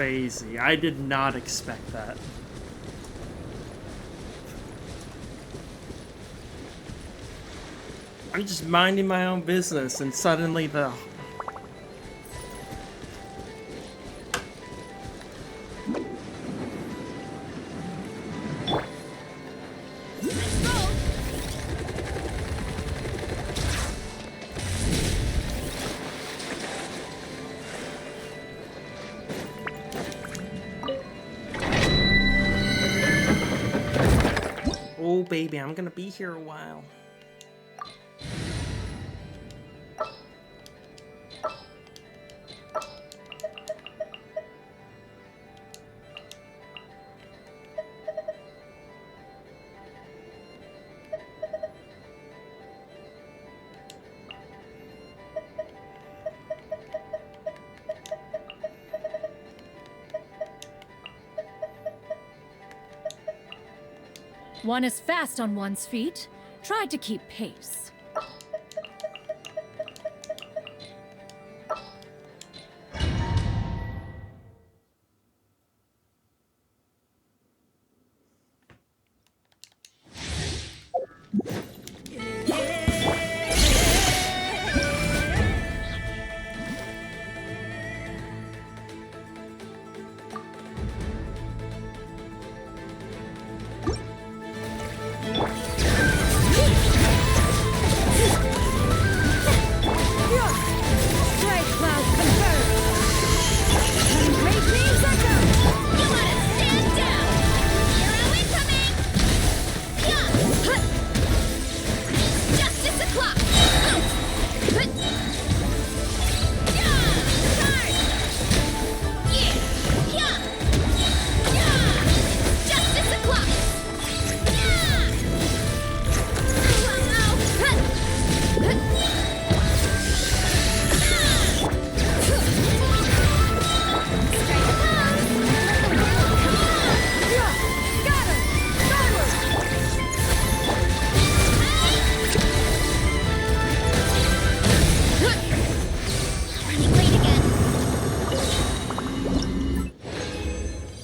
Crazy. I did not expect that. I'm just minding my own business and suddenly the... Oh baby, I'm gonna be here a while. One is fast on one's feet. Try to keep pace.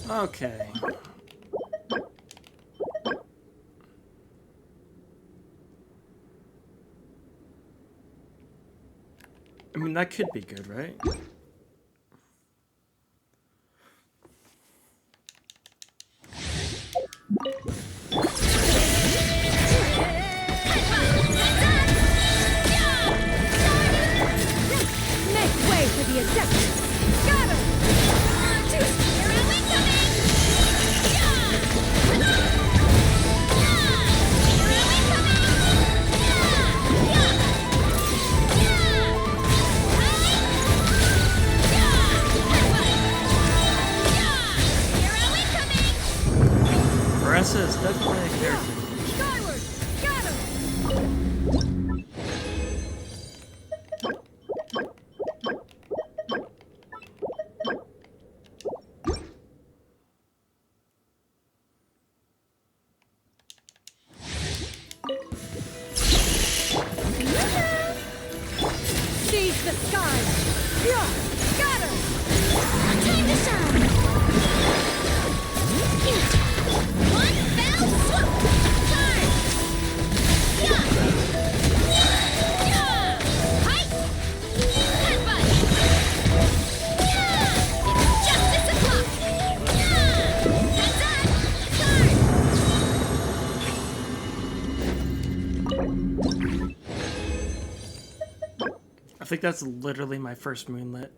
Okay. I mean, that could be good, right? Make way for the adept. Got him! Marissa is definitely a character. Skyward! Got him! Seize the sky! Yeah! Got her! Time to shine! One fell swoop! Turn! Yeah! Yeah! Height! Headbutt! Yeah! It's justice o'clock! Yeah! Heads up! Turn! I think that's literally my first moonlit.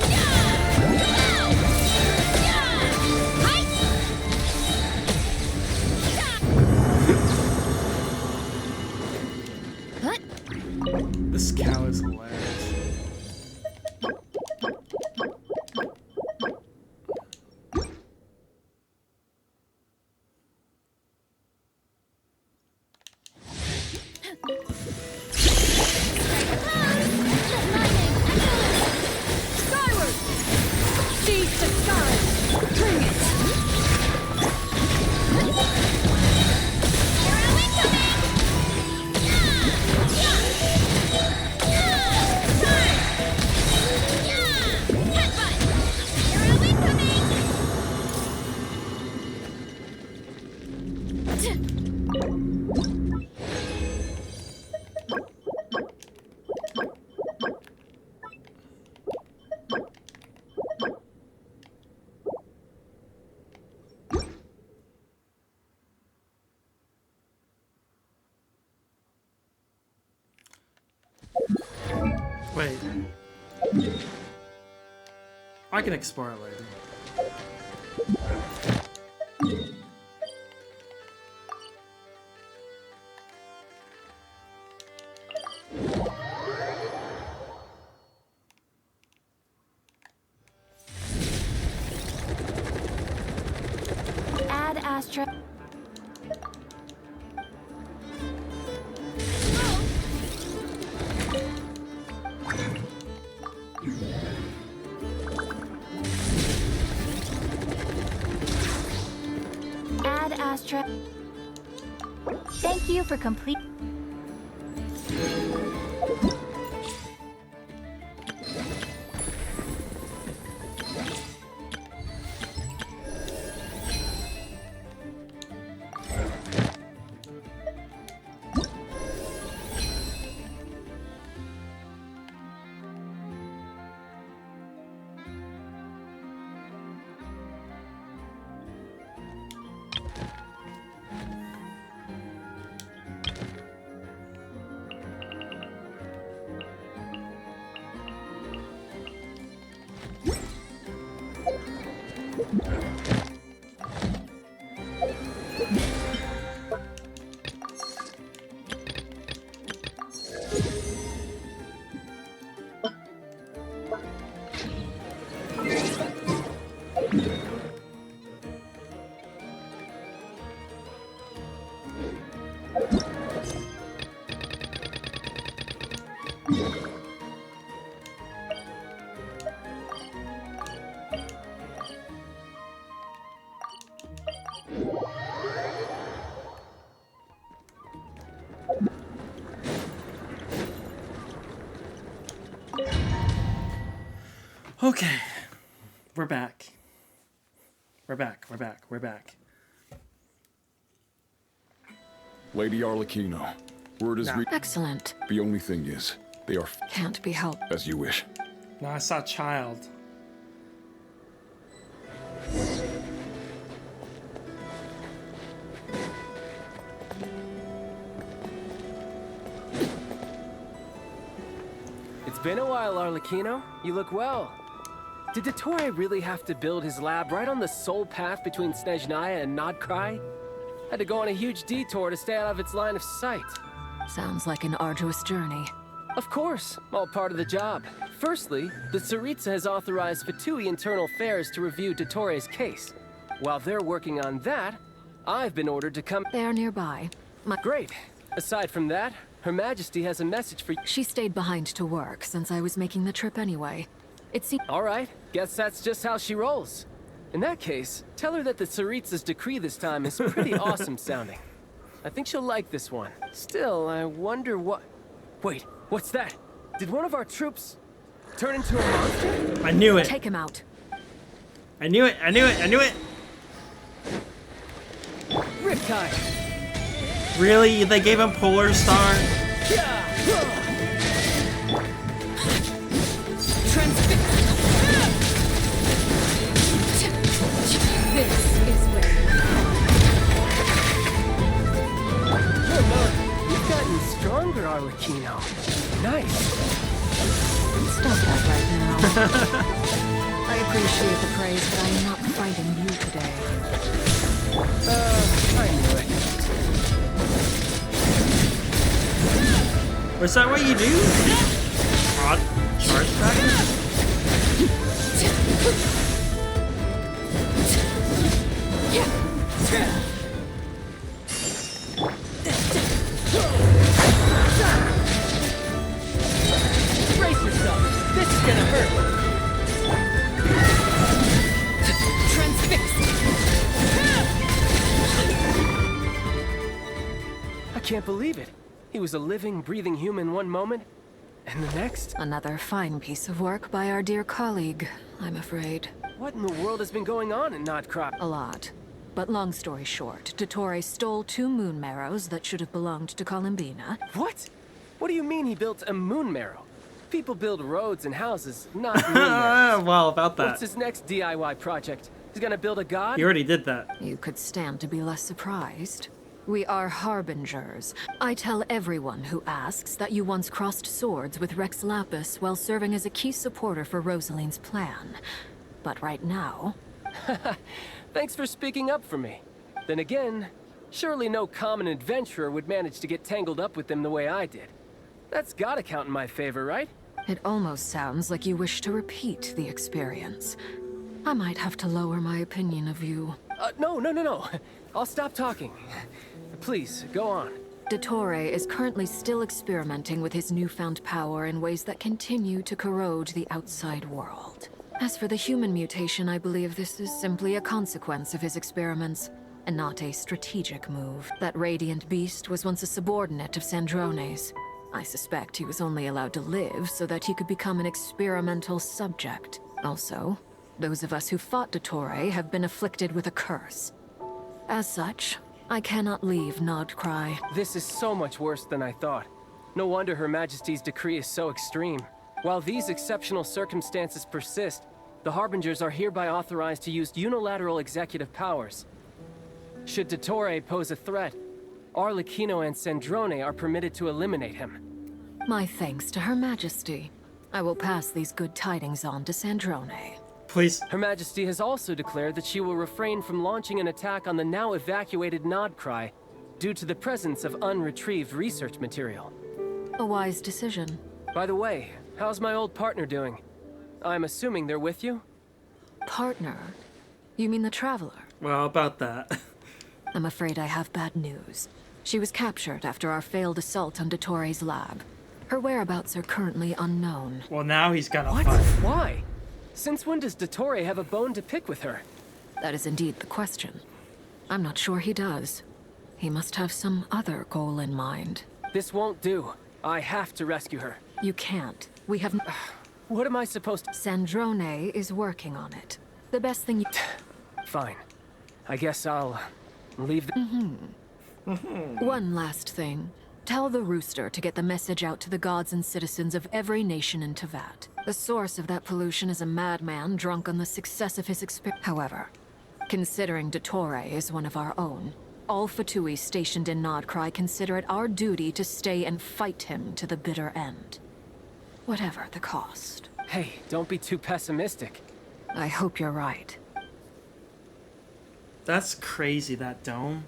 Yeah! Wait. I can explore it later. Add Astra. Add Astra. Thank you for complete. Okay, we're back. We're back. Lady Arlecchino, word is Excellent. The only thing is, they are Can't be helped. as you wish. No, I saw child. It's been a while, Arlecchino. You look well. Did Dottore really have to build his lab right on the sole path between Snezhnaya and Nod Krai? Had to go on a huge detour to stay out of its line of sight. Sounds like an arduous journey. Of course, all part of the job. Firstly, the Tsaritsa has authorized Fatui Internal Affairs to review Dottore's case. While they're working on that, I've been ordered to come... They're nearby. Great. Aside from that, Her Majesty has a message for you. She stayed behind to work since I was making the trip anyway. It seems... All right, guess that's just how she rolls. In that case, tell her that the Tsaritsa's decree this time is pretty awesome sounding. I think she'll like this one. Still, I wonder what... Wait, what's that? Did one of our troops turn into a monster? I knew it. Take him out. I knew it. Riptide! Really? They gave him Polar Star? This is where... You've gotten stronger, Arlecchino. Nice. Stop that right now. I appreciate the praise, but I am not fighting you today. I knew it. Was that what you do? Odd charge back? Brace yourself. This is gonna hurt. I can't believe it. He was a living, breathing human one moment, and the next... Another fine piece of work by our dear colleague, I'm afraid. What in the world has been going on in Nod Krai? A lot. But long story short, Dottore stole 2 moon marrows that should have belonged to Columbina. What? What do you mean he built a moon marrow? People build roads and houses, not moon marrows. Well, about that. What's his next DIY project? He's gonna build a god? He already did that. You could stand to be less surprised. We are harbingers. I tell everyone who asks that you once crossed swords with Rex Lapis while serving as a key supporter for Rosaline's plan. But right now... Thanks for speaking up for me. Then again, surely no common adventurer would manage to get tangled up with them the way I did. That's gotta count in my favor, right? It almost sounds like you wish to repeat the experience. I might have to lower my opinion of you. No. I'll stop talking. Please, go on. Dottore is currently still experimenting with his newfound power in ways that continue to corrode the outside world. As for the human mutation, I believe this is simply a consequence of his experiments, and not a strategic move. That radiant beast was once a subordinate of Sandrone's. I suspect he was only allowed to live so that he could become an experimental subject. Also, those of us who fought Dottore have been afflicted with a curse. As such, I cannot leave Nod Krai. This is so much worse than I thought. No wonder Her Majesty's decree is so extreme. While these exceptional circumstances persist, the Harbingers are hereby authorized to use unilateral executive powers. Should Dottore pose a threat, Arlecchino and Sandrone are permitted to eliminate him. My thanks to Her Majesty. I will pass these good tidings on to Sandrone. Please. Her Majesty has also declared that she will refrain from launching an attack on the now evacuated Nod Krai due to the presence of unretrieved research material. A wise decision. By the way, how's my old partner doing? I'm assuming they're with you? Partner? You mean the Traveler? Well, about that. I'm afraid I have bad news. She was captured after our failed assault on Dottore's lab. Her whereabouts are currently unknown. Well, now he's gonna What? fight. Why? Since when does Dottore have a bone to pick with her? That is indeed the question. I'm not sure he does. He must have some other goal in mind. This won't do. I have to rescue her. You can't. We have... What am I supposed to... Sandrone is working on it. The best thing you... Fine. I guess I'll leave the... One last thing. Tell the Rooster to get the message out to the gods and citizens of every nation in Tevat. The source of that pollution is a madman drunk on the success of his experience. However, considering Dottore is one of our own, all Fatui stationed in Nod Krai consider it our duty to stay and fight him to the bitter end. Whatever the cost. Hey, don't be too pessimistic. I hope you're right. That's crazy, that dome.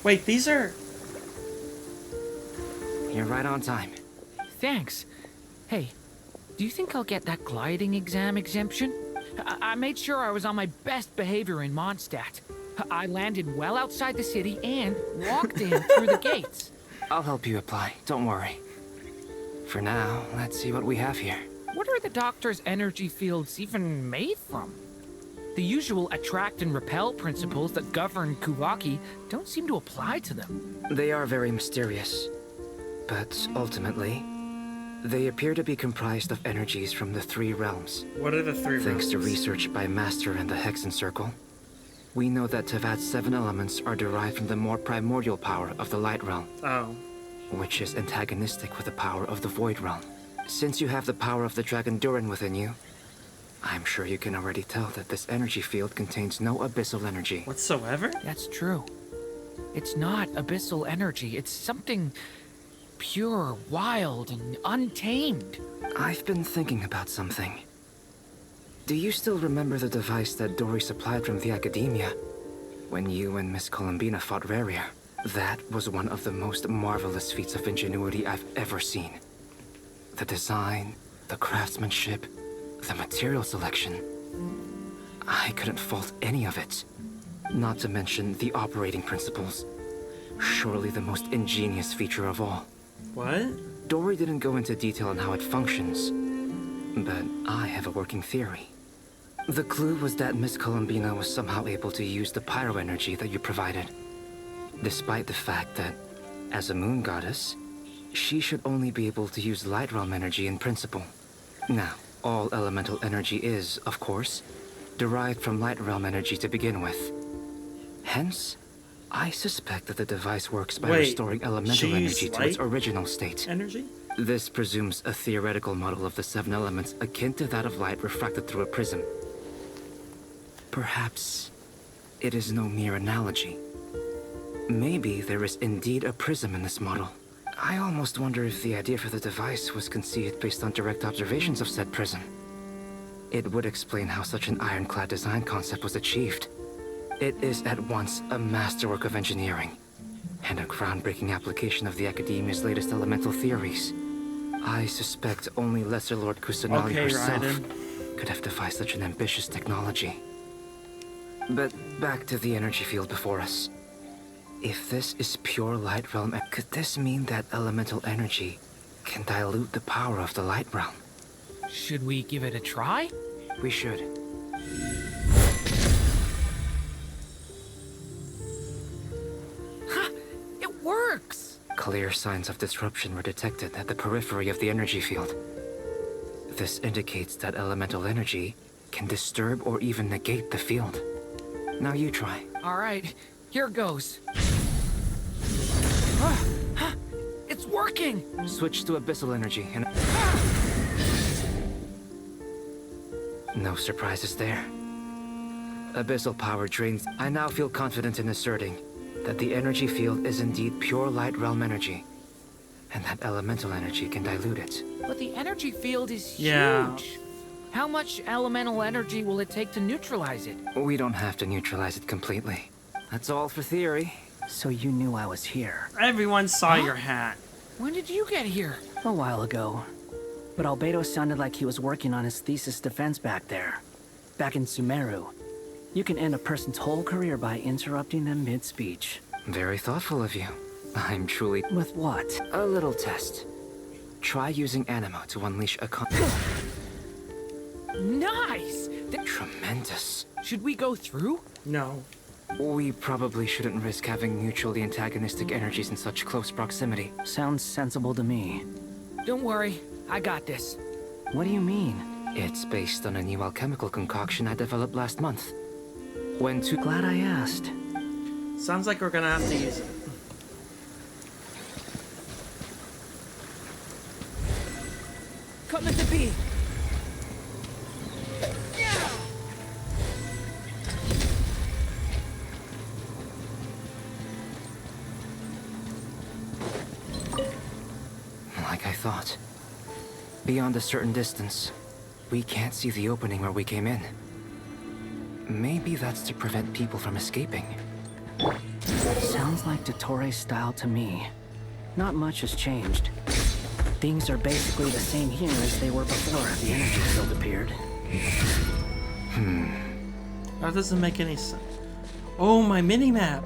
Wait, these are... You're right on time. Thanks. Hey, do you think I'll get that gliding exam exemption? I made sure I was on my best behavior in Mondstadt. I landed well outside the city and walked in through the gates. I'll help you apply, don't worry. For now, let's see what we have here. What are the doctor's energy fields even made from? The usual attract and repel principles that govern Kuvaki don't seem to apply to them. They are very mysterious, but ultimately, they appear to be comprised of energies from the three realms. What are the three Thanks to realms? research by Master in the Hexen Circle, we know that Tevat's 7 elements are derived from the more primordial power of the Light Realm, Oh. which is antagonistic with the power of the Void Realm. Since you have the power of the Dragon Durin within you, I'm sure you can already tell that this energy field contains no abyssal energy. Whatsoever? That's true. It's not abyssal energy. It's something pure, wild, and untamed. I've been thinking about something. Do you still remember the device that Dory supplied from the Academia when you and Miss Columbina fought Raria? That was one of the most marvelous feats of ingenuity I've ever seen. The design, the craftsmanship, the material selection. I couldn't fault any of it. Not to mention the operating principles. Surely the most ingenious feature of all. What? Dory didn't go into detail on how it functions, but I have a working theory. The clue was that Miss Columbina was somehow able to use the pyro energy that you provided, despite the fact that, as a moon goddess, she should only be able to use light realm energy in principle. Now, all elemental energy is, of course, derived from light realm energy to begin with. Hence, I suspect that the device works by Wait, restoring elemental she used energy to its light? original state. Energy? This presumes a theoretical model of the seven elements akin to that of light refracted through a prism. Perhaps it is no mere analogy. Maybe there is indeed a prism in this model. I almost wonder if the idea for the device was conceived based on direct observations of said prism. It would explain how such an ironclad design concept was achieved. It is at once a masterwork of engineering and a groundbreaking application of the Academia's latest elemental theories. I suspect only Lesser Lord Kusanagi Okay, herself Raiden. could have devised such an ambitious technology. But back to the energy field before us. If this is pure light realm, could this mean that elemental energy can dilute the power of the light realm? Should we give it a try? We should. Ha! It works! Clear signs of disruption were detected at the periphery of the energy field. This indicates that elemental energy can disturb or even negate the field. Now you try. All right, here goes. It's working! Switch to abyssal energy and... No surprises there. Abyssal power drains. I now feel confident in asserting that the energy field is indeed pure light realm energy, and that elemental energy can dilute it. But the energy field is Yeah. huge. How much elemental energy will it take to neutralize it? We don't have to neutralize it completely. That's all for theory. So you knew I was here Everyone saw your hat. When did you get here? a while ago. But Albedo sounded like he was working on his thesis defense back there. Back in Sumeru. You can end a person's whole career by interrupting them mid-speech. Very thoughtful of you. I'm truly... With what? A little test. Try using Animo to unleash a Nice! Tremendous. Should we go through? No. We probably shouldn't risk having mutually antagonistic energies in such close proximity. Sounds sensible to me. Don't worry, I got this. What do you mean? It's based on a new alchemical concoction I developed last month. When two... Glad I asked. Sounds like we're gonna have to use it. Come to be. Like I thought. Beyond a certain distance, we can't see the opening where we came in. Maybe that's to prevent people from escaping. Sounds like Dottore style to me. Not much has changed. Things are basically the same here as they were before the energy field appeared. That doesn't make any sense. Oh, my mini-map.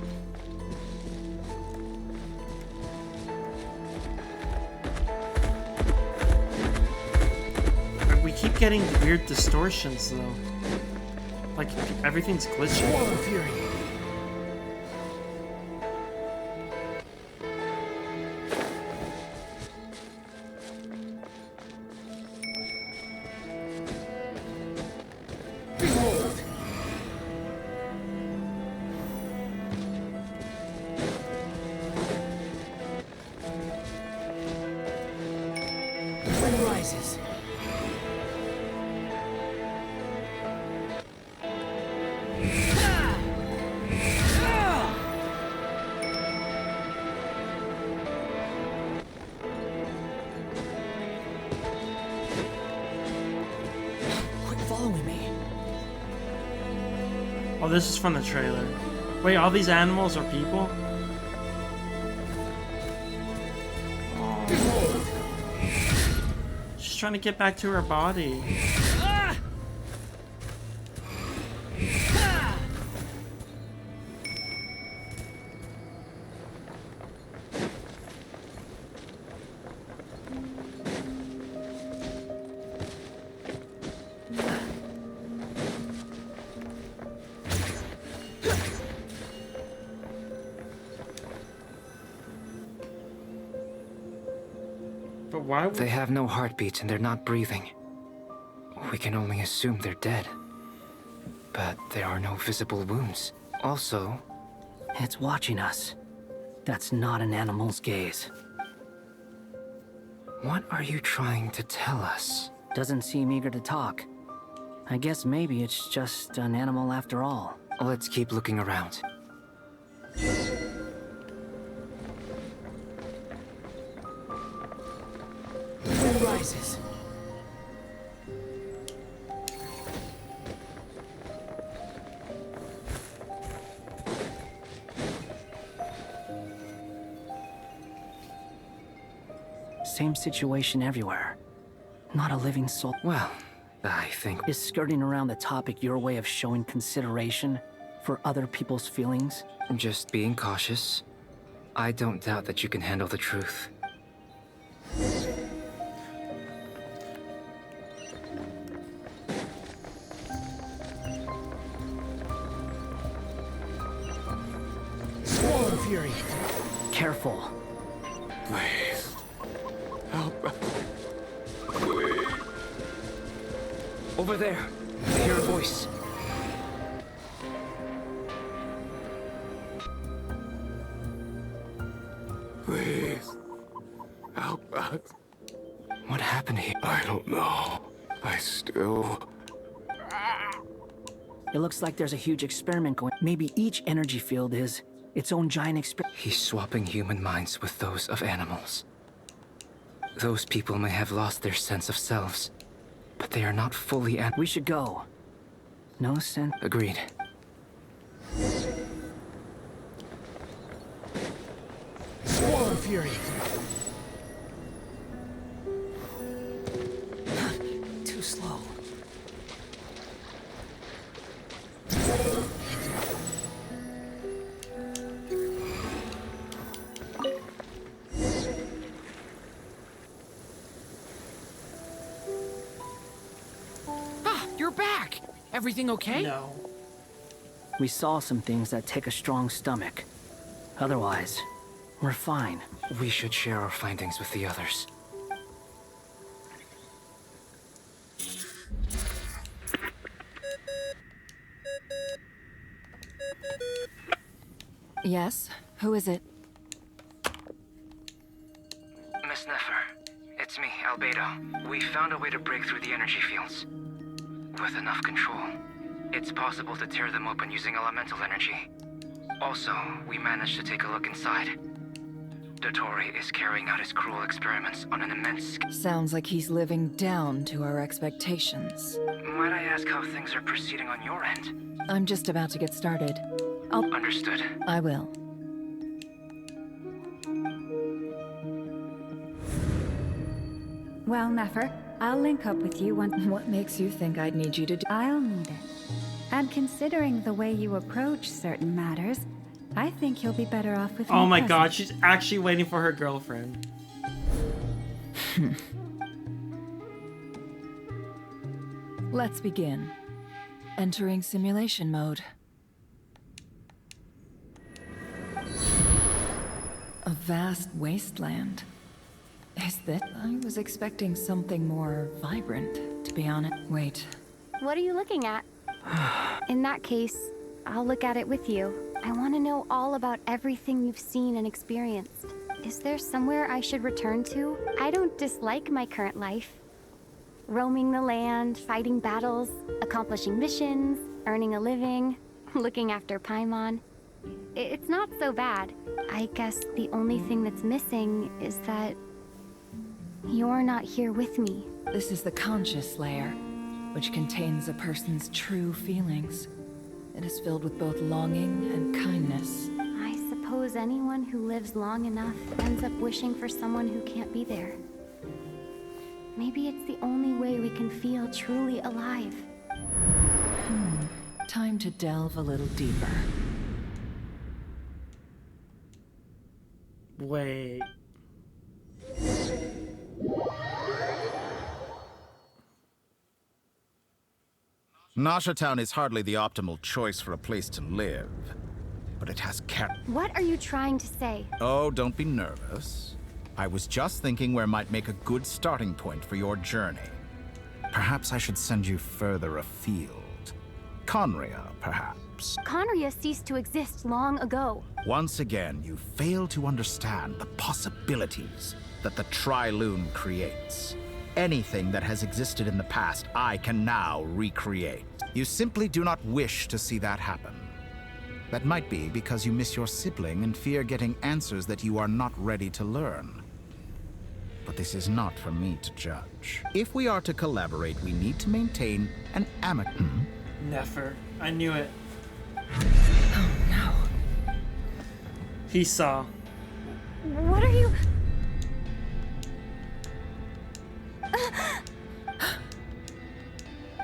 We keep getting weird distortions, though. Like, everything's glitching. Rises. Quit following me. Oh, this is from the trailer. Wait, all these animals are people? Oh. She's trying to get back to her body. But why would... They have no heartbeats and they're not breathing. We can only assume they're dead. But there are no visible wounds. Also, It's watching us. That's not an animal's gaze. What are you trying to tell us? Doesn't seem eager to talk. I guess maybe it's just an animal after all. Let's keep looking around. Moon rises. Same situation everywhere. Not a living soul. Well, I think... Is skirting around the topic your way of showing consideration for other people's feelings? Just being cautious. I don't doubt that you can handle the truth. Swarm Fury. Careful. Please. Help. Please. Over there. I hear a voice. Please. Help us. What happened here? I don't know. I still... It looks like there's a huge experiment going. Maybe each energy field is its own giant experiment. He's swapping human minds with those of animals. Those people may have lost their sense of selves, but they are not fully We should go. No sense. Agreed. Swarm Fury. Too slow. Ah, you're back. Everything okay? No. We saw some things that take a strong stomach. Otherwise, we're fine. We should share our findings with the others. Yes? Who is it? Miss Nefer, it's me, Albedo. We found a way to break through the energy fields. With enough control, it's possible to tear them open using elemental energy. Also, we managed to take a look inside. Dotori is carrying out his cruel experiments on an immense scale. Sounds like he's living down to our expectations. Might I ask how things are proceeding on your end? I'm just about to get started. Understood. I will. Well, Nefer, I'll link up with you once. What makes you think I'd need you to do? I'll need it. And considering the way you approach certain matters, I think you'll be better off with me Oh my present. god, she's actually waiting for her girlfriend. Let's begin. Entering simulation mode. A vast wasteland. Is that? I was expecting something more vibrant, to be honest. Wait. What are you looking at? In that case, I'll look at it with you. I want to know all about everything you've seen and experienced. Is there somewhere I should return to? I don't dislike my current life. Roaming the land, fighting battles, accomplishing missions, earning a living, looking after Paimon. It's not so bad. I guess the only thing that's missing is that you're not here with me. This is the conscious layer, which contains a person's true feelings. It is filled with both longing and kindness. I suppose anyone who lives long enough ends up wishing for someone who can't be there. Maybe it's the only way we can feel truly alive. Time to delve a little deeper. Wait. Nasha Town is hardly the optimal choice for a place to live, but it has What are you trying to say? Oh, don't be nervous. I was just thinking where might make a good starting point for your journey. Perhaps I should send you further afield. Conria, perhaps. hopes. Conria ceased to exist long ago. Once again, you fail to understand the possibilities that the Tri-Lune creates. Anything that has existed in the past, I can now recreate. You simply do not wish to see that happen. That might be because you miss your sibling and fear getting answers that you are not ready to learn. But this is not for me to judge. If we are to collaborate, we need to maintain an amicable... Never. I knew it. Oh no. He saw. What are you...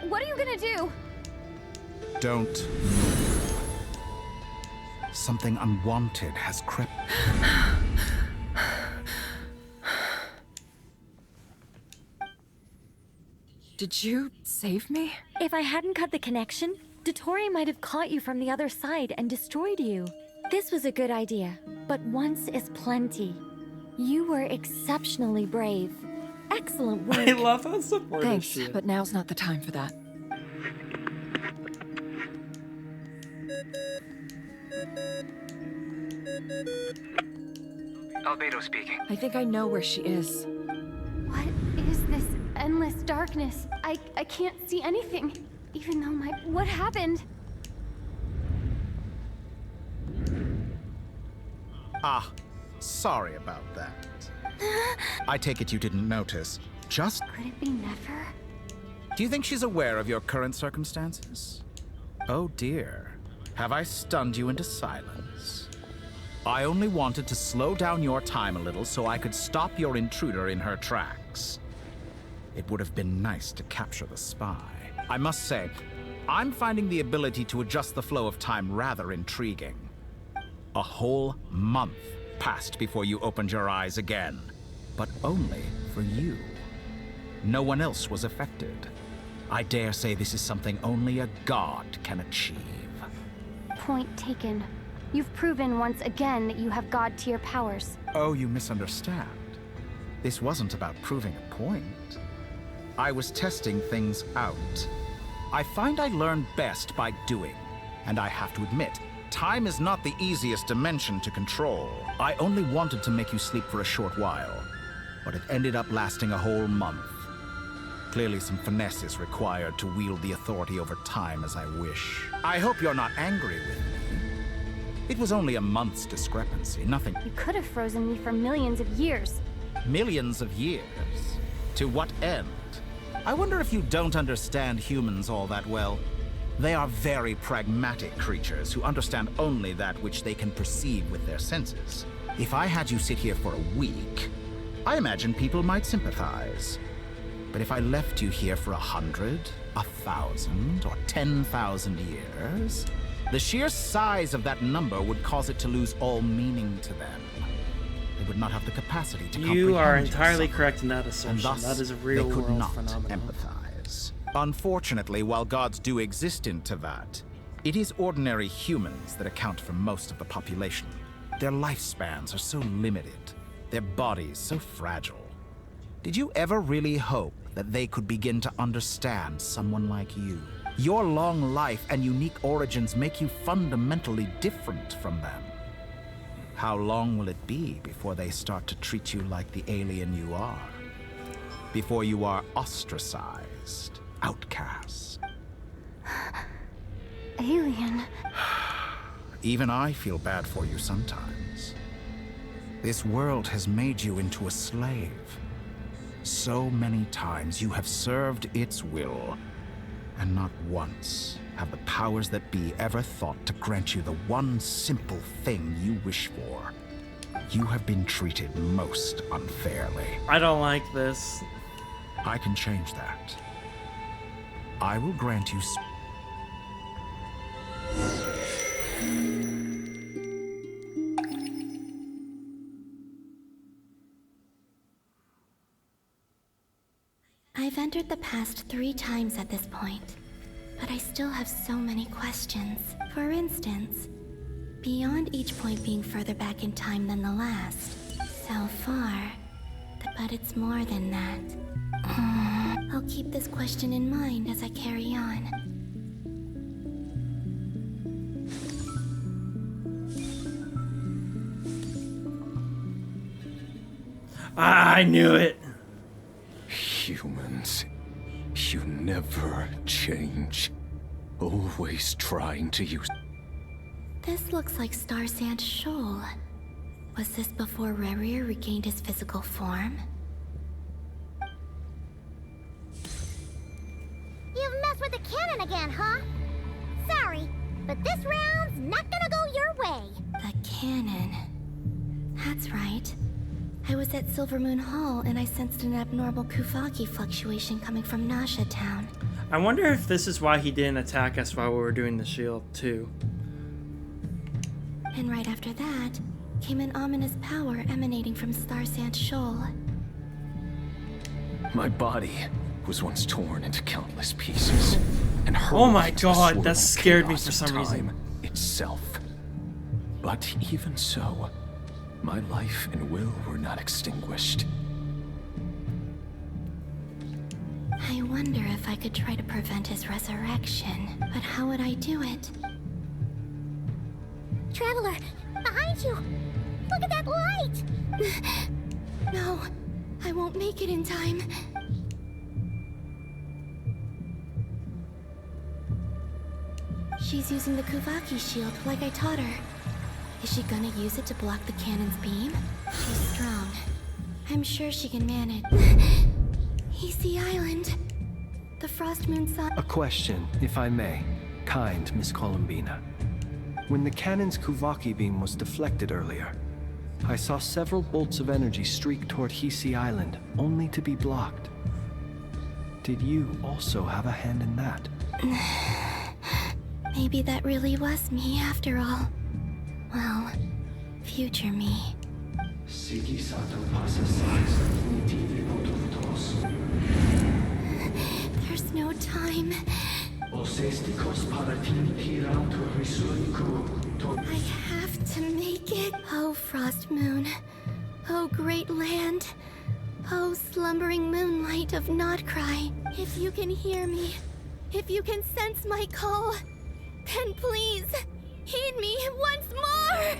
What are you gonna do? Don't move. Something unwanted has crept... Did you save me? If I hadn't cut the connection, Dottore might have caught you from the other side and destroyed you. This was a good idea, but once is plenty. You were exceptionally brave. Excellent work. I love how supportive Thanks, she is. but now's not the time for that. Albedo speaking. I think I know where she is. What is this endless darkness? I can't see anything. Even though my... What happened? Ah, sorry about that. I take it you didn't notice. Just... Could it be Nefer? Do you think she's aware of your current circumstances? Oh dear. Have I stunned you into silence? I only wanted to slow down your time a little so I could stop your intruder in her tracks. It would have been nice to capture the spy. I must say, I'm finding the ability to adjust the flow of time rather intriguing. A whole month passed before you opened your eyes again, but only for you. No one else was affected. I dare say this is something only a god can achieve. Point taken. You've proven once again that you have god-tier powers. Oh, you misunderstand. This wasn't about proving a point. I was testing things out. I find I learn best by doing, and I have to admit, time is not the easiest dimension to control. I only wanted to make you sleep for a short while, but it ended up lasting a whole month. Clearly some finesse is required to wield the authority over time as I wish. I hope you're not angry with me. It was only a month's discrepancy, nothing. You could have frozen me for millions of years. Millions of years? To what end? I wonder if you don't understand humans all that well. They are very pragmatic creatures who understand only that which they can perceive with their senses. If I had you sit here for a week, I imagine people might sympathize. But if I left you here for 100, 1,000, or 10,000 years, the sheer size of that number would cause it to lose all meaning to them. They would not have the capacity to comprehend You are your entirely suffering, correct in that and assumption. thus That is a they real could world not phenomenon. empathize. Unfortunately, while gods do exist in Teyvat, it is ordinary humans that account for most of the population. Their lifespans are so limited, their bodies so fragile. Did you ever really hope that they could begin to understand someone like you? Your long life and unique origins make you fundamentally different from them. How long will it be before they start to treat you like the alien you are? Before you are ostracized, outcast? Alien. Even I feel bad for you sometimes. This world has made you into a slave. So many times you have served its will, and not once have the powers that be ever thought to grant you the one simple thing you wish for. You have been treated most unfairly. I don't like this. I can change that. I will grant you I've entered the past 3 times at this point, but I still have so many questions. For instance, beyond each point being further back in time than the last, so far, but it's more than that. I'll keep this question in mind as I carry on. I knew it. Humans, you never change. Always trying to use... This looks like Star Sand Shoal. Was this before Rerir regained his physical form? You've messed with the cannon again, huh? Sorry, but this round's not gonna go your way. The cannon. That's right. I was at Silver Moon Hall and I sensed an abnormal Kuvaki fluctuation coming from Nasha Town. I wonder if this is why he didn't attack us while we were doing the shield, too. And right after that, came an ominous power emanating from Star Sand Shoal. My body was once torn into countless pieces and hurled Oh my into the god, swirl that of scared me chaos for of some time reason. Itself. But even so, my life and will were not extinguished. I wonder if I could try to prevent his resurrection, but how would I do it? Traveler, behind you! Look at that light! No, I won't make it in time. She's using the Kuvaki shield like I taught her. Is she gonna use it to block the cannon's beam? She's strong. I'm sure she can manage. Easy Island. The Frost Moon Sun. A question, if I may. Kind Miss Columbina. When the cannon's Kuvaki beam was deflected earlier, I saw several bolts of energy streak toward Hisi Island, only to be blocked. Did you also have a hand in that? Maybe that really was me after all. Well, future me. There's no time. I have to make it. Oh, Frost Moon. Oh, great land. Oh, slumbering moonlight of Nod Krai. If you can hear me, if you can sense my call, then please, heed me once more!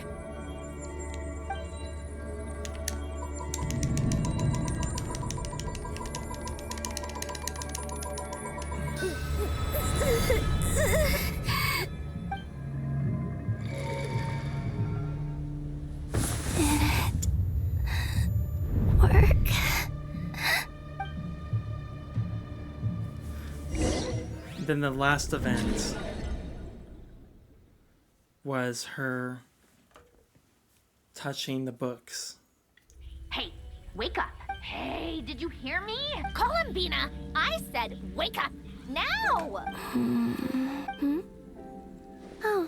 Did it work? Then the last event was her touching the books. Hey, wake up. Hey, did you hear me? Columbina, I said wake up now! Oh,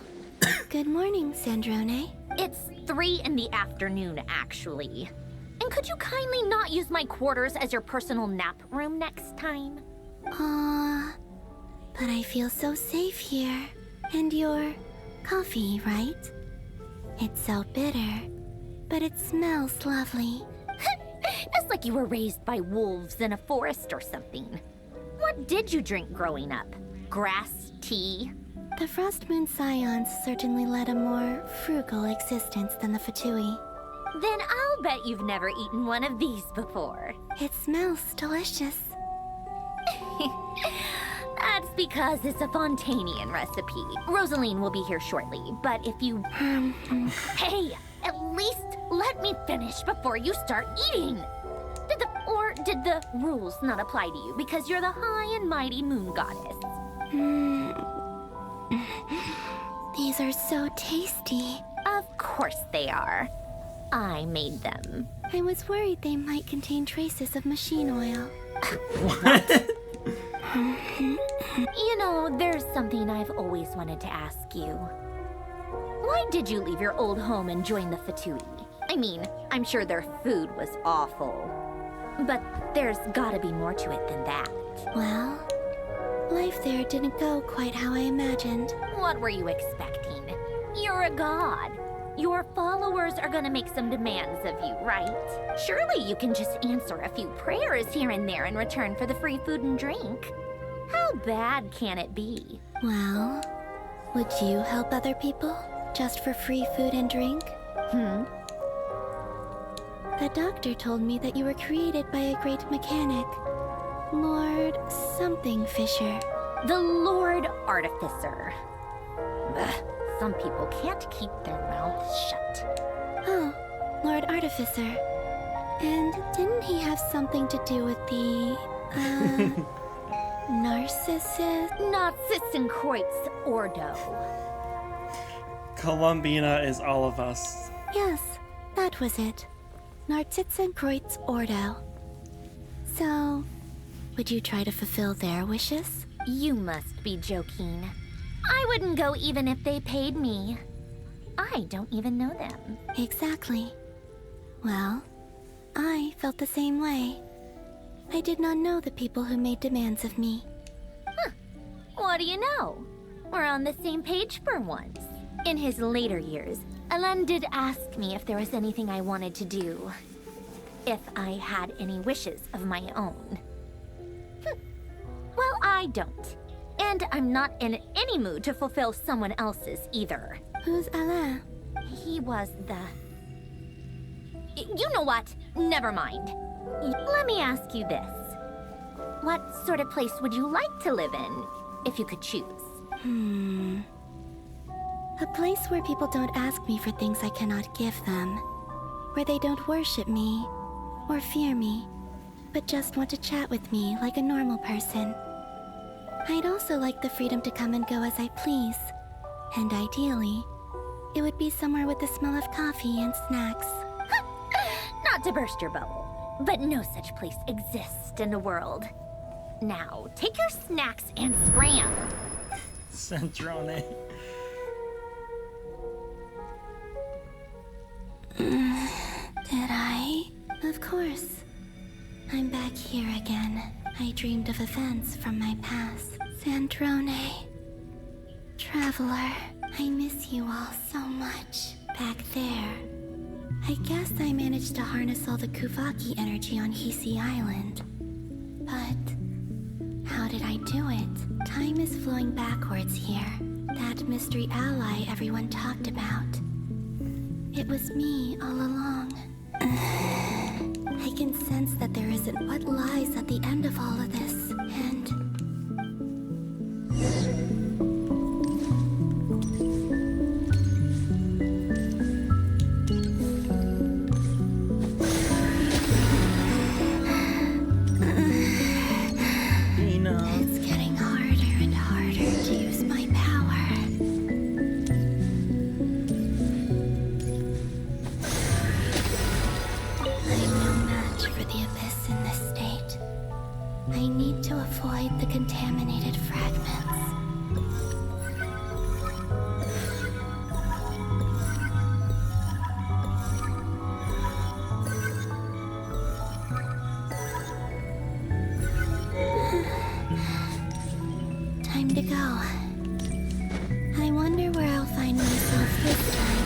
good morning, Sandrone. It's 3 in the afternoon, actually. And could you kindly not use my quarters as your personal nap room next time? But I feel so safe here. And your coffee, right? It's so bitter, but it smells lovely. It's like you were raised by wolves in a forest or something. What did you drink growing up? Grass tea? The Frost Moon Scions certainly led a more frugal existence than the Fatui. Then I'll bet you've never eaten one of these before. It smells delicious. That's because it's a Fontanian recipe. Rosaline will be here shortly, but if you... Hey, at least let me finish before you start eating! Did the rules not apply to you because you're the high and mighty moon goddess? These are so tasty. Of course they are. I made them. I was worried they might contain traces of machine oil. What? You know, there's something I've always wanted to ask you. Why did you leave your old home and join the Fatui? I mean, I'm sure their food was awful. But there's gotta be more to it than that. Well, life there didn't go quite how I imagined. What were you expecting? You're a god. Your followers are gonna make some demands of you, right? Surely you can just answer a few prayers here and there in return for the free food and drink. How bad can it be? Well, would you help other people just for free food and drink? The doctor told me that you were created by a great mechanic, Lord something Fisher. The Lord Artificer. Ugh, some people can't keep their mouths shut. Oh, Lord Artificer. And didn't he have something to do with the, Narcissenkreutz's Ordo. Columbina is all of us. Yes, that was it. Narcissenkreutz's Ordo. So, would you try to fulfill their wishes? You must be joking. I wouldn't go even if they paid me. I don't even know them. Exactly. Well, I felt the same way. I did not know the people who made demands of me. Huh. What do you know? We're on the same page for once. In his later years, Alan did ask me if there was anything I wanted to do. If I had any wishes of my own. Well, I don't. And I'm not in any mood to fulfill someone else's either. Who's Alain? He was the... You know what? Never mind. Let me ask you this. What sort of place would you like to live in, if you could choose? A place where people don't ask me for things I cannot give them. Where they don't worship me, or fear me, but just want to chat with me like a normal person. I'd also like the freedom to come and go as I please. And ideally, it would be somewhere with the smell of coffee and snacks. Not to burst your bubble, but no such place exists in the world. Now, take your snacks and scram. Centrone. Did I? Of course. I'm back here again. I dreamed of events from my past. Sandrone. Traveler. I miss you all so much. Back there. I guess I managed to harness all the Kuvaki energy on Hisi Island. But how did I do it? Time is flowing backwards here. That mystery ally everyone talked about. It was me all along. I can sense that there isn't what lies at the end of all of this, and... It's getting harder and harder to use my power. I'm no match for the Abyss in this state. I need to avoid the contaminated fragments. Time to go. I wonder where I'll find myself this time.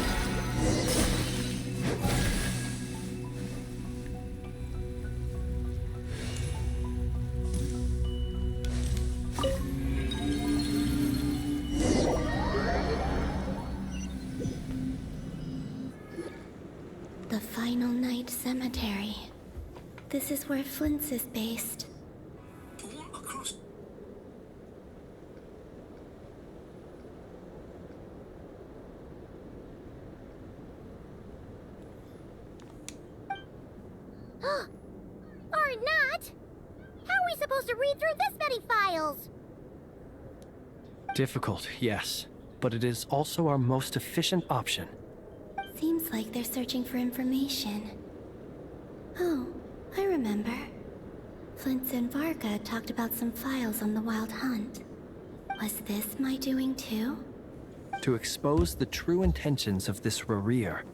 The Final Night Cemetery. This is where Flint's is based. Or not? How are we supposed to read through this many files? Difficult, yes, but it is also our most efficient option. Seems like they're searching for information. Oh, I remember. Flint and Varga talked about some files on the Wild Hunt. Was this my doing too? To expose the true intentions of this Rarir,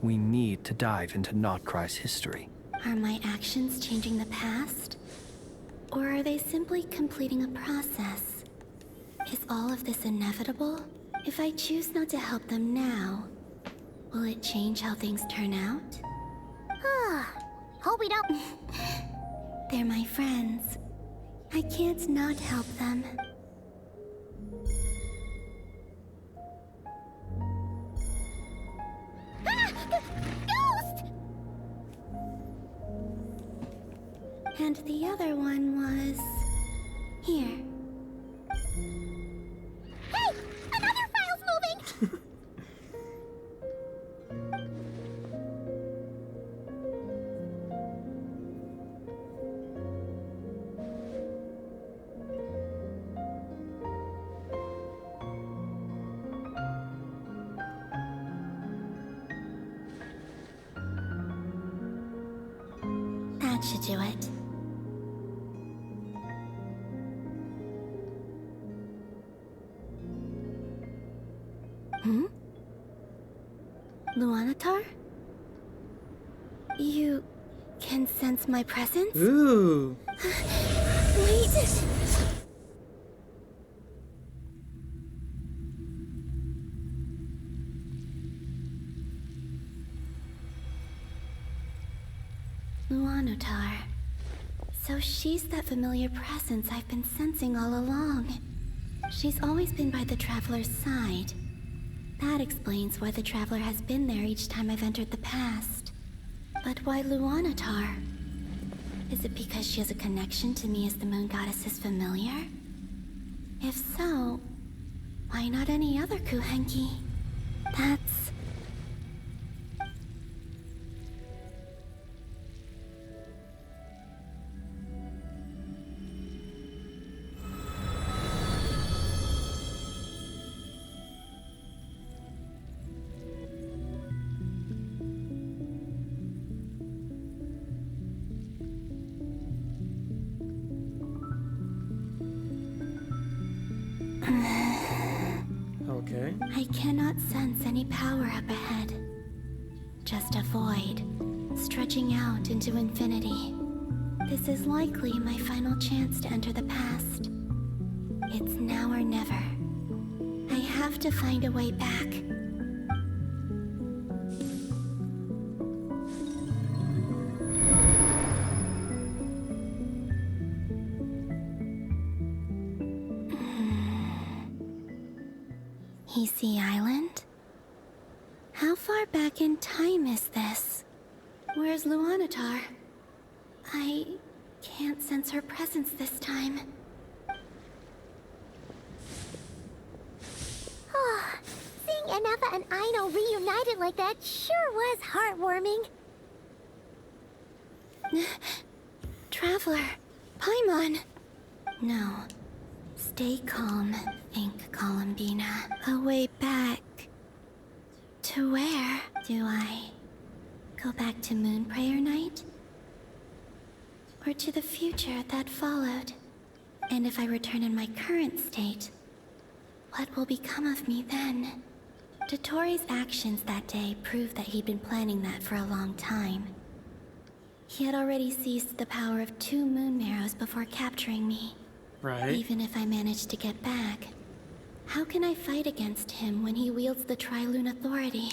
we need to dive into Nod Krai's history. Are my actions changing the past? Or are they simply completing a process? Is all of this inevitable? If I choose not to help them now, will it change how things turn out? Hope we don't... They're my friends. I can't not help them. Ghost! And the other one was... here. Hey! Another file's moving! That should do it. Hmm? Luanatar? You can sense my presence? Ooh. Wait! Luanatar. So she's that familiar presence I've been sensing all along. She's always been by the Traveler's side. That explains why the Traveler has been there each time I've entered the past. But why Luanatar? Is it because she has a connection to me as the Moon Goddess's familiar? If so, why not any other Kuhenki? That's... Okay. I cannot sense any power up ahead. Just a void, stretching out into infinity. This is likely my final chance to enter the past. It's now or never. I have to find a way back. Hisi Island? How far back in time is this? Where's Luanatar? I can't sense her presence this time. Oh, seeing Anafa and Aino reunited like that sure was heartwarming. Traveler, Paimon. No. Stay calm, Ink Columbina. A way back. To where? Do I go back to Moon Prayer Night? Or to the future that followed? And if I return in my current state, what will become of me then? Dotori's actions that day proved that he'd been planning that for a long time. He had already seized the power of 2 Moon Marrows before capturing me. Right. Even if I manage to get back, how can I fight against him when he wields the Tri-Lune Authority?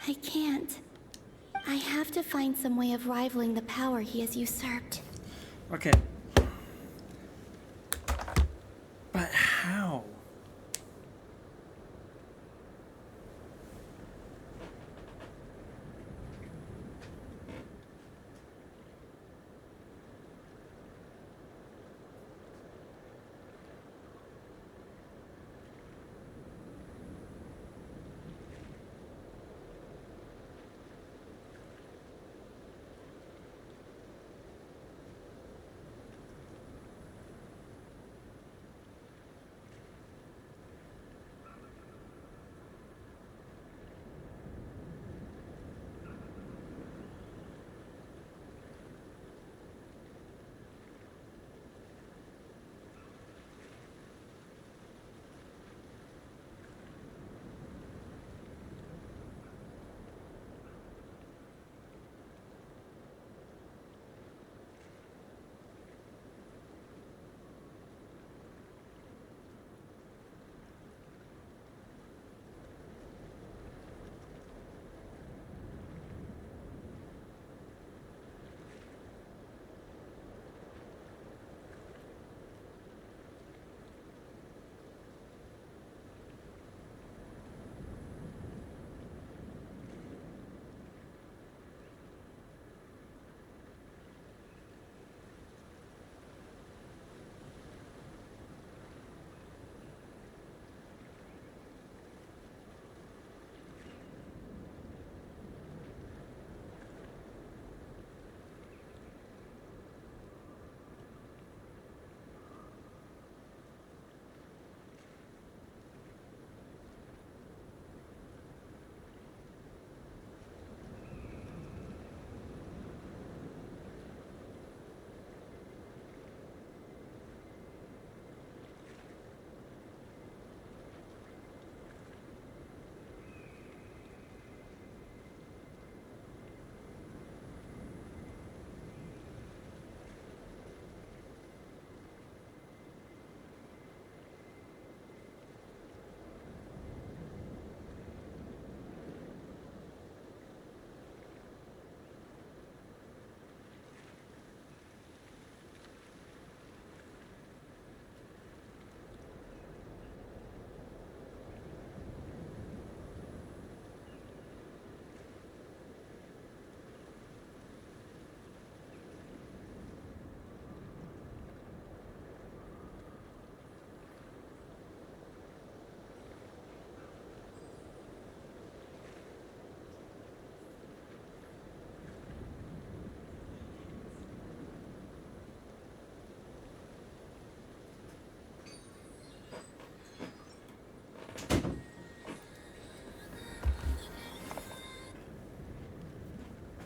I can't. I have to find some way of rivaling the power he has usurped. Okay. But how?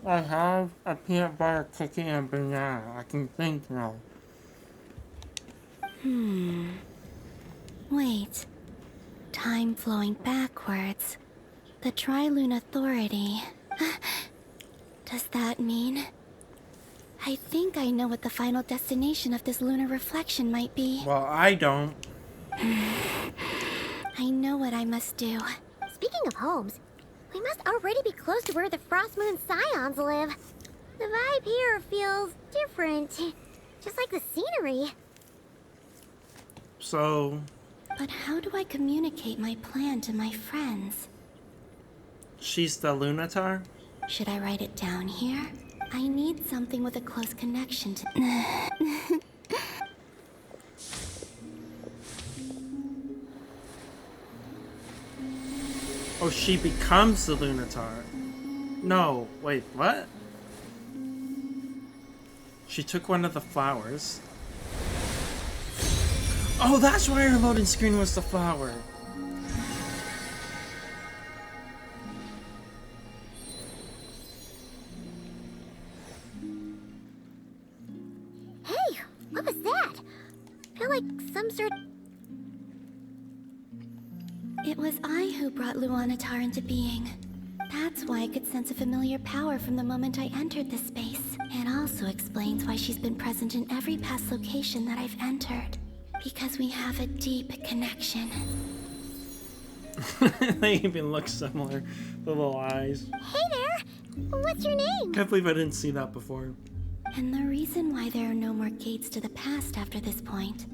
I have a peanut butter cookie and banana. I can think now. Wait. Time flowing backwards. The Trilune Authority. Does that mean... I think I know what the final destination of this lunar reflection might be. Well, I don't. I know what I must do. Speaking of homes, we must already be close to where the Frost Moon Scions live. The vibe here feels different. Just like the scenery. So... But how do I communicate my plan to my friends? She's the Lunatar? Should I write it down here? I need something with a close connection to... Oh, she becomes the Lunatar. No, wait, what? She took one of the flowers. Oh, that's why her loading screen was the flower. Hey, what was that? I feel like some sort... It was I who brought Luanatar into being. That's why I could sense a familiar power from the moment I entered this space. It also explains why she's been present in every past location that I've entered. Because we have a deep connection. They even look similar. The little eyes. Hey there! What's your name? Can't believe I didn't see that before. And the reason why there are no more gates to the past after this point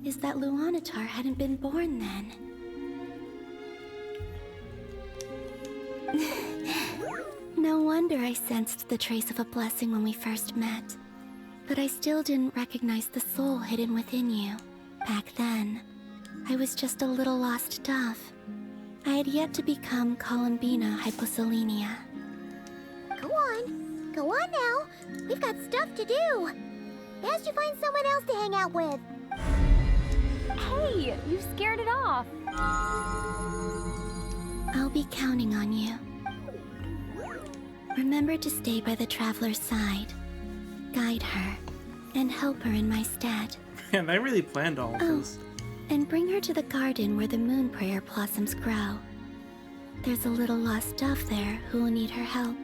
is that Luanatar hadn't been born then. No wonder I sensed the trace of a blessing when we first met. But I still didn't recognize the soul hidden within you. Back then, I was just a little lost dove. I had yet to become Columbina Hyposelenia. Go on now. We've got stuff to do. Best you find someone else to hang out with. Hey, you scared it off. I'll be counting on you. Remember to stay by the traveler's side, guide her, and help her in my stead. Man, they really planned all of this. And bring her to the garden where the moon prayer blossoms grow. There's a little lost dove there who will need her help.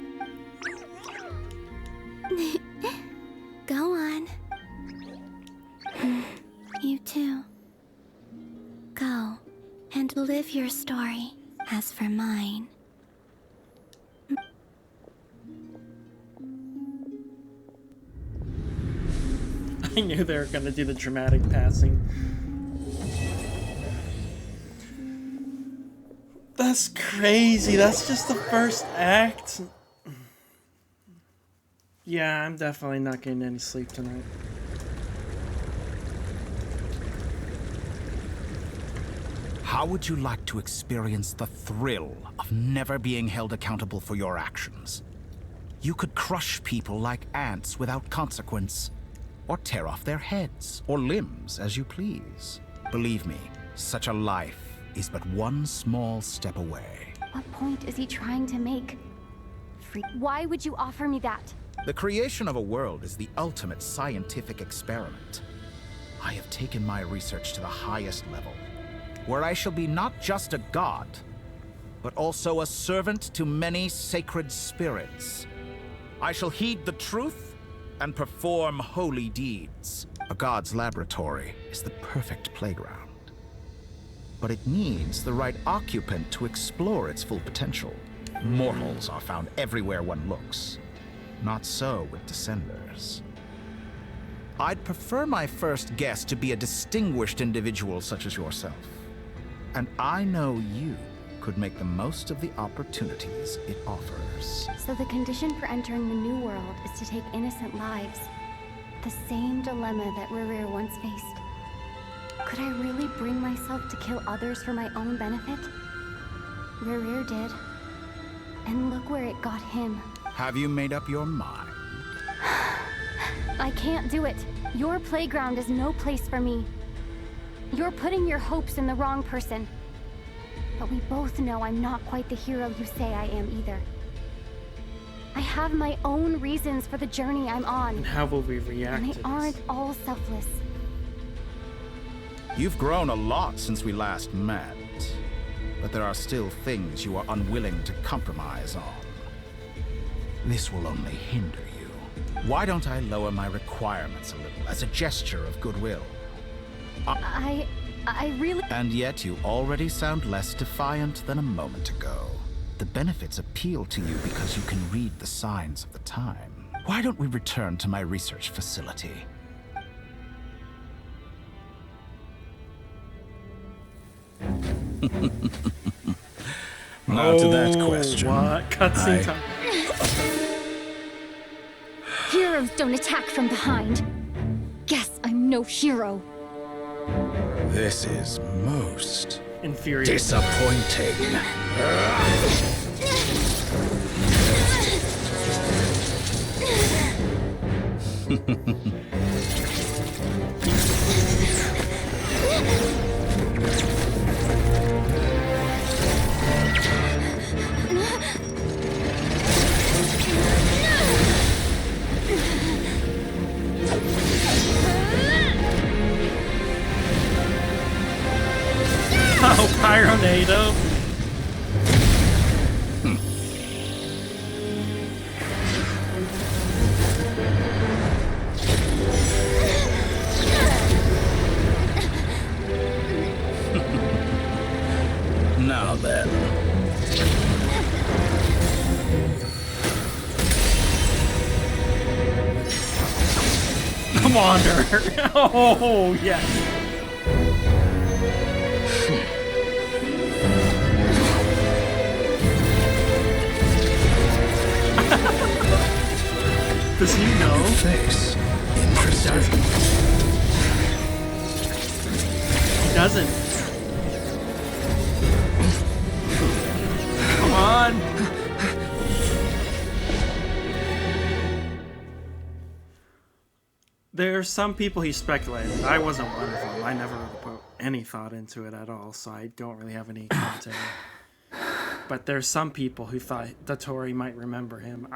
Go on. You too. Go and live your story. As for mine... I knew they were gonna do the dramatic passing. That's crazy. That's just the first act. Yeah, I'm definitely not getting any sleep tonight. How would you like to experience the thrill of never being held accountable for your actions? You could crush people like ants without consequence, or tear off their heads or limbs as you please. Believe me, such a life is but one small step away. What point is he trying to make? Why would you offer me that? The creation of a world is the ultimate scientific experiment. I have taken my research to the highest level, where I shall be not just a god, but also a servant to many sacred spirits. I shall heed the truth and perform holy deeds. A god's laboratory is the perfect playground. But it needs the right occupant to explore its full potential. Mortals are found everywhere one looks. Not so with Descenders. I'd prefer my first guest to be a distinguished individual such as yourself. And I know you could make the most of the opportunities it offers. So the condition for entering the new world is to take innocent lives. The same dilemma that Rerir once faced. Could I really bring myself to kill others for my own benefit? Rerir did. And look where it got him. Have you made up your mind? I can't do it. Your playground is no place for me. You're putting your hopes in the wrong person. But we both know I'm not quite the hero you say I am either. I have my own reasons for the journey I'm on. And how will we react And to they this? aren't all selfless. You've grown a lot since we last met, but there are still things you are unwilling to compromise on. This will only hinder you. Why don't I lower my requirements a little as a gesture of goodwill? I really... And yet you already sound less defiant than a moment ago. The benefits appeal to you because you can read the signs of the time. Why don't we return to my research facility? Now to that question. What? Cutscene time. Heroes don't attack from behind. Guess I'm no hero. This is most infuriating. Disappointing. Oh, Pyronado. Now then. Come on, Dirk. Oh, yes. Does he know? Face. Interesting. He doesn't. Come on. There are some people he speculated. I wasn't one of them. I never really put any thought into it at all, so I don't really have any commentary. But there's some people who thought Dotori might remember him.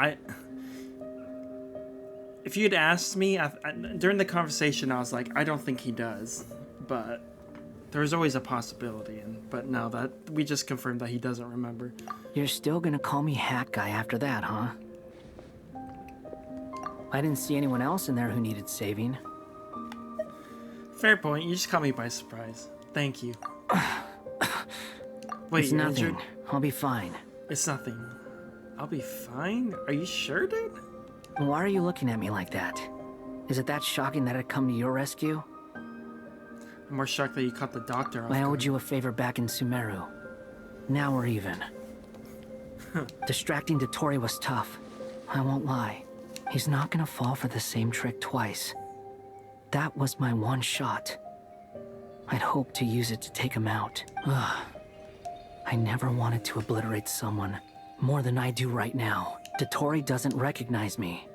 If you'd asked me during the conversation, I was like, I don't think he does, but there's always a possibility. But no, that we just confirmed that he doesn't remember. You're still gonna call me Hat Guy after that, huh? I didn't see anyone else in there who needed saving. Fair point. You just caught me by surprise. Thank you. Wait, it's you're nothing. injured? I'll be fine. It's nothing. I'll be fine? Are you sure, dude? Why are you looking at me like that? Is it that shocking that I'd come to your rescue? I'm more shocked that you caught the doctor off I owed guard. you a favor back in Sumeru. Now we're even. Distracting Dotori was tough. I won't lie. He's not gonna fall for the same trick twice. That was my one shot. I'd hoped to use it to take him out. Ugh. I never wanted to obliterate someone more than I do right now. Dotori doesn't recognize me,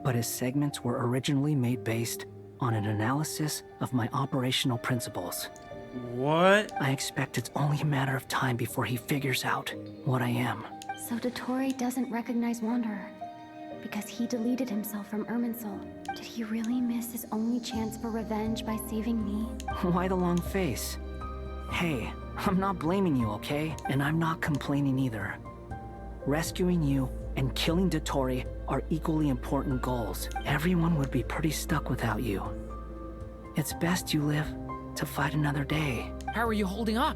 but his segments were originally made based on an analysis of my operational principles. What? I expect it's only a matter of time before he figures out what I am. So Dotori doesn't recognize Wanderer because he deleted himself from Irminsul. Did he really miss his only chance for revenge by saving me? Why the long face? Hey, I'm not blaming you, okay? And I'm not complaining either. Rescuing you and killing Dotori are equally important goals. Everyone would be pretty stuck without you. It's best you live to fight another day. How are you holding up?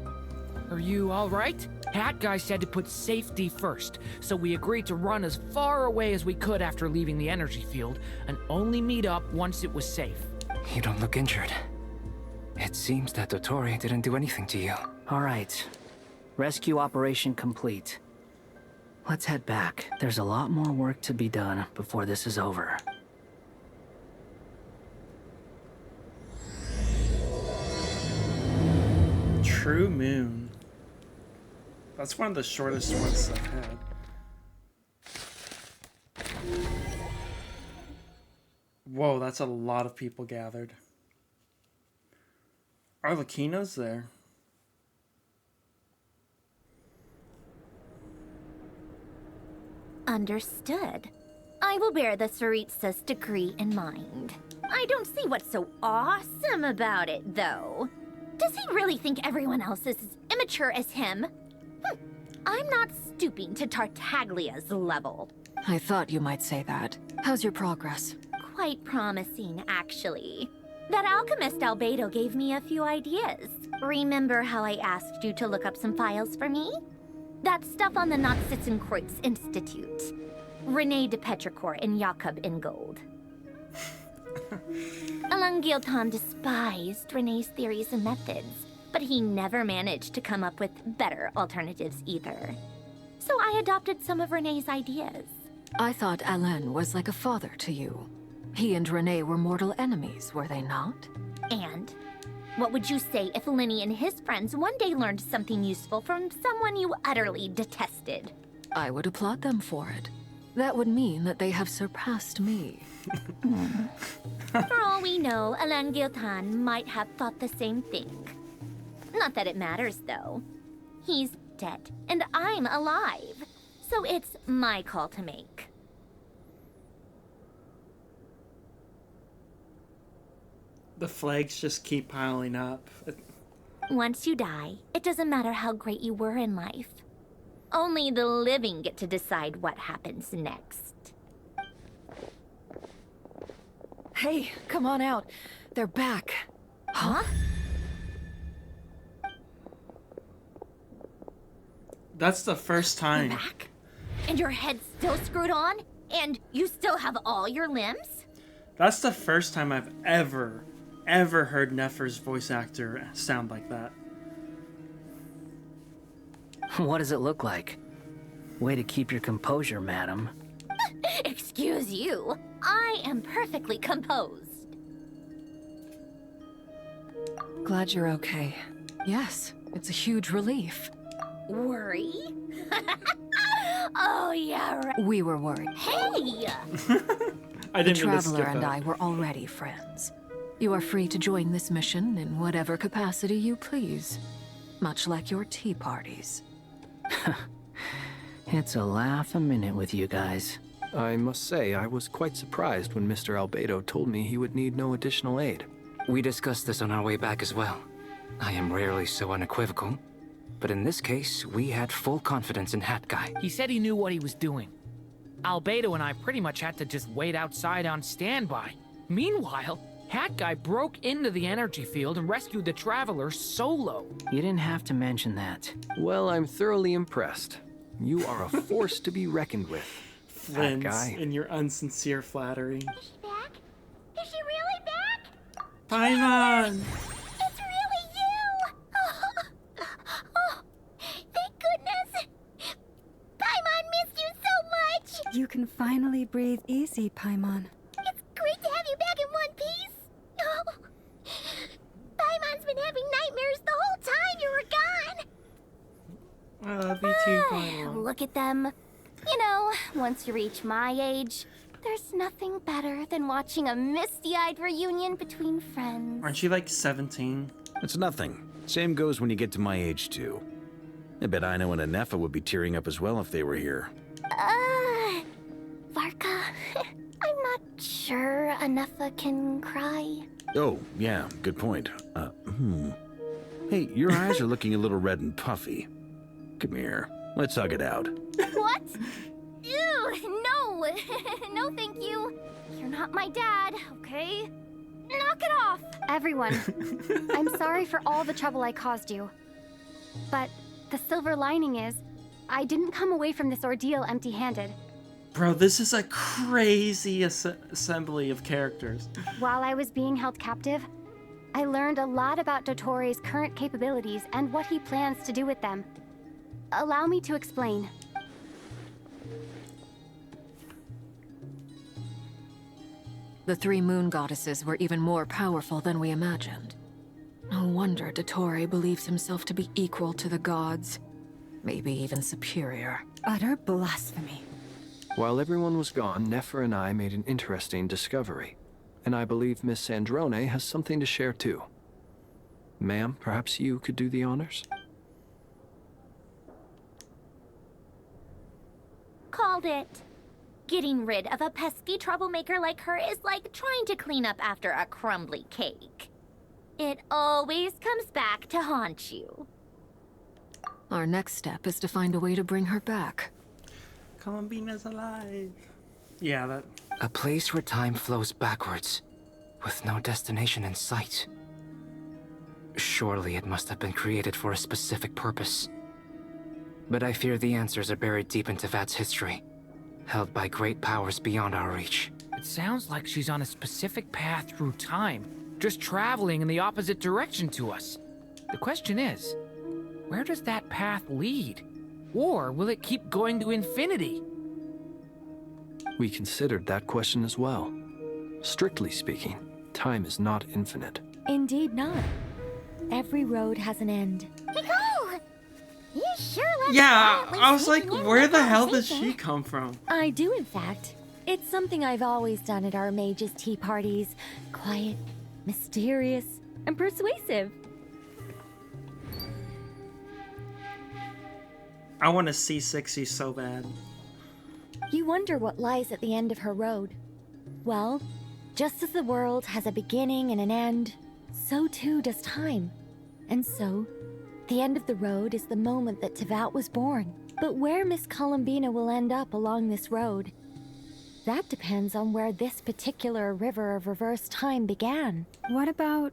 Are you all right? Hat Guy said to put safety first, so we agreed to run as far away as we could after leaving the energy field, and only meet up once it was safe. You don't look injured. It seems that Dotori didn't do anything to you. All right. Rescue operation complete. Let's head back. There's a lot more work to be done before this is over. True Moon. That's one of the shortest ones I've had. Whoa, that's a lot of people gathered. Arlecchino's there. Understood. I will bear the Tsaritsa's decree in mind. I don't see what's so awesome about it, though. Does he really think everyone else is as immature as him? I'm not stooping to Tartaglia's level. I thought you might say that. How's your progress? Quite promising, actually. That alchemist Albedo gave me a few ideas. Remember how I asked you to look up some files for me? That stuff on the Kreuz Institute. Rene de Petrichor and Jakob Ingold. Alain Guilton despised Rene's theories and methods, but he never managed to come up with better alternatives either. So I adopted some of Rene's ideas. I thought Alain was like a father to you. He and Rene were mortal enemies, were they not? And what would you say if Lenny and his friends one day learned something useful from someone you utterly detested? I would applaud them for it. That would mean that they have surpassed me. For all we know, Alain Guilton might have thought the same thing. Not that it matters, though. He's dead, and I'm alive. So it's my call to make. The flags just keep piling up. Once you die, it doesn't matter how great you were in life. Only the living get to decide what happens next. Hey, come on out. They're back. Huh? That's the first time. You're back? And your head's still screwed on? And you still have all your limbs? That's the first time I've ever heard Nefer's voice actor sound like that. What does it look like? Way to keep your composure, madam. Excuse you. I am perfectly composed. Glad you're okay. Yes, it's a huge relief. Worry? Oh, yeah, right. We were worried. Hey! I didn't The mean to skip Traveler and that. I were already friends. You are free to join this mission in whatever capacity you please. Much like your tea parties. It's a laugh a minute with you guys. I must say, I was quite surprised when Mr. Albedo told me he would need no additional aid. We discussed this on our way back as well. I am rarely so unequivocal, but in this case, we had full confidence in Hat Guy. He said he knew what he was doing. Albedo and I pretty much had to just wait outside on standby. Meanwhile, Hat Guy broke into the energy field and rescued the Traveler solo. You didn't have to mention that. Well, I'm thoroughly impressed. You are a force to be reckoned with. Hat Flins Guy. in your unsincere flattery. Is she back? Is she really back? Paimon! It's really you! Oh, thank goodness! Paimon missed you so much! You can finally breathe easy, Paimon. It's great to have you back in one piece! Oh, Paimon's been having nightmares the whole time you were gone! I love you too, Paimon. Look at them. You know, once you reach my age, there's nothing better than watching a misty-eyed reunion between friends. Aren't you like 17? It's nothing. Same goes when you get to my age, too. I bet I know and Anefa would be tearing up as well if they were here. Varka, I'm not sure Anefa can cry. Oh, yeah, good point. Hey, your eyes are looking a little red and puffy. Come here. Let's hug it out. What? Ew, no. No, thank you. You're not my dad, okay? Knock it off. Everyone, I'm sorry for all the trouble I caused you. But the silver lining is, I didn't come away from this ordeal empty-handed. Bro, this is a crazy assembly of characters. While I was being held captive, I learned a lot about Dottoro's current capabilities and what he plans to do with them. Allow me to explain. The three moon goddesses were even more powerful than we imagined. No wonder Dottore believes himself to be equal to the gods. Maybe even superior. Utter blasphemy. While everyone was gone, Nefer and I made an interesting discovery. And I believe Miss Sandrone has something to share too. Ma'am, perhaps you could do the honors? called it. Getting rid of a pesky troublemaker like her is like trying to clean up after a crumbly cake. It always comes back to haunt you. Our next step is to find a way to bring her back. Columbina's alive. Yeah, that... A place where time flows backwards, with no destination in sight. Surely it must have been created for a specific purpose. But I fear the answers are buried deep in Tevat's history, held by great powers beyond our reach. It sounds like she's on a specific path through time, just traveling in the opposite direction to us. The question is, where does that path lead? Or will it keep going to infinity? We considered that question as well. Strictly speaking, time is not infinite. Indeed not. Every road has an end. Nicole! You sure let Yeah, quietly I was like, sneaking in where the the hell did conversation? she come from? I do, in fact. It's something I've always done at our mages' tea parties. Quiet, mysterious, and persuasive. I want to see Sixie so bad. You wonder what lies at the end of her road. Well, just as the world has a beginning and an end, so too does time. And so, the end of the road is the moment that Tevat was born. But where Miss Columbina will end up along this road, that depends on where this particular river of reverse time began. What about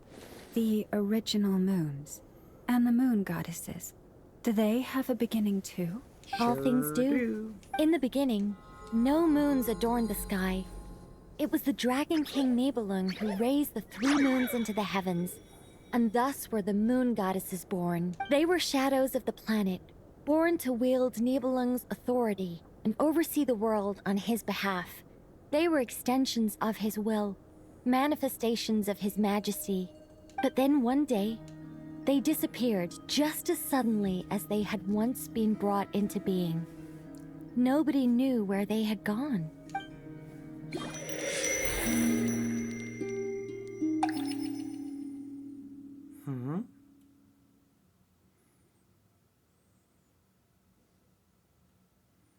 the original moons and the moon goddesses? Do they have a beginning too? All things do. In the beginning, no moons adorned the sky. It was the Dragon King Nibelung who raised the 3 moons into the heavens, and thus were the moon goddesses born. They were shadows of the planet, born to wield Nibelung's authority and oversee the world on his behalf. They were extensions of his will, manifestations of his majesty. But then one day, they disappeared just as suddenly as they had once been brought into being. Nobody knew where they had gone.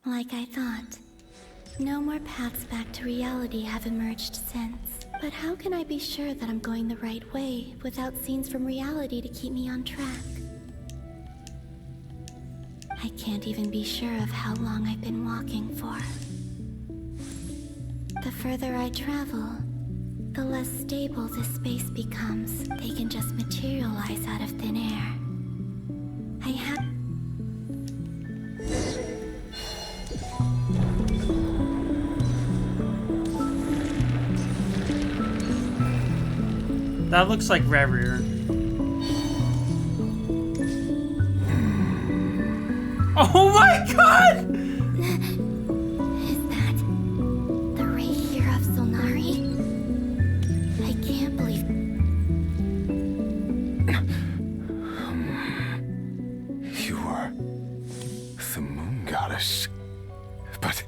Like I thought. No more paths back to reality have emerged since. But how can I be sure that I'm going the right way without scenes from reality to keep me on track? I can't even be sure of how long I've been walking for. The further I travel, the less stable this space becomes. They can just materialize out of thin air. I have... That looks like Revier. Oh my god! Is that the ray here of Solnari? I can't believe... You are the moon goddess. But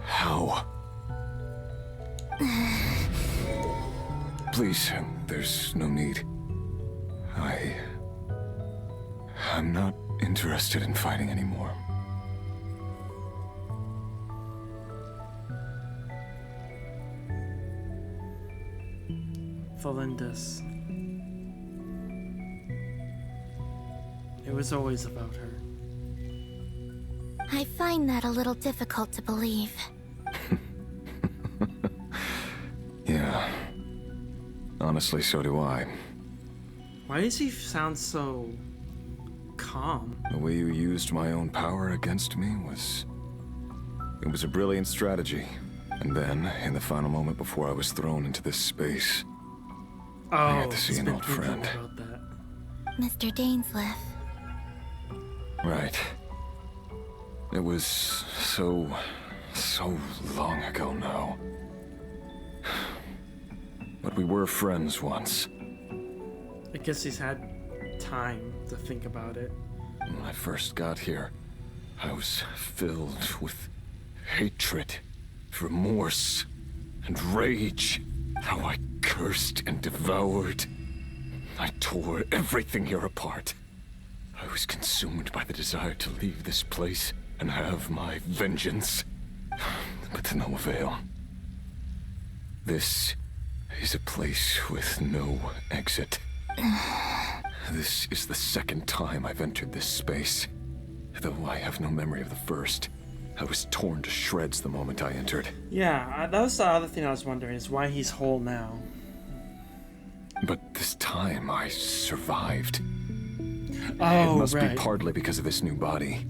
how? Please, there's no need. I'm not interested in fighting anymore. Valindus. It was always about her. I find that a little difficult to believe. Yeah. Honestly, so do I. Why does he sound so calm? The way you used my own power against me was... It was a brilliant strategy. And then, in the final moment before I was thrown into this space, I had to see an old friend. About that. Mr. Dainsleif. Right. It was so long ago now. But we were friends once. I guess he's had time to think about it. When I first got here, I was filled with hatred, remorse, and rage. How I cursed and devoured. I tore everything here apart. I was consumed by the desire to leave this place and have my vengeance. But to no avail. This is a place with no exit. This is the second time I've entered this space. Though I have no memory of the first. I was torn to shreds the moment I entered. Yeah, that was the other thing I was wondering, is why he's whole now. But this time I survived. Oh, it must right. be partly because of this new body.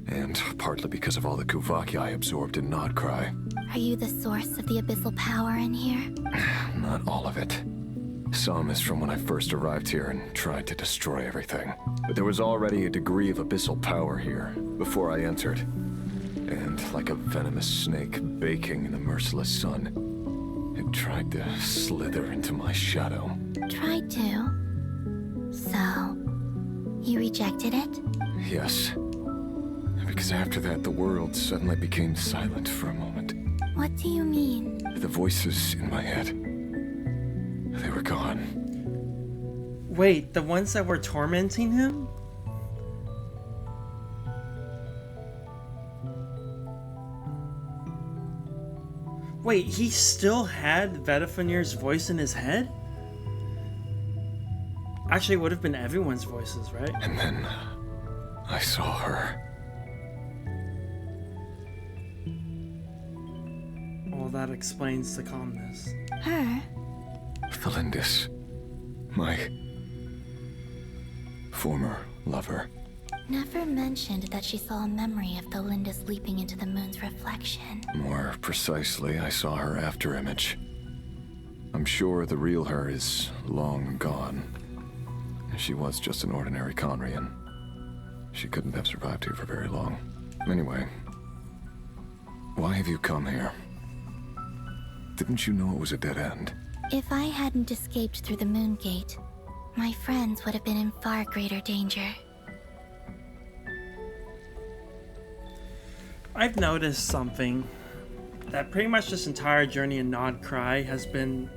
And partly because of all the Kuvaki I absorbed in Nod Krai. Are you the source of the abyssal power in here? Not all of it. Some is from when I first arrived here and tried to destroy everything. But there was already a degree of abyssal power here before I entered. And like a venomous snake baking in the merciless sun, it tried to slither into my shadow. Tried to? So, you rejected it? Yes. Because after that, the world suddenly became silent for a moment. What do you mean? The voices in my head, they were gone. Wait, the ones that were tormenting him? Wait, he still had Vedafinir's voice in his head? Actually, it would have been everyone's voices, right? And then I saw her. Well, that explains the calmness. Her? Thelindis. My former lover. Never mentioned that she saw a memory of Thelindis leaping into the moon's reflection. More precisely, I saw her afterimage. I'm sure the real her is long gone. She was just an ordinary Conrian. She couldn't have survived here for very long. Anyway, why have you come here? Didn't you know it was a dead end? If I hadn't escaped through the moon gate, my friends would have been in far greater danger. I've noticed something, that pretty much this entire journey in Nod Krai has been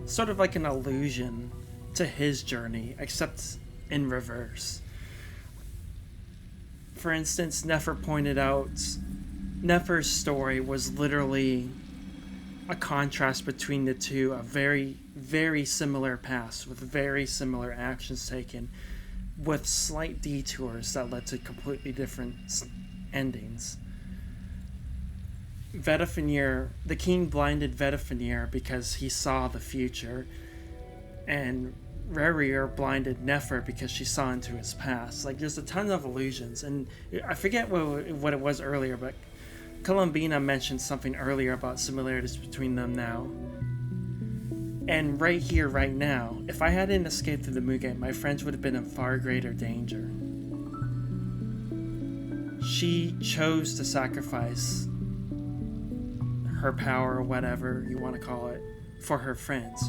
sort of like an allusion to his journey, except in reverse. For instance, Nefer pointed out Nefer's story was literally a contrast between the two, a very, very similar past with very similar actions taken, with slight detours that led to completely different endings. Vedafinir, the king blinded Vedafinir because he saw the future, and Rerir blinded Nefer because she saw into his past. Like, there's a ton of illusions, and I forget what it was earlier, but Columbina mentioned something earlier about similarities between them now. And right here, right now, if I hadn't escaped through the Moongate, my friends would have been in far greater danger. She chose to sacrifice her power, or whatever you want to call it, for her friends.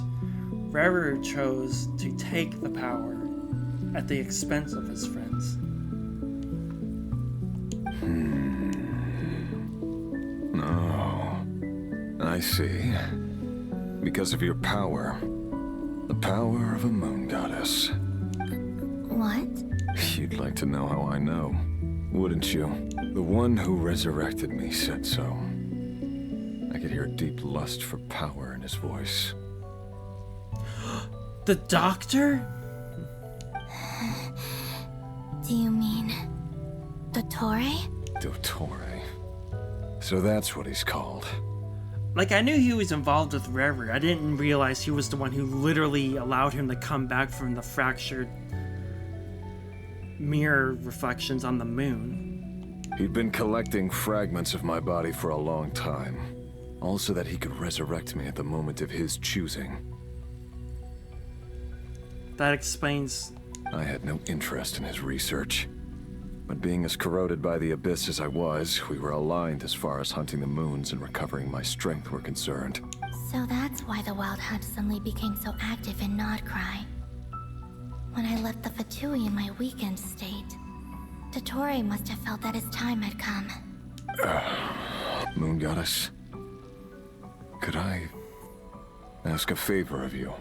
Rerir chose to take the power at the expense of his friends. Oh, I see. Because of your power. The power of a moon goddess. What? You'd like to know how I know, wouldn't you? The one who resurrected me said so. I could hear a deep lust for power in his voice. The doctor? Do you mean... Dottore? Dottore. So that's what he's called. Like, I knew he was involved with Rerir. I didn't realize he was the one who literally allowed him to come back from the fractured mirror reflections on the moon. He'd been collecting fragments of my body for a long time. All so that he could resurrect me at the moment of his choosing. That explains... I had no interest in his research. But being as corroded by the abyss as I was, we were aligned as far as hunting the moons and recovering my strength were concerned. So that's why the Wild Hunt suddenly became so active in Nod Krai. When I left the Fatui in my weakened state, Dottore must have felt that his time had come. Moon Goddess, could I ask a favor of you?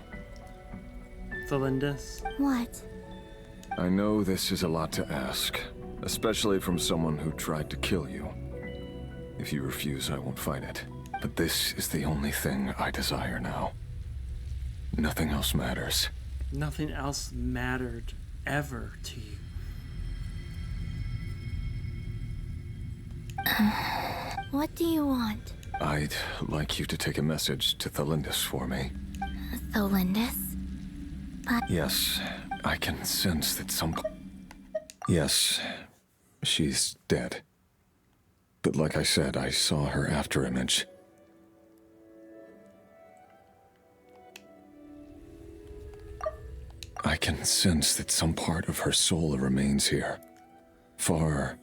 Thelindis? What? I know this is a lot to ask, Especially from someone who tried to kill you. If you refuse, I won't fight it. But this is the only thing I desire now. Nothing else matters. Nothing else mattered ever to you. What do you want? I'd like you to take a message to Thelindis for me. Thelindis? But... Yes, I can sense that some... Yes, she's dead. But like I said, I saw her after image. I can sense that some part of her soul remains here. Far,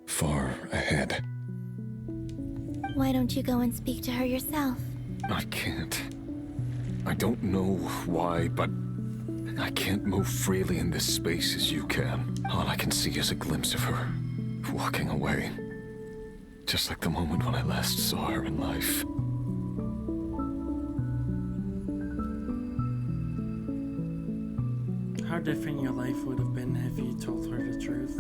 far ahead. Why don't you go and speak to her yourself? I can't. I don't know why, but I can't move freely in this space as you can. All I can see is a glimpse of her, walking away. Just like the moment when I last saw her in life. How different your life would have been if you told her the truth.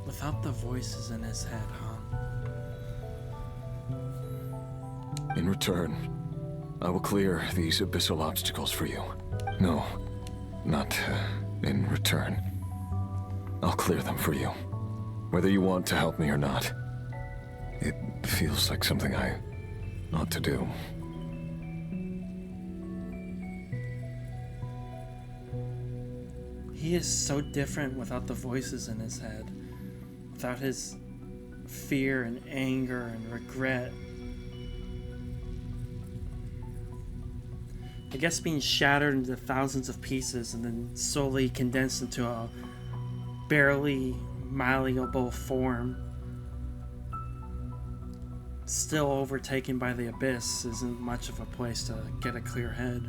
Without the voices in his head, huh? In return, I will clear these abyssal obstacles for you. No, not in return. I'll clear them for you. Whether you want to help me or not. It feels like something I ought to do. He is so different without the voices in his head. Without his fear and anger and regret. I guess being shattered into thousands of pieces and then slowly condensed into a barely malleable form, still overtaken by the abyss, isn't much of a place to get a clear head.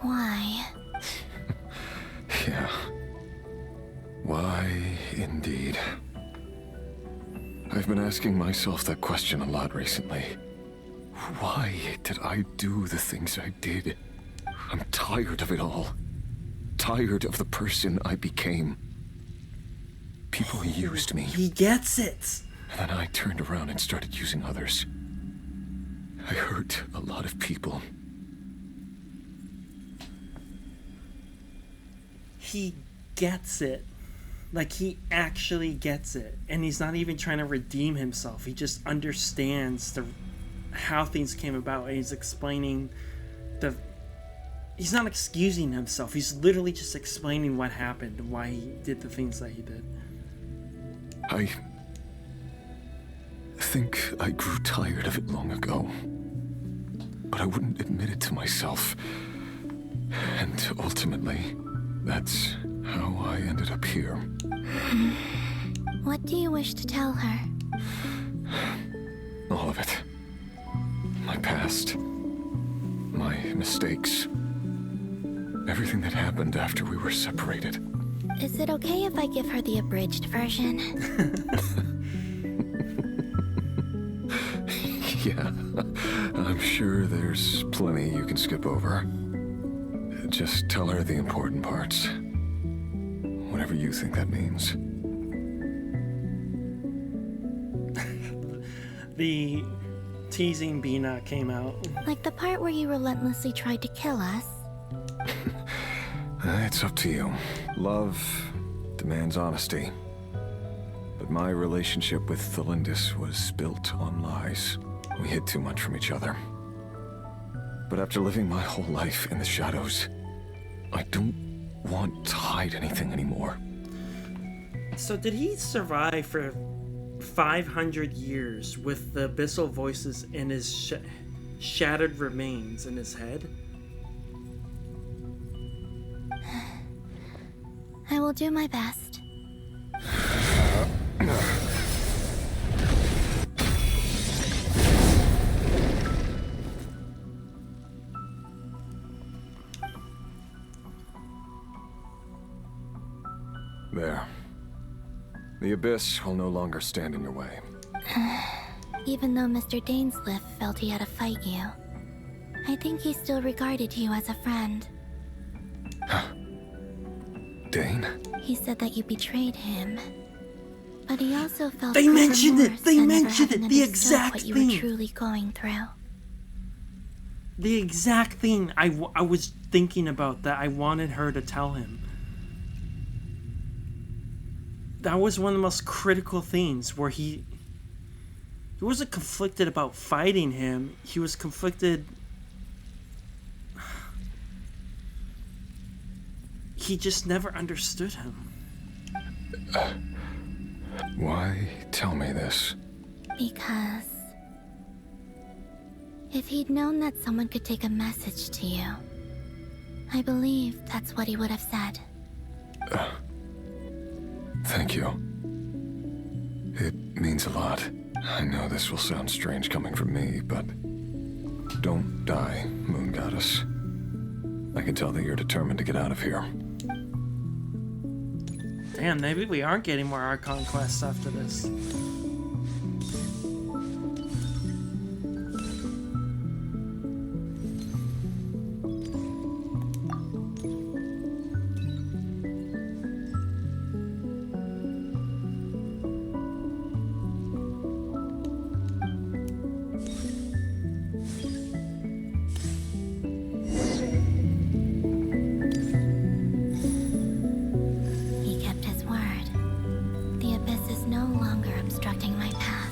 Why? Yeah. Why, indeed. I've been asking myself that question a lot recently. Why did I do the things I did? I'm tired of it all. Tired of the person I became. People used me. He gets it! And then I turned around and started using others. I hurt a lot of people. He gets it. Like, he actually gets it. And he's not even trying to redeem himself. He just understands how things came about. And he's explaining he's not excusing himself. He's literally just explaining what happened and why he did the things that he did. I think I grew tired of it long ago. But I wouldn't admit it to myself. And ultimately, that's how I ended up here. What do you wish to tell her? All of it. My past. My mistakes. Everything that happened after we were separated. Is it okay if I give her the abridged version? Yeah, I'm sure there's plenty you can skip over. Just tell her the important parts. Whatever you think that means. The teasing Bina came out. Like the part where you relentlessly tried to kill us? It's up to you. Love demands honesty. But my relationship with Thelindis was built on lies. We hid too much from each other. But after living my whole life in the shadows, I don't want to hide anything anymore. So did he survive for 500 years with the abyssal voices in his shattered remains in his head? I will do my best. The Abyss will no longer stand in your way. Even though Mr. Dainsliff felt he had to fight you, I think he still regarded you as a friend. Dane? He said that you betrayed him. But he also felt They mentioned it! remorse They and never mentioned having it! The understood exact what you thing! were truly going through. The exact thing. I was thinking about that. I wanted her to tell him. That was one of the most critical things where he wasn't conflicted about fighting him. He was conflicted. He just never understood him. Why tell me this? Because if he'd known that someone could take a message to you, I believe that's what he would have said. Thank you. It means a lot. I know this will sound strange coming from me, but don't die, Moon Goddess. I can tell that you're determined to get out of here. Damn, maybe we aren't getting more Archon quests after this. He kept his word. The Abyss is no longer obstructing my path.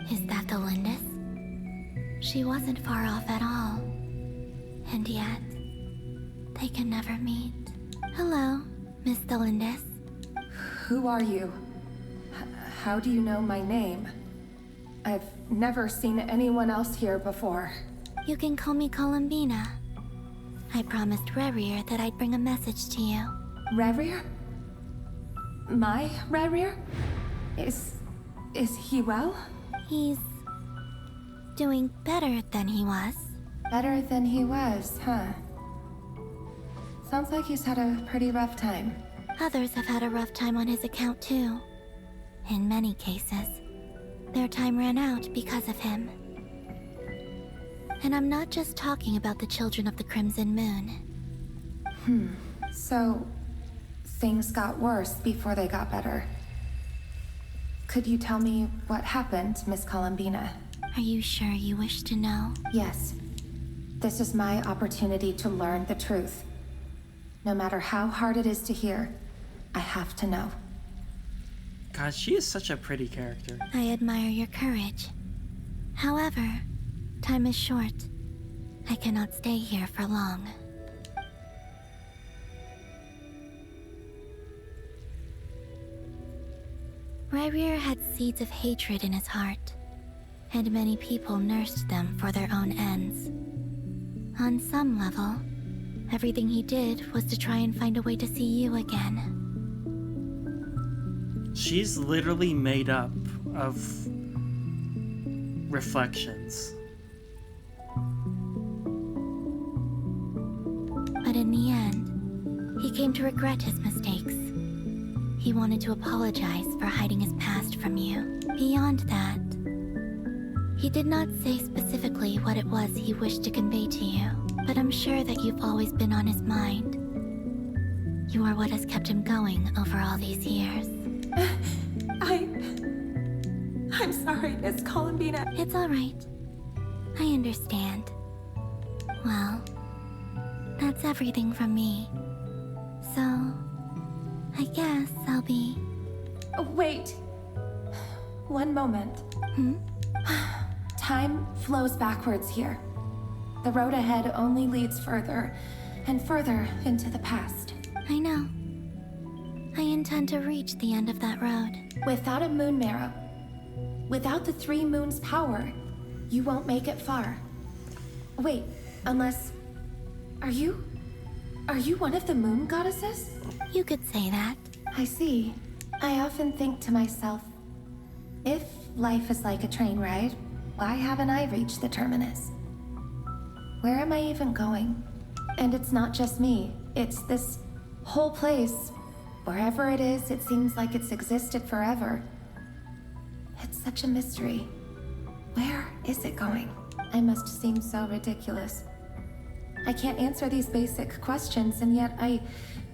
Is that the Lindis? She wasn't far off at all. And yet, they can never meet. Hello, Miss Delindis. Who are you? How do you know my name? I've never seen anyone else here before. You can call me Columbina. I promised Rerir that I'd bring a message to you. Rerir? My Rerir? Is he well? He's doing better than he was. Better than he was, huh? Sounds like he's had a pretty rough time. Others have had a rough time on his account too. In many cases, their time ran out because of him. And I'm not just talking about the children of the Crimson Moon. So, things got worse before they got better. Could you tell me what happened, Miss Columbina? Are you sure you wish to know? Yes. This is my opportunity to learn the truth. No matter how hard it is to hear, I have to know. God, she is such a pretty character. I admire your courage. However, time is short. I cannot stay here for long. Rerir had seeds of hatred in his heart, and many people nursed them for their own ends. On some level, everything he did was to try and find a way to see you again. She's literally made up of reflections. But in the end, he came to regret his mistakes. He wanted to apologize for hiding his past from you. Beyond that, he did not say specifically what it was he wished to convey to you, but I'm sure that you've always been on his mind. You are what has kept him going over all these years. I'm sorry, Miss Columbina. It's all right. I understand. Well, that's everything from me. So, I guess I'll be... Wait. One moment. Time flows backwards here. The road ahead only leads further and further into the past. I know. I intend to reach the end of that road. Without a moon marrow, without the three moons' power, you won't make it far. Wait, unless... Are you Are you one of the moon goddesses? You could say that. I see. I often think to myself, if life is like a train ride, why haven't I reached the terminus? Where am I even going? And it's not just me. It's this whole place. Wherever it is, it seems like it's existed forever. It's such a mystery. Where is it going? I must seem so ridiculous. I can't answer these basic questions, and yet I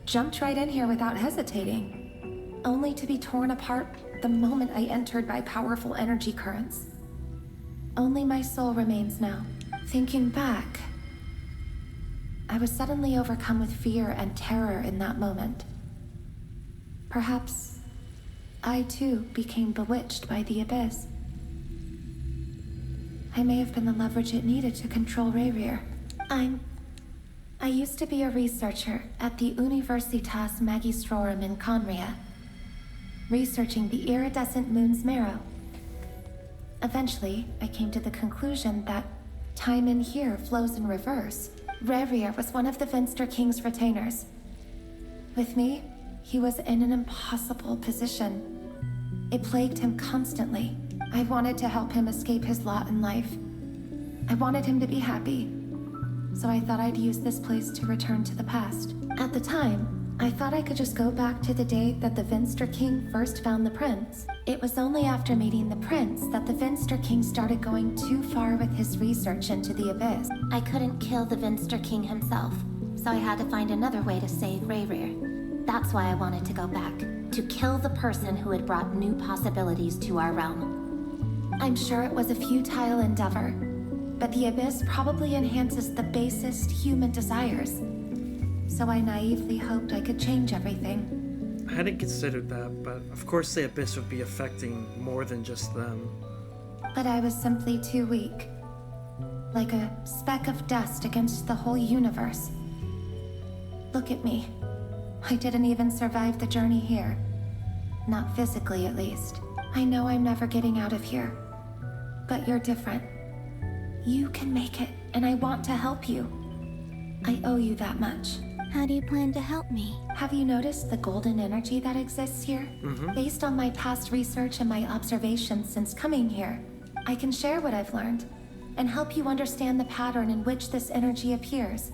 jumped right in here without hesitating, only to be torn apart the moment I entered by powerful energy currents. Only my soul remains now. Thinking back, I was suddenly overcome with fear and terror in that moment. Perhaps I too became bewitched by the abyss. I may have been the leverage it needed to control Rayrir. I used to be a researcher at the Universitas Magistrorum in Conria, researching the iridescent moon's marrow. Eventually, I came to the conclusion that time in here flows in reverse. Rayrir was one of the Venster King's retainers. With me, he was in an impossible position. It plagued him constantly. I wanted to help him escape his lot in life. I wanted him to be happy. So I thought I'd use this place to return to the past. At the time, I thought I could just go back to the day that the Venster King first found the prince. It was only after meeting the prince that the Venster King started going too far with his research into the abyss. I couldn't kill the Venster King himself, so I had to find another way to save Rayrir. That's why I wanted to go back, to kill the person who had brought new possibilities to our realm. I'm sure it was a futile endeavor, but the abyss probably enhances the basest human desires. So I naively hoped I could change everything. I hadn't considered that, but of course the abyss would be affecting more than just them. But I was simply too weak. Like a speck of dust against the whole universe. Look at me. I didn't even survive the journey here. Not physically, at least. I know I'm never getting out of here. But you're different. You can make it, and I want to help you. I owe you that much. How do you plan to help me? Have you noticed the golden energy that exists here? Based on my past research and my observations since coming here, I can share what I've learned and help you understand the pattern in which this energy appears.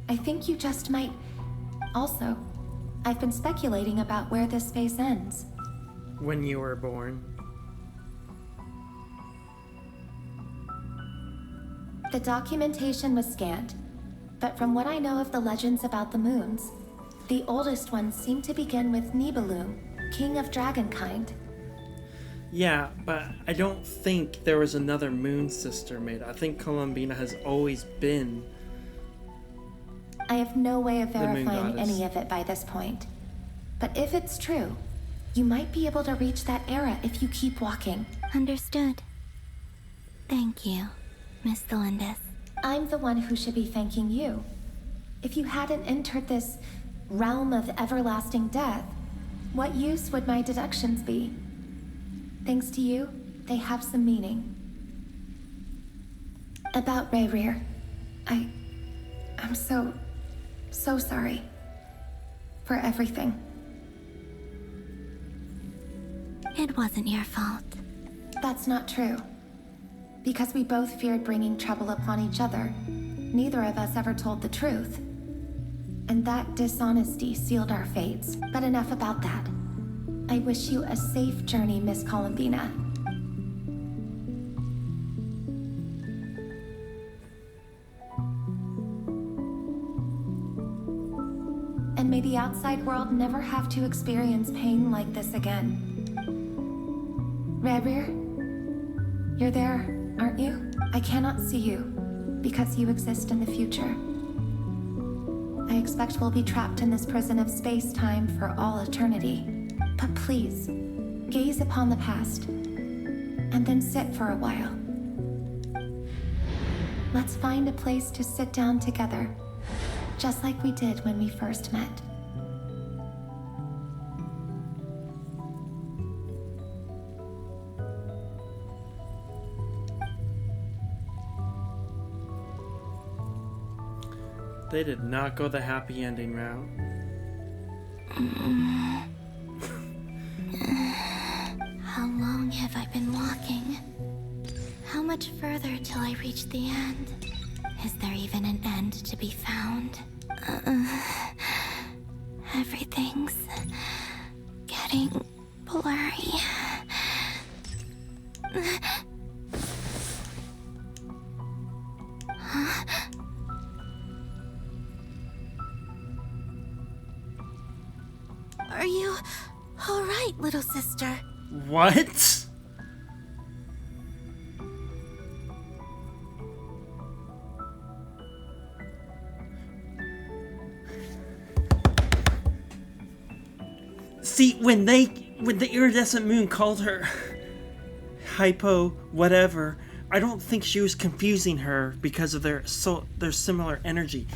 I think you just might... Also, I've been speculating about where this space ends. When you were born. The documentation was scanned, but from what I know of the legends about the moons, the oldest ones seem to begin with Nibelung, king of dragonkind. Yeah, but I don't think there was another moon sister made. I think Columbina has always been... I have no way of the moon verifying goddess. any of it by this point. But if it's true, you might be able to reach that era if you keep walking. Understood. Thank you, Miss Delindis. I'm the one who should be thanking you. If you hadn't entered this realm of everlasting death, what use would my deductions be? Thanks to you, they have some meaning. About Rayrir, I'm so sorry. For everything. It wasn't your fault. That's not true. Because we both feared bringing trouble upon each other, neither of us ever told the truth. And that dishonesty sealed our fates. But enough about that. I wish you a safe journey, Miss Columbina. And may the outside world never have to experience pain like this again. Rayrir, you're there, aren't you? I cannot see you, because you exist in the future. I expect we'll be trapped in this prison of space-time for all eternity. But please, gaze upon the past, and then sit for a while. Let's find a place to sit down together, just like we did when we first met. They did not go the happy ending route. How long have I been walking? How much further till I reach the end? Is there even an end to be found? Everything's getting blurry. Huh? Are you all right, little sister? What? See, when the iridescent moon called her hypo whatever, I don't think she was confusing her because of their similar energy.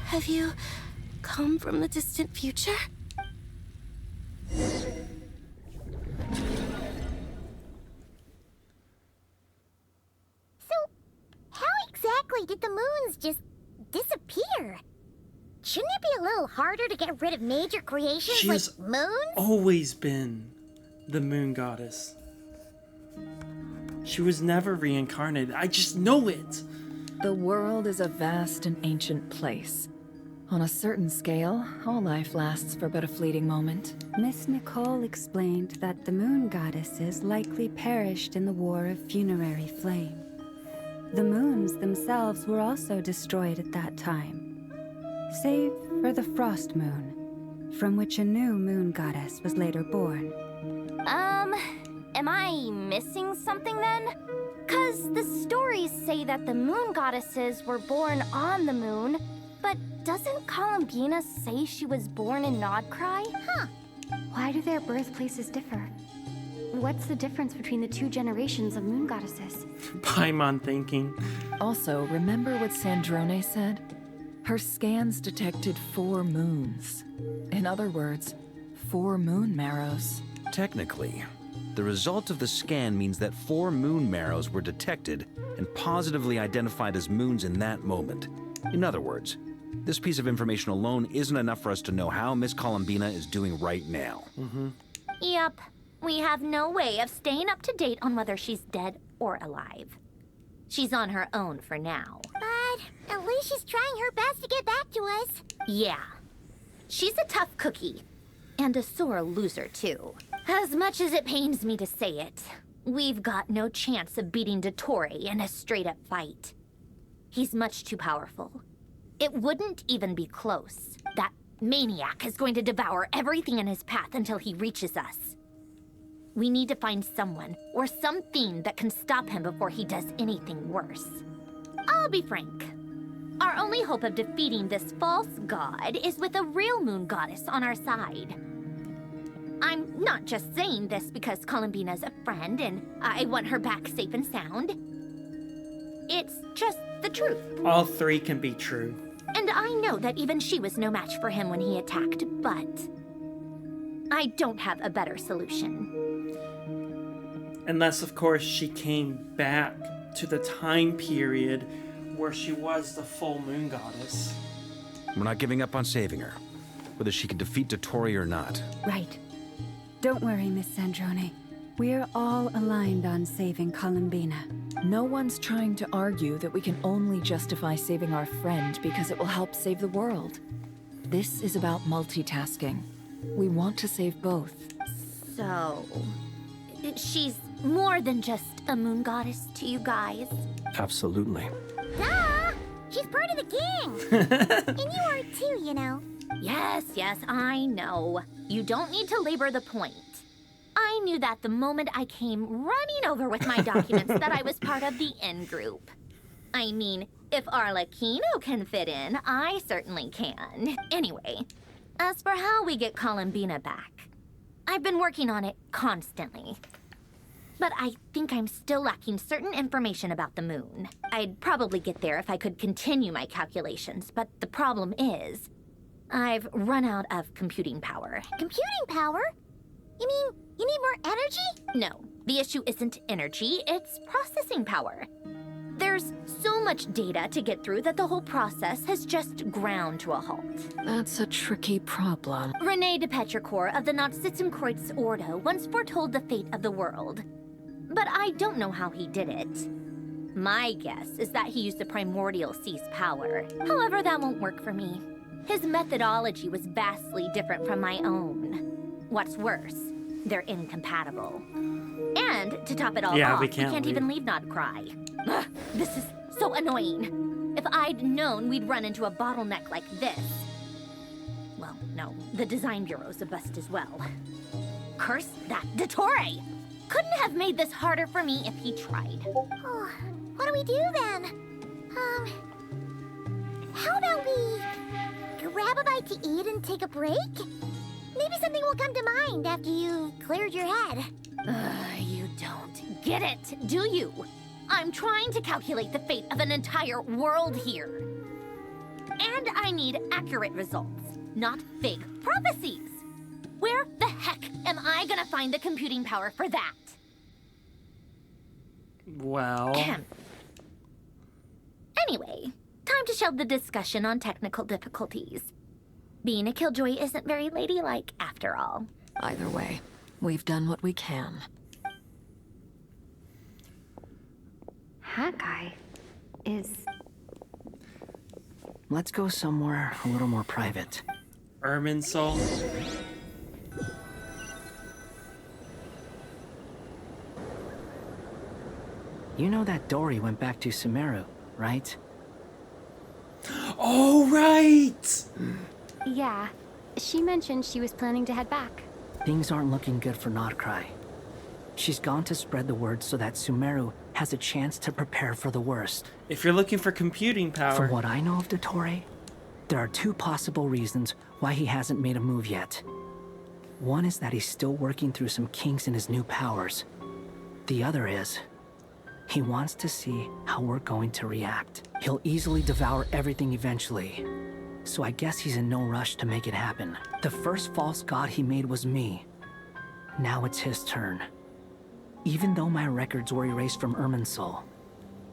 Have you come from the distant future? So, how exactly did the moons just disappear? Shouldn't it be a little harder to get rid of major creations She like has moons? always been the moon goddess. She was never reincarnated. I just know it. The world is a vast and ancient place. On a certain scale, all life lasts for but a fleeting moment. Miss Nicole explained that the moon goddesses likely perished in the War of Funerary Flame. The moons themselves were also destroyed at that time, save for the Frost Moon, from which a new moon goddess was later born. Am I missing something then? 'Cause the stories say that the moon goddesses were born on the moon, but doesn't Columbina say she was born in Nod Krai? Huh. Why do their birthplaces differ? What's the difference between the two generations of moon goddesses? Paimon thinking. Also, remember what Sandrone said? Her scans detected 4 moons. In other words, 4 moon marrows. Technically, the result of the scan means that 4 moon marrows were detected and positively identified as moons in that moment. In other words, this piece of information alone isn't enough for us to know how Miss Columbina is doing right now. Yep. We have no way of staying up to date on whether she's dead or alive. She's on her own for now. But at least she's trying her best to get back to us. Yeah. She's a tough cookie. And a sore loser, too. As much as it pains me to say it, we've got no chance of beating Dottore in a straight-up fight. He's much too powerful. It wouldn't even be close. That maniac is going to devour everything in his path until he reaches us. We need to find someone or something that can stop him before he does anything worse. I'll be frank. Our only hope of defeating this false god is with a real moon goddess on our side. I'm not just saying this because Columbina's a friend and I want her back safe and sound. It's just the truth. All 3 can be true. And I know that even she was no match for him when he attacked, but I don't have a better solution. Unless, of course, she came back to the time period where she was the full moon goddess. We're not giving up on saving her, whether she can defeat Dottore or not. Right. Don't worry, Miss Sandrone. We're all aligned on saving Columbina. No one's trying to argue that we can only justify saving our friend because it will help save the world. This is about multitasking. We want to save both. So, she's more than just a moon goddess to you guys. Absolutely. Duh! She's part of the gang! And you are too, you know. Yes, I know. You don't need to labor the point. I knew that the moment I came running over with my documents that I was part of the in-group. I mean, if Arlecchino can fit in, I certainly can. Anyway, as for how we get Columbina back, I've been working on it constantly. But I think I'm still lacking certain information about the moon. I'd probably get there if I could continue my calculations, but the problem is, I've run out of computing power. Computing power? You mean you need more energy? No, the issue isn't energy, it's processing power. There's so so much data to get through that the whole process has just ground to a halt. That's a tricky problem. Rene de Petrichor of the Nod Ordo once foretold the fate of the world. But I don't know how he did it. My guess is that he used the primordial sea's power. However, that won't work for me. His methodology was vastly different from my own. What's worse, they're incompatible. And to top it all off, we can't even leave Nod Krai. Ugh, this is so annoying. If I'd known we'd run into a bottleneck like this. Well, no, the design bureau's a bust as well. Curse that Dottore! Couldn't have made this harder for me if he tried. Oh, what do we do then? How about we grab a bite to eat and take a break? Maybe something will come to mind after you've cleared your head. You don't get it, do you? I'm trying to calculate the fate of an entire world here. And I need accurate results, not vague prophecies. Where the heck am I gonna find the computing power for that? Well... Anyway, time to shelve the discussion on technical difficulties. Being a killjoy isn't very ladylike, after all. Either way, we've done what we can. That guy is... Let's go somewhere a little more private. Irminsul? You know that Dory went back to Sumeru, right? Oh, right! Yeah, she mentioned she was planning to head back. Things aren't looking good for Nod Krai. She's gone to spread the word so that Sumeru has a chance to prepare for the worst. If you're looking for computing power... From what I know of Dottore, there are two possible reasons why he hasn't made a move yet. One is that he's still working through some kinks in his new powers. The other is... he wants to see how we're going to react. He'll easily devour everything eventually. So I guess he's in no rush to make it happen. The first false god he made was me. Now it's his turn. Even though my records were erased from Irminsul,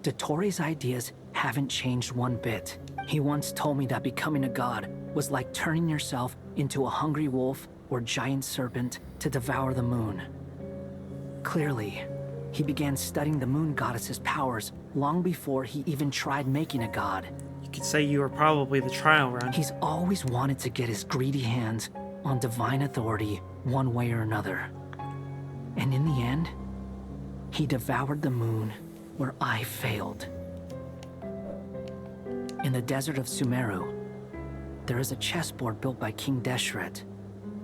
Dottore's ideas haven't changed one bit. He once told me that becoming a god was like turning yourself into a hungry wolf or giant serpent to devour the moon. Clearly, he began studying the moon goddess's powers long before he even tried making a god. You could say you were probably the trial run. He's always wanted to get his greedy hands on divine authority one way or another. And in the end, he devoured the moon where I failed. In the desert of Sumeru, there is a chessboard built by King Deshret,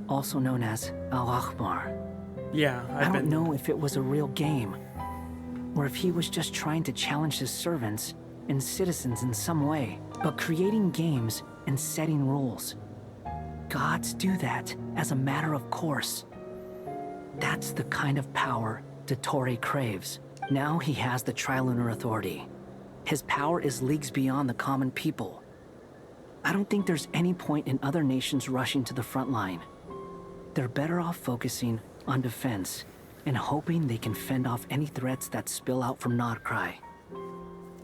also known as Al-Akhmar. Yeah, I don't know if it was a real game, or if he was just trying to challenge his servants and citizens in some way. But creating games and setting rules, gods do that as a matter of course. That's the kind of power Dottore craves. Now he has the Trilunar Authority. His power is leagues beyond the common people. I don't think there's any point in other nations rushing to the front line. They're better off focusing on defense and hoping they can fend off any threats that spill out from Nod Krai.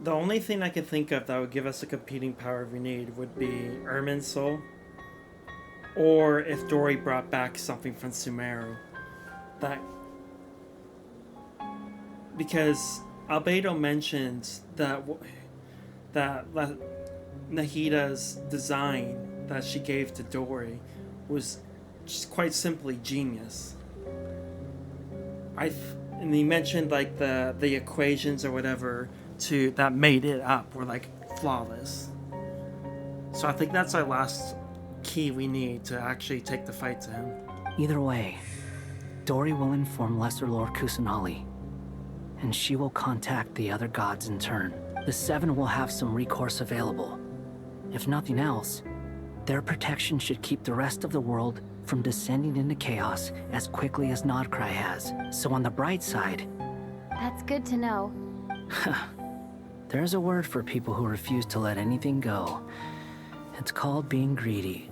The only thing I can think of that would give us the competing power we need would be Irminsul, or if Dory brought back something from Sumeru. Because Albedo mentioned that Nahida's design that she gave to Dory was just quite simply genius. And he mentioned like the equations or whatever that made it up were like flawless. So I think that's our last key we need to actually take the fight to him. Either way, Dory will inform Lesser Lord Kusanali, and she will contact the other gods in turn. The Seven will have some recourse available. If nothing else, their protection should keep the rest of the world from descending into chaos as quickly as Nod Krai has. So on the bright side... That's good to know. There's a word for people who refuse to let anything go. It's called being greedy.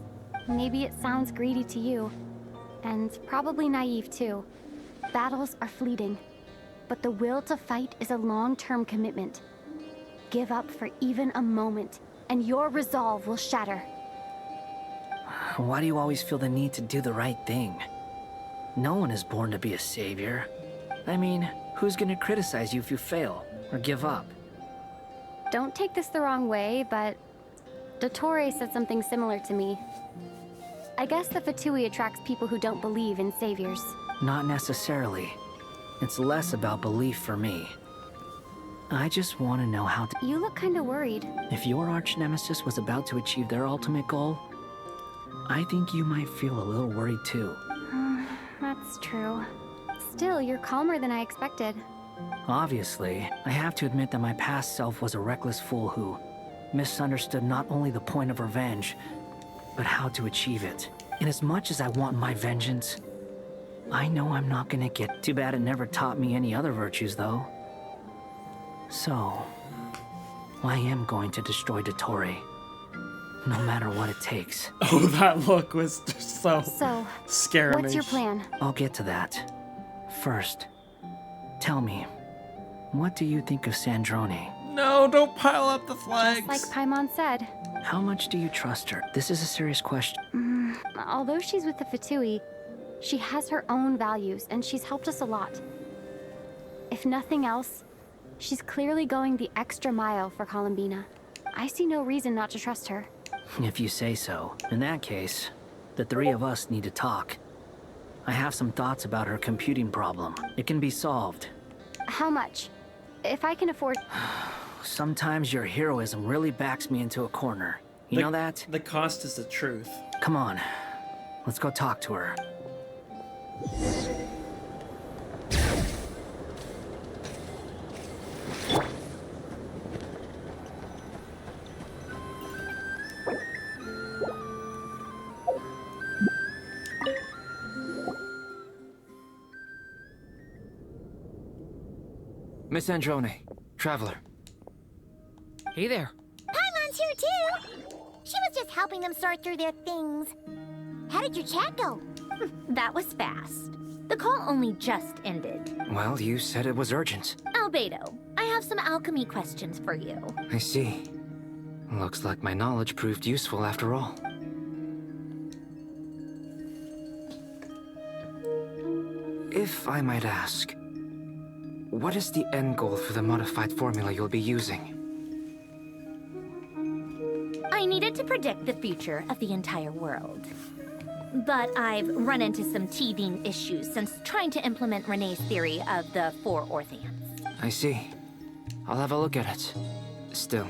Maybe it sounds greedy to you. And probably naive too. Battles are fleeting. But the will to fight is a long-term commitment. give up for even a moment, and your resolve will shatter. Why do you always feel the need to do the right thing? No one is born to be a savior. I mean, who's gonna criticize you if you fail or give up? Don't take this the wrong way, but Dottore said something similar to me. I guess the Fatui attracts people who don't believe in saviors. Not necessarily. It's less about belief for me. I just want to know how to... You look kinda worried. If your arch-nemesis was about to achieve their ultimate goal, I think you might feel a little worried too. That's true. Still, you're calmer than I expected. Obviously, I have to admit that my past self was a reckless fool who misunderstood not only the point of revenge, but how to achieve it. And as much as I want my vengeance, I know I'm not gonna get... Too bad it never taught me any other virtues, though. So, I am going to destroy Dottore, no matter what it takes. Oh, that look was just so scary. What's your plan? I'll get to that. First, tell me, what do you think of Sandrone? No, don't pile up the flags. Just like Paimon said. How much do you trust her? This is a serious question. Although she's with the Fatui, she has her own values, and she's helped us a lot. If nothing else, she's clearly going the extra mile for Columbina. I see no reason not to trust her. If you say so. In that case, the three of us need to talk. I have some thoughts about her computing problem. It can be solved. How much? If I can afford... Sometimes your heroism really backs me into a corner. You know that? The cost is the truth. Come on. Let's go talk to her. Miss Androne, Traveler. Hey there. Paimon's here too! She was just helping them sort through their things. How did your chat go? That was fast. The call only just ended. Well, you said it was urgent. Albedo, I have some alchemy questions for you. I see. Looks like my knowledge proved useful after all. If I might ask, what is the end goal for the modified formula you'll be using? I needed to predict the future of the entire world. But I've run into some teething issues since trying to implement Renee's theory of the four Orthans. I see. I'll have a look at it. Still,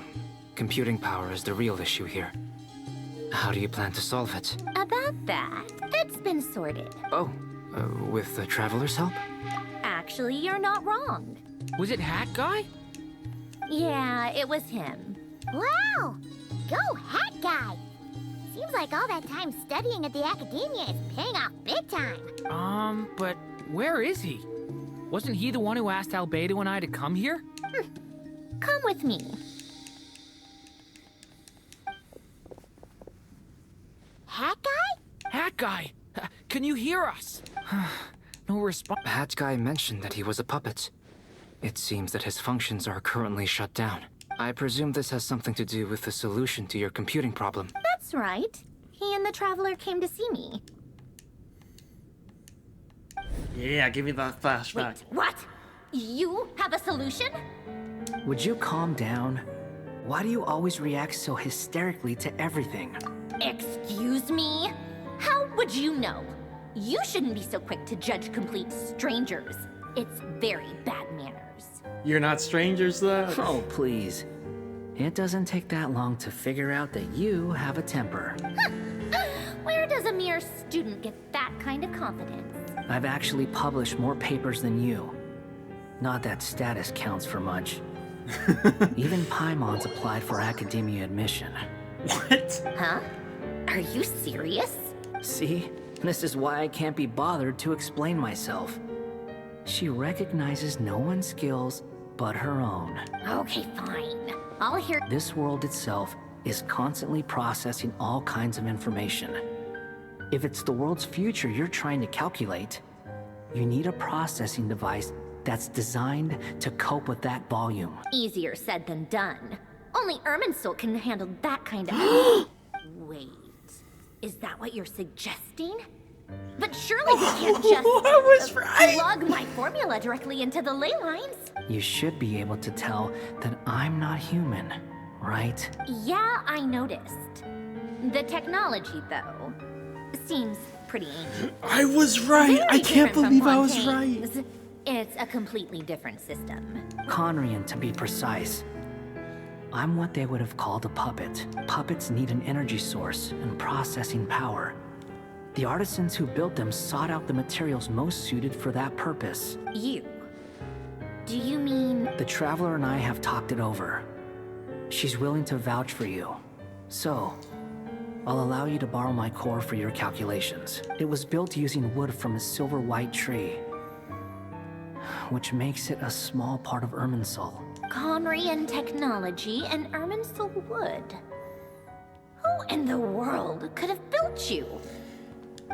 computing power is the real issue here. How do you plan to solve it? About that, that's been sorted. Oh, with the Traveler's help? Actually, you're not wrong. Was it Hat Guy? Yeah, it was him. Wow! Go Hat Guy! Seems like all that time studying at the Academia is paying off big time. But where is he? Wasn't he the one who asked Albedo and I to come here? Come with me. Hat Guy? Hat Guy! Can you hear us? No response. Hat Guy mentioned that he was a puppet. It seems that his functions are currently shut down. I presume this has something to do with the solution to your computing problem. That's right. He and the Traveler came to see me. Yeah, give me that flashback. Wait, what? You have a solution? Would you calm down? Why do you always react so hysterically to everything? Excuse me? How would you know? You shouldn't be so quick to judge complete strangers. It's very bad manners. You're not strangers, though? Oh, please. It doesn't take that long to figure out that you have a temper. Where does a mere student get that kind of confidence? I've actually published more papers than you. Not that status counts for much. Even Paimon's applied for academia admission. What? Huh? Are you serious? See? This is why I can't be bothered to explain myself. She recognizes no one's skills but her own. Okay, fine. I'll hear. This world itself is constantly processing all kinds of information. If it's the world's future you're trying to calculate, you need a processing device that's designed to cope with that volume. Easier said than done. Only Irminsul can handle that kind of... Wait, is that what you're suggesting? But surely we can't just plug my formula directly into the ley lines. You should be able to tell that I'm not human, right? Yeah, I noticed. The technology, though, seems pretty ancient. I was right! Very I can't different from believe I was right! Fontaine's. It's a completely different system. Conrian, to be precise. I'm what they would have called a puppet. Puppets need an energy source and processing power. The artisans who built them sought out the materials most suited for that purpose. You? Do you mean... The Traveler and I have talked it over. She's willing to vouch for you. So, I'll allow you to borrow my core for your calculations. It was built using wood from a silver white tree, which makes it a small part of Irminsul. Conrian technology and Irminsul wood. Who in the world could have built you?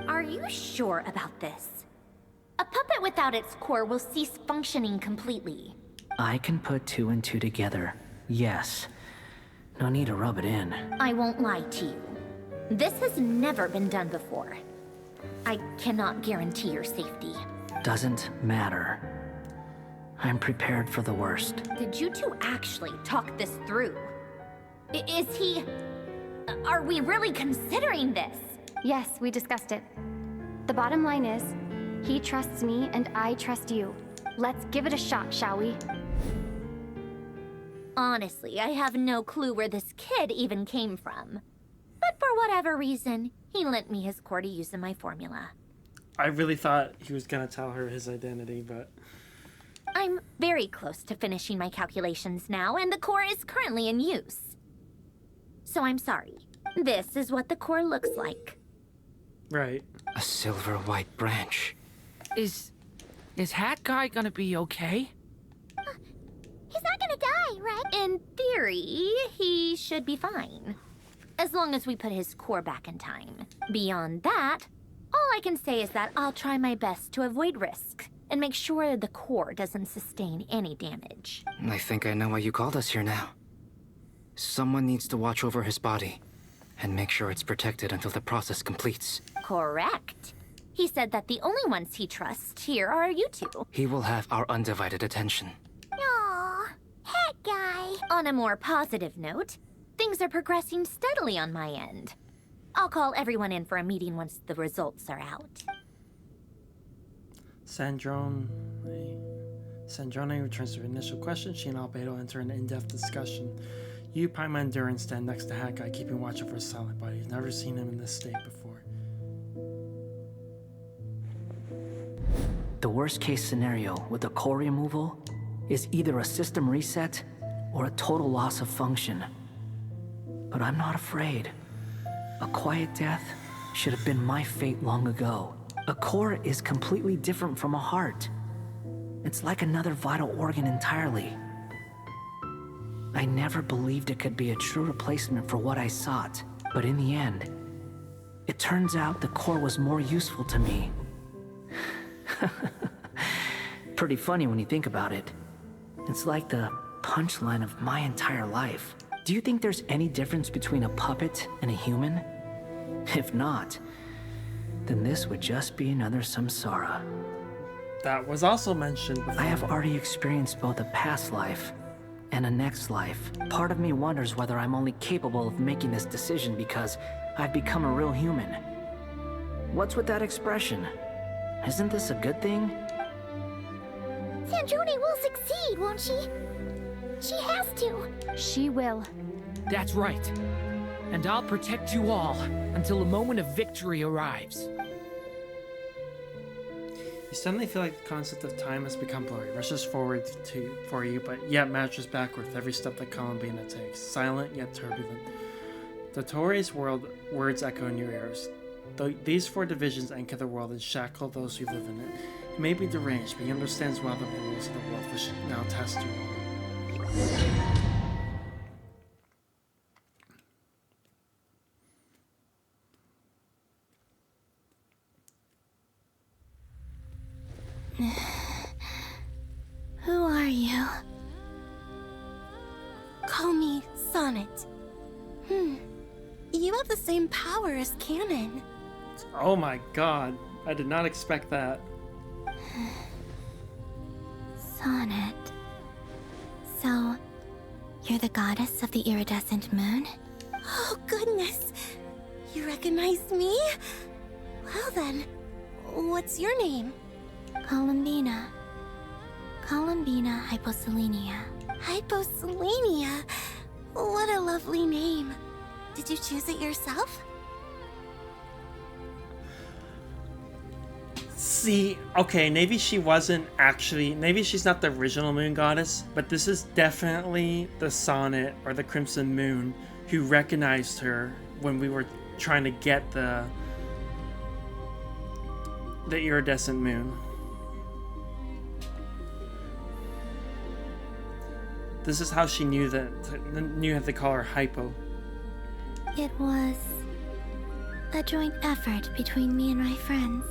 Are you sure about this? A puppet without its core will cease functioning completely. I can put 2 and 2 together, yes. No need to rub it in. I won't lie to you. This has never been done before. I cannot guarantee your safety. Doesn't matter. I'm prepared for the worst. Did you two actually talk this through? Is he... Are we really considering this? Yes, we discussed it. The bottom line is, he trusts me and I trust you. Let's give it a shot, shall we? Honestly, I have no clue where this kid even came from. But for whatever reason, he lent me his core to use in my formula. I really thought he was gonna tell her his identity, but... I'm very close to finishing my calculations now, and the core is currently in use. So I'm sorry. This is what the core looks like. Right. A silver white branch. Is Hat Guy gonna be okay? He's not gonna die, right? In theory, he should be fine. As long as we put his core back in time. Beyond that, all I can say is that I'll try my best to avoid risk and make sure the core doesn't sustain any damage. I think I know why you called us here now. Someone needs to watch over his body and make sure it's protected until the process completes. Correct. He said that the only ones he trusts here are you two. He will have our undivided attention. Aww, Hat Guy. On a more positive note, things are progressing steadily on my end. I'll call everyone in for a meeting once the results are out. Sandrone returns to her initial question. She and Albedo enter an in-depth discussion. You, Paimon, and Durin stand next to Hat Guy, keeping watch over his silent body. You've never seen him in this state before. The worst case scenario with the core removal is either a system reset or a total loss of function. But I'm not afraid. A quiet death should have been my fate long ago. A core is completely different from a heart. It's like another vital organ entirely. I never believed it could be a true replacement for what I sought, but in the end, it turns out the core was more useful to me. Pretty funny when you think about it. It's like the punchline of my entire life. Do you think there's any difference between a puppet and a human? If not, then this would just be another samsara. That was also mentioned before. I have already experienced both a past life and a next life. Part of me wonders whether I'm only capable of making this decision because I've become a real human. What's with that expression? Isn't this a good thing? Sandrone will succeed, won't she? She has to. She will. That's right. And I'll protect you all until a moment of victory arrives. You suddenly feel like the concept of time has become blurry, rushes forward for you, but yet marches backward with every step that Columbina takes, silent yet turbulent. The Tory's words echo in your ears. These 4 divisions anchor the world and shackle those who live in it. He may be deranged, but he understands well the rules of the world which now test you all. Sonnet. You have the same power as Canon. Oh my god. I did not expect that. Sonnet. So, you're the goddess of the iridescent moon? Oh, goodness. You recognize me? Well then, what's your name? Columbina. Columbina Hyposelenia. Hyposelenia? What a lovely name. Did you choose it yourself? See, okay, maybe she wasn't actually, maybe she's not the original moon goddess, but this is definitely the Sonnet or the Crimson Moon who recognized her when we were trying to get the iridescent moon. This is how she knew how to call her Hypo. It was a joint effort between me and my friends.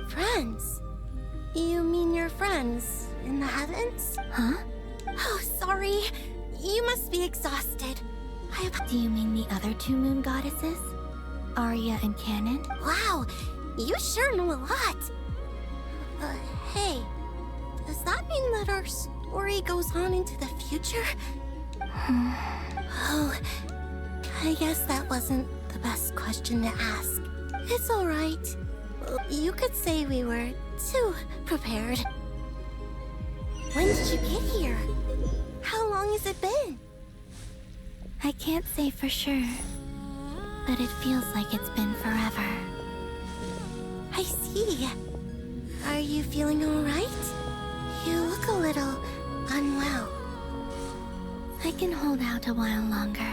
Friends? You mean your friends in the heavens? Huh? Oh, sorry. You must be exhausted. Do you mean the other two moon goddesses? Arya and Canon? Wow, you sure know a lot. Hey, does that mean that our story goes on into the future? Oh, I guess that wasn't the best question to ask. It's alright. You could say we were too prepared. When did you get here? How long has it been? I can't say for sure, but it feels like it's been forever. I see. Are you feeling alright? You look a little unwell. I can hold out a while longer.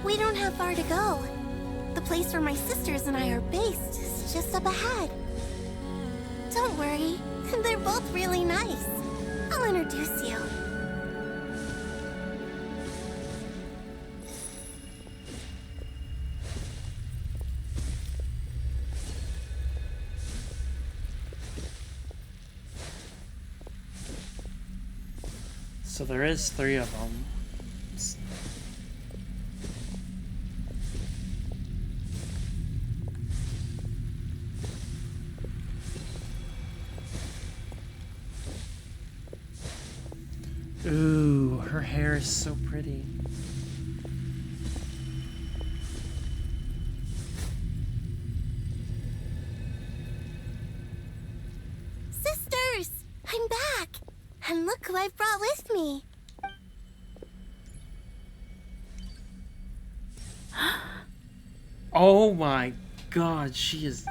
We don't have far to go. The place where my sisters and I are based is just up ahead. Don't worry, they're both really nice. I'll introduce you. So there is 3 of them. Ooh, her hair is so pretty. Sisters! I'm back! And look who I've brought with me! Oh my god, she is...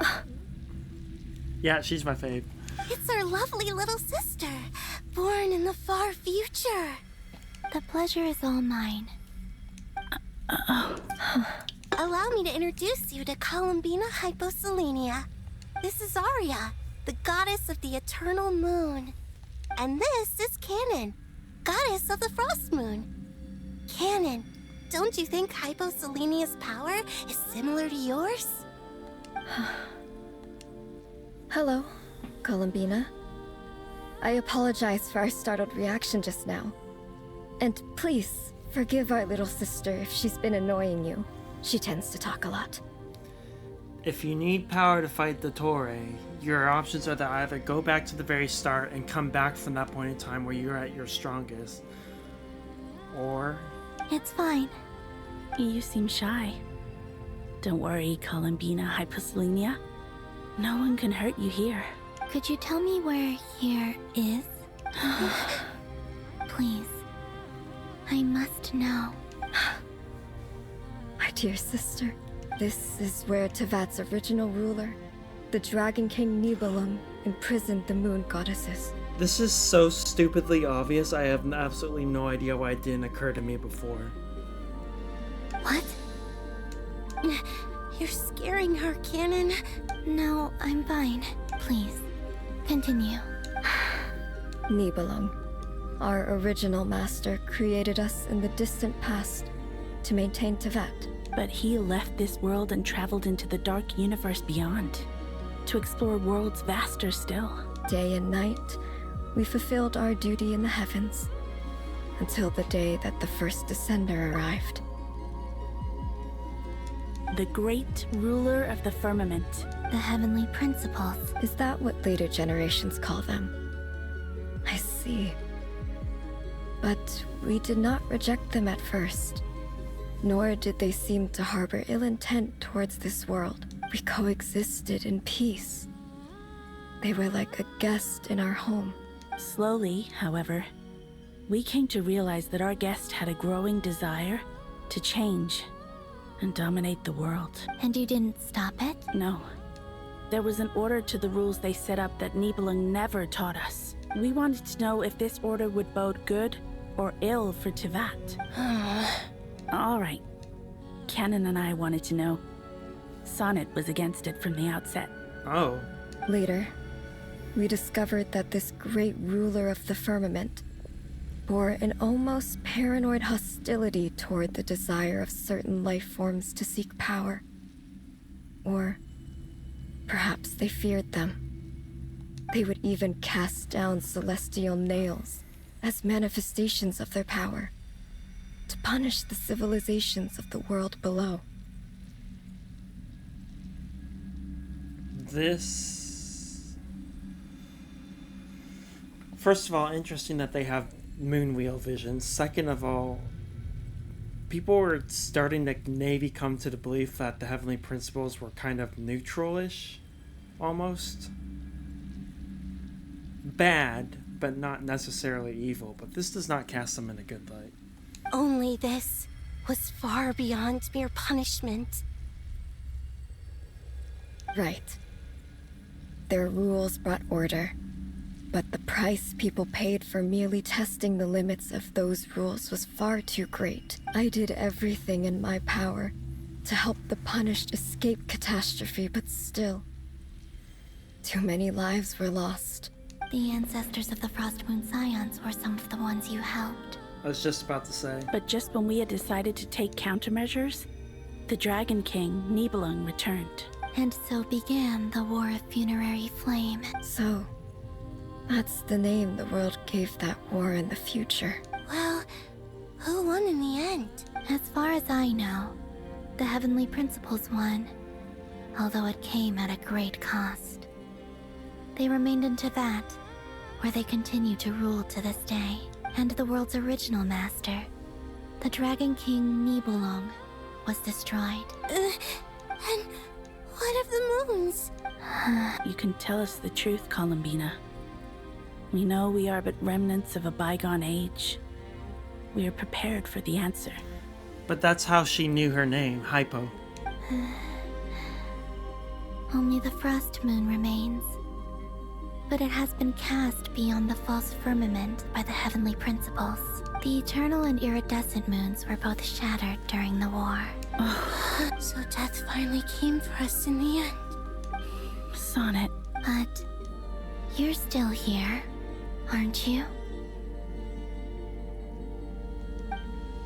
Yeah, she's my fave. It's our lovely little sister, born in the far future. The pleasure is all mine. Allow me to introduce you to Columbina Hyposelenia. This is Arya, the goddess of the eternal moon. And this is Canon, goddess of the frost moon. Canon, don't you think Hyposelenia's power is similar to yours? Hello, Columbina. I apologize for our startled reaction just now. And please, forgive our little sister if she's been annoying you. She tends to talk a lot. If you need power to fight the Toray, your options are to either go back to the very start and come back from that point in time where you're at your strongest, or... It's fine. You seem shy. Don't worry, Columbina Hyposelenia. No one can hurt you here. Could you tell me where here is? Please. I must know. My dear sister, this is where Tevat's original ruler, the Dragon King Nibelung, imprisoned the moon goddesses. This is so stupidly obvious, I have absolutely no idea why it didn't occur to me before. What? You're scaring her, Canon. No, I'm fine. Please, continue. Nibelung, our original master, created us in the distant past to maintain Tevat. But he left this world and traveled into the dark universe beyond, to explore worlds vaster still. Day and night, we fulfilled our duty in the heavens until the day that the first descender arrived. The great ruler of the firmament. The heavenly principles. Is that what later generations call them? I see. But we did not reject them at first, nor did they seem to harbor ill intent towards this world. We coexisted in peace. They were like a guest in our home. Slowly, however, we came to realize that our guest had a growing desire to change and dominate the world. And you didn't stop it? No. There was an order to the rules they set up that Nibelung never taught us. We wanted to know if this order would bode good or ill for Tivat. All right. Canon and I wanted to know. Sonnet was against it from the outset. Oh. Later, we discovered that this great ruler of the firmament bore an almost paranoid hostility toward the desire of certain life forms to seek power. Or perhaps they feared them. They would even cast down celestial nails as manifestations of their power, to punish the civilizations of the world below. This... First of all, interesting that they have moonwheel vision. Second of all, people were starting to maybe come to the belief that the heavenly principles were kind of neutral-ish, almost. Bad, but not necessarily evil. But this does not cast them in a good light. Only this was far beyond mere punishment. Right. Their rules brought order, but the price people paid for merely testing the limits of those rules was far too great. I did everything in my power to help the punished escape catastrophe, but still, too many lives were lost. The ancestors of the Frost Moon Scions were some of the ones you helped. I was just about to say. But just when we had decided to take countermeasures, the Dragon King, Nibelung, returned. And so began the War of Funerary Flame. So, that's the name the world gave that war in the future. Well, who won in the end? As far as I know, the Heavenly Principles won, although it came at a great cost. They remained in Tivat, where they continue to rule to this day. And the world's original master, the Dragon King Nibelung, was destroyed. And what of the moons? You can tell us the truth, Columbina. We know we are but remnants of a bygone age. We are prepared for the answer. But that's how she knew her name, Hypo. Only the Frost Moon remains. But it has been cast beyond the false firmament by the heavenly principles. The eternal and iridescent moons were both shattered during the war. So death finally came for us in the end. Sonnet. But you're still here, aren't you?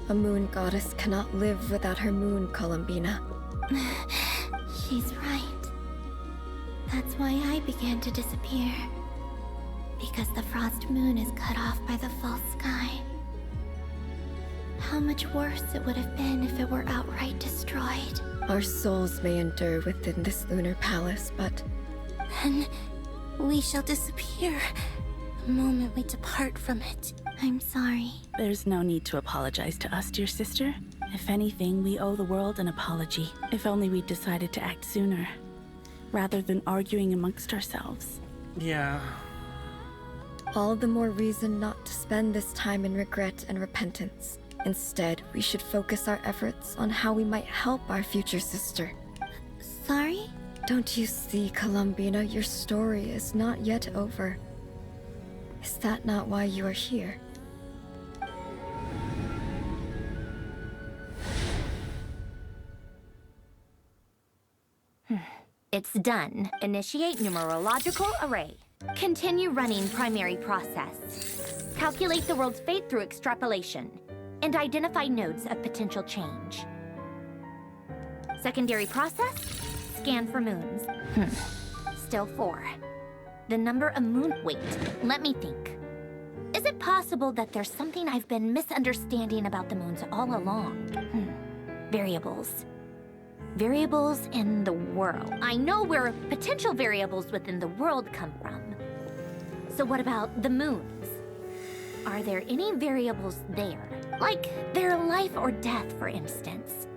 A moon goddess cannot live without her moon, Columbina. She's right. That's why I began to disappear. Because the Frost Moon is cut off by the false sky. How much worse it would have been if it were outright destroyed. Our souls may endure within this lunar palace, but... Then we shall disappear the moment we depart from it. I'm sorry. There's no need to apologize to us, dear sister. If anything, we owe the world an apology. If only we'd decided to act sooner, rather than arguing amongst ourselves. Yeah. All the more reason not to spend this time in regret and repentance. Instead, we should focus our efforts on how we might help our future sister. Sorry? Don't you see, Columbina, your story is not yet over. Is that not why you are here? It's done. Initiate numerological array. Continue running primary process. Calculate the world's fate through extrapolation. And identify nodes of potential change. Secondary process? Scan for moons. Still 4. The number of moon... Wait, let me think. Is it possible that there's something I've been misunderstanding about the moons all along? Variables. Variables in the world. I know where potential variables within the world come from. So what about the moons? Are there any variables there? Like their life or death, for instance.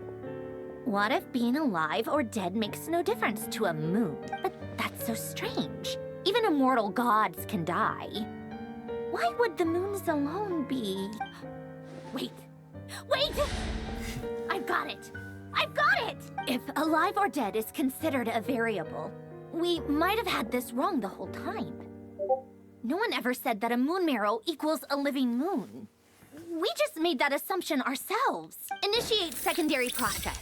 What if being alive or dead makes no difference to a moon? But that's so strange. Even immortal gods can die. Why would the moons alone be... Wait! I've got it! If alive or dead is considered a variable, we might have had this wrong the whole time. No one ever said that a moon marrow equals a living moon. We just made that assumption ourselves. Initiate secondary process.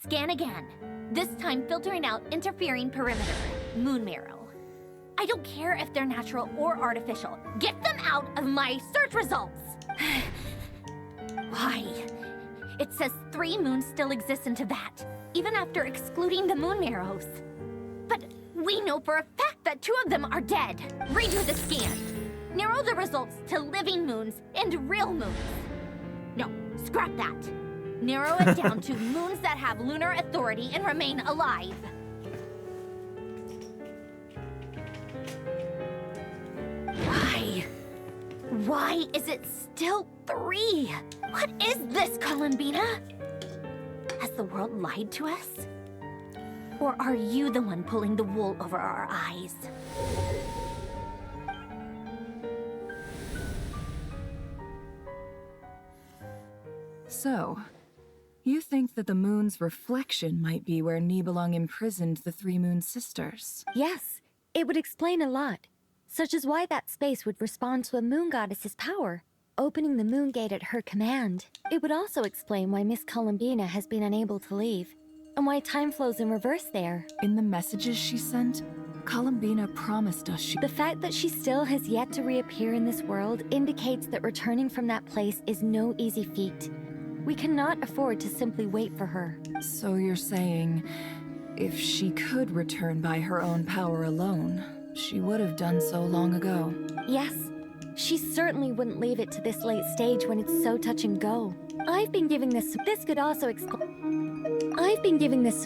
Scan again. This time filtering out interfering perimeter. Moon marrow. I don't care if they're natural or artificial. Get them out of my search results! Why? It says 3 moons still exist in Teyvat, even after excluding the moon marrows. But we know for a fact that 2 of them are dead. Redo the scan. Narrow the results to living moons and real moons. No, scrap that. Narrow it down to moons that have lunar authority and remain alive. Why is it still 3? What is this, Columbina? Has the world lied to us? Or are you the one pulling the wool over our eyes? So, you think that the moon's reflection might be where Nibelung imprisoned the 3 Moon Sisters? Yes, it would explain a lot. Such as why that space would respond to a moon goddess's power, opening the moon gate at her command. It would also explain why Miss Columbina has been unable to leave, and why time flows in reverse there. In the messages she sent, Columbina promised us The fact that she still has yet to reappear in this world indicates that returning from that place is no easy feat. We cannot afford to simply wait for her. So you're saying, if she could return by her own power alone, she would have done so long ago. Yes. She certainly wouldn't leave it to this late stage when it's so touch and go. I've been giving this some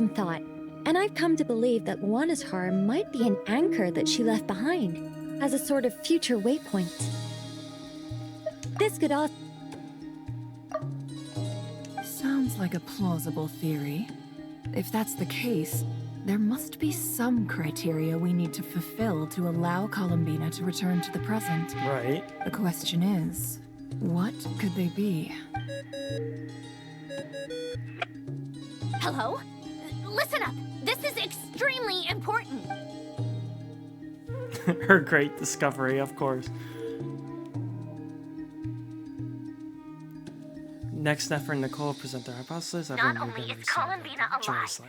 thought, and I've come to believe that Luana's harm might be an anchor that she left behind, as a sort of future waypoint. This could also... Sounds like a plausible theory. If that's the case, there must be some criteria we need to fulfill to allow Columbina to return to the present. Right. The question is, what could they be? Hello? Listen up! This is extremely important! Her great discovery, of course. Next step for Nicole, present their hypothesis. Not only is Columbina alive,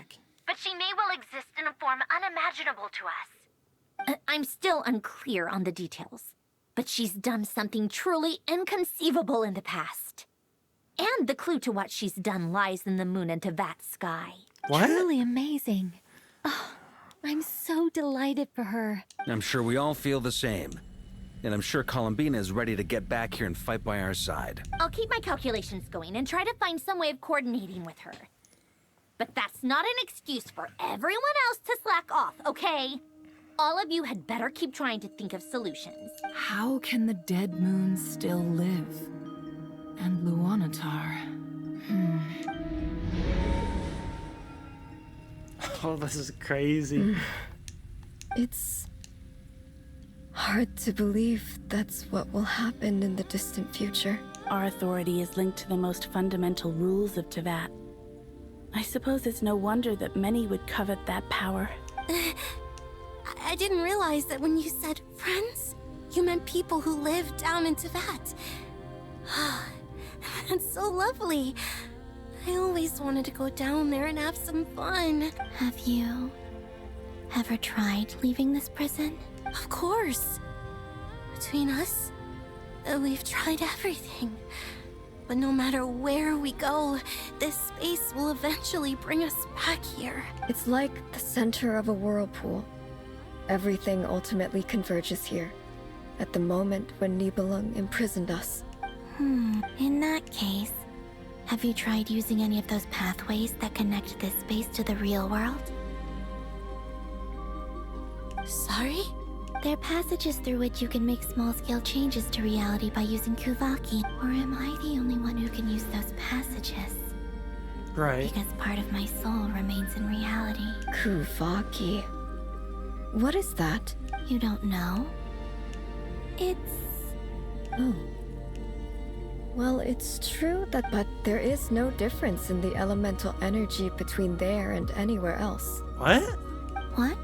but she may well exist in a form unimaginable to us. I'm still unclear on the details, but she's done something truly inconceivable in the past. And the clue to what she's done lies in the moon and Teyvat sky. What? Truly amazing. Oh, I'm so delighted for her. I'm sure we all feel the same. And I'm sure Columbina is ready to get back here and fight by our side. I'll keep my calculations going and try to find some way of coordinating with her. But that's not an excuse for everyone else to slack off, okay? All of you had better keep trying to think of solutions. How can the dead moon still live? And Luanatar... Oh, this is crazy. It's hard to believe that's what will happen in the distant future. Our authority is linked to the most fundamental rules of Teyvat. I suppose it's no wonder that many would covet that power. I didn't realize that when you said friends, you meant people who live down in Teyvat. That's so lovely. I always wanted to go down there and have some fun. Have you ever tried leaving this prison? Of course. Between us, we've tried everything. But no matter where we go, this space will eventually bring us back here. It's like the center of a whirlpool. Everything ultimately converges here. at the moment when Nibelung imprisoned us. In that case, have you tried using any of those pathways that connect this space to the real world? Sorry? They're passages through which you can make small-scale changes to reality by using Kuvaki. Or am I the only one who can use those passages? Right. Because part of my soul remains in reality. Kuvaki. What is that? You don't know? It's... Oh. Well, it's true that, but there is no difference in the elemental energy between there and anywhere else. What? What?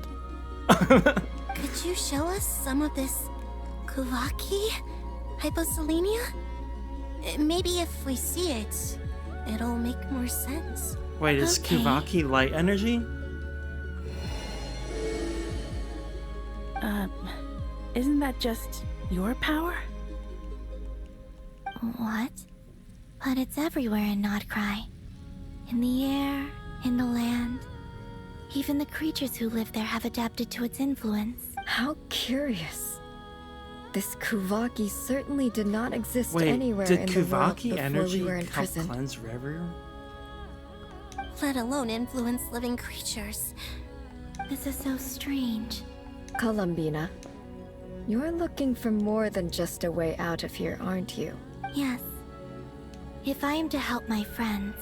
Could you show us some of this Kuvaki hyposelenia? Maybe if we see it, it'll make more sense. Wait, is Kuvaki light energy? Isn't that just your power? What? But it's everywhere in Nod Krai. In the air, in the land. Even the creatures who live there have adapted to its influence. How curious. This Kuvaki certainly did not exist Wait, anywhere did in the world Kuvaki before energy we were in help prison. cleanse Reverie? Let alone influence living creatures. This is so strange. Columbina, you're looking for more than just a way out of here, aren't you? Yes. If I am to help my friends,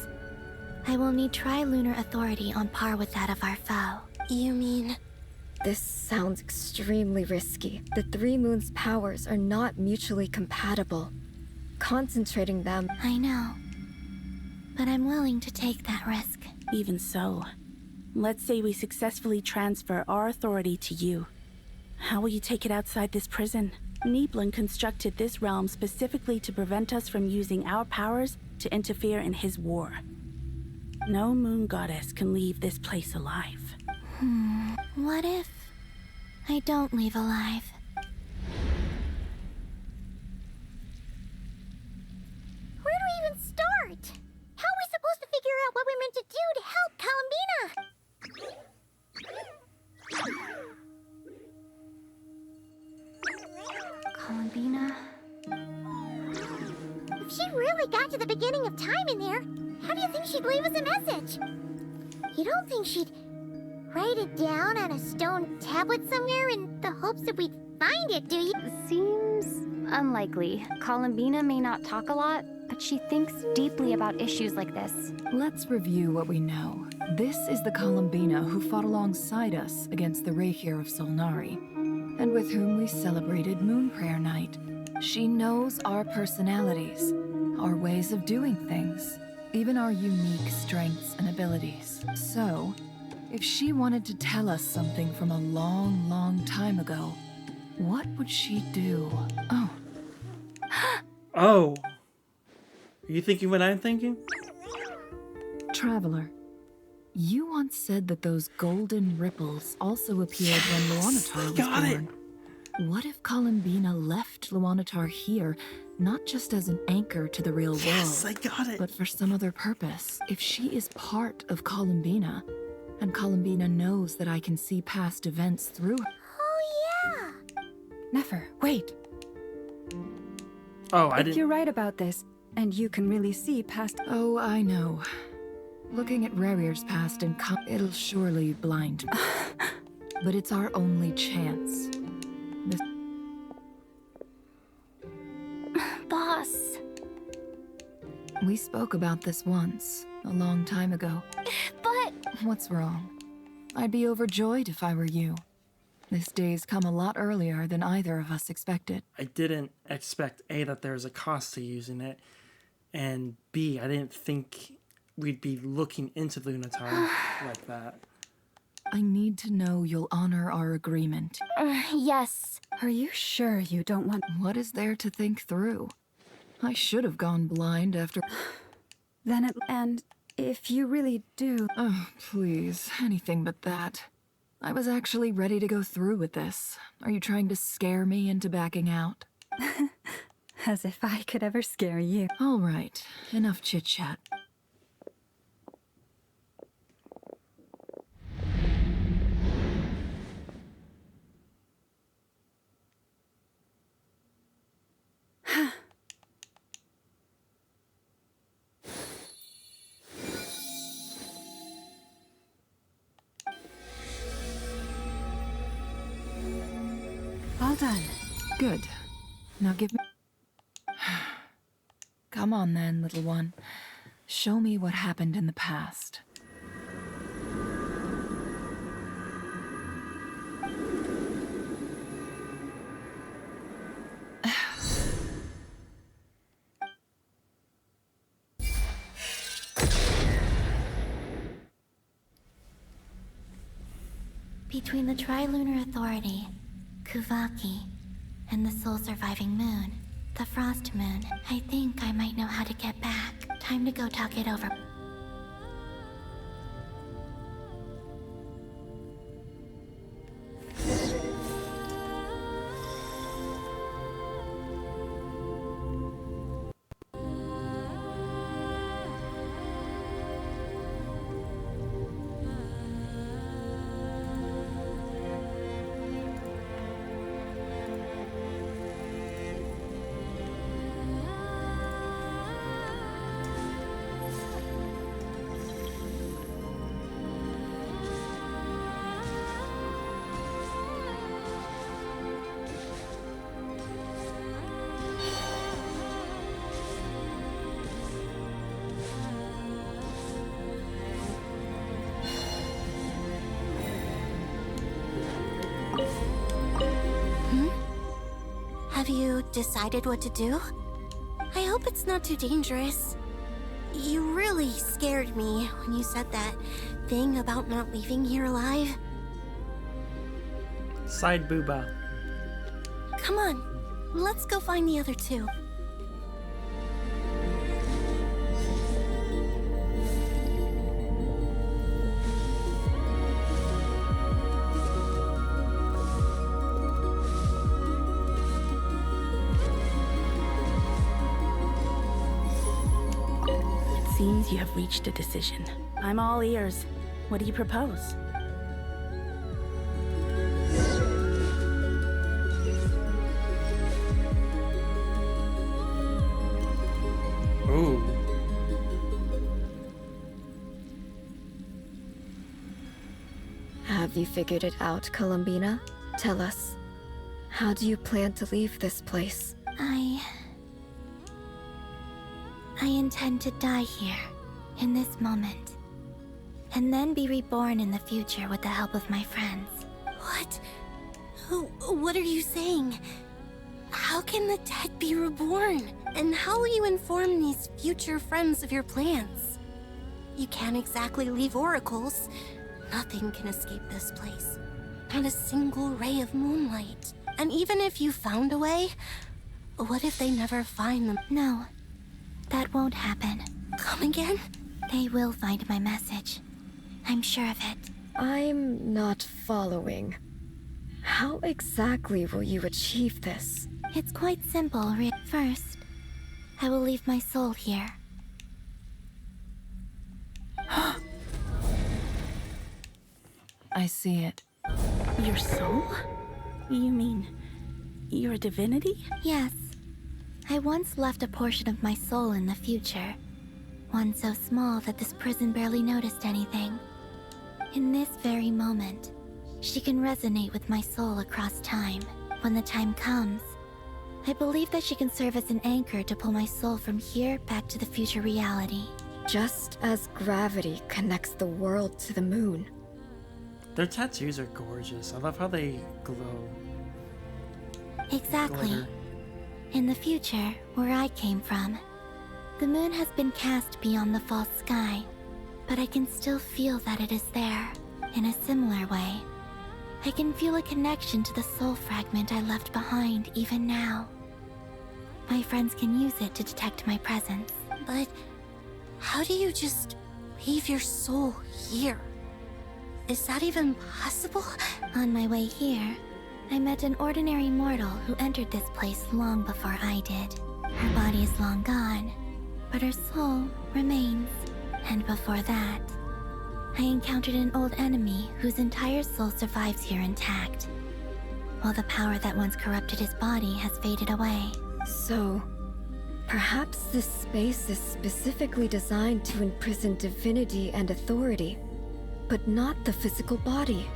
I will need tri-lunar authority on par with that of our foe. You mean... This sounds extremely risky. The Three Moons' powers are not mutually compatible. Concentrating them... I know. But I'm willing to take that risk. Even so, let's say we successfully transfer our authority to you. How will you take it outside this prison? Nibelung constructed this realm specifically to prevent us from using our powers to interfere in his war. No moon goddess can leave this place alive. What if I don't leave alive? Where do we even start? How are we supposed to figure out what we're meant to do to help Columbina? If she really got to the beginning of time in there, how do you think she'd leave us a message? You don't think she'd write it down on a stone tablet somewhere in the hopes that we'd find it, do you? Seems unlikely. Columbina may not talk a lot, but she thinks deeply about issues like this. Let's review what we know. This is the Columbina who fought alongside us against the Reikir of Solnari, and with whom we celebrated Moon Prayer Night. She knows our personalities, our ways of doing things, even our unique strengths and abilities. So, if she wanted to tell us something from a long, long time ago, what would she do? Oh. Oh. Are you thinking what I'm thinking? Traveler, you once said that those golden ripples also appeared when Luanatar was born. What if Columbina left Luanatar here, not just as an anchor to the real world, Yes, I got it. but for some other purpose? If she is part of Columbina, and Columbina knows that I can see past events through her. Oh, yeah. Nefer, wait. Oh, I If didn't... you're right about this, and you can really see past... Oh, I know. Looking at Rerir's past and it'll surely blind me. But it's our only chance. Boss. We spoke about this once, a long time ago. But... What's wrong? I'd be overjoyed if I were you. This day's come a lot earlier than either of us expected. I didn't expect, A, that there's a cost to using it, and B, I didn't think we'd be looking into Lunatar like that. I need to know you'll honor our agreement. Yes. Are you sure you don't want... What is there to think through? I should have gone blind after... Then it... And if you really do... Oh, please, anything but that. I was actually ready to go through with this. Are you trying to scare me into backing out? As if I could ever scare you. All right, enough chit-chat. done. Good. Now give me... Come on then, little one. Show me what happened in the past. Between the Trilunar Authority, Kuvaki, and the soul-surviving moon, the Frost Moon, I think I might know how to get back. Time to go talk it over. Have you decided what to do? I hope it's not too dangerous. You really scared me when you said that thing about not leaving here alive. Side booba. Come on, let's go find the other two. Seems you have reached a decision. I'm all ears. What do you propose? Ooh. Have you figured it out, Columbina? Tell us. How do you plan to leave this place? I intend to die here, in this moment, and then be reborn in the future with the help of my friends. What? What are you saying? How can the dead be reborn? And how will you inform these future friends of your plans? You can't exactly leave oracles. Nothing can escape this place. Not a single ray of moonlight. And even if you found a way, what if they never find them? No. That won't happen. Come again? They will find my message. I'm sure of it. I'm not following. How exactly will you achieve this? It's quite simple. First, I will leave my soul here. I see it. Your soul? You mean your divinity? Yes. I once left a portion of my soul in the future. One so small that this prison barely noticed anything. In this very moment, she can resonate with my soul across time. When the time comes, I believe that she can serve as an anchor to pull my soul from here back to the future reality. Just as gravity connects the world to the moon. Their tattoos are gorgeous. I love how they glow. Exactly. Glitter. In the future, where I came from, the moon has been cast beyond the false sky, but I can still feel that it is there, in a similar way. I can feel a connection to the soul fragment I left behind even now. My friends can use it to detect my presence. But how do you just leave your soul here? Is that even possible? On my way here, I met an ordinary mortal who entered this place long before I did. Her body is long gone, but her soul remains. And before that, I encountered an old enemy whose entire soul survives here intact, while the power that once corrupted his body has faded away. So, perhaps this space is specifically designed to imprison divinity and authority, but not the physical body.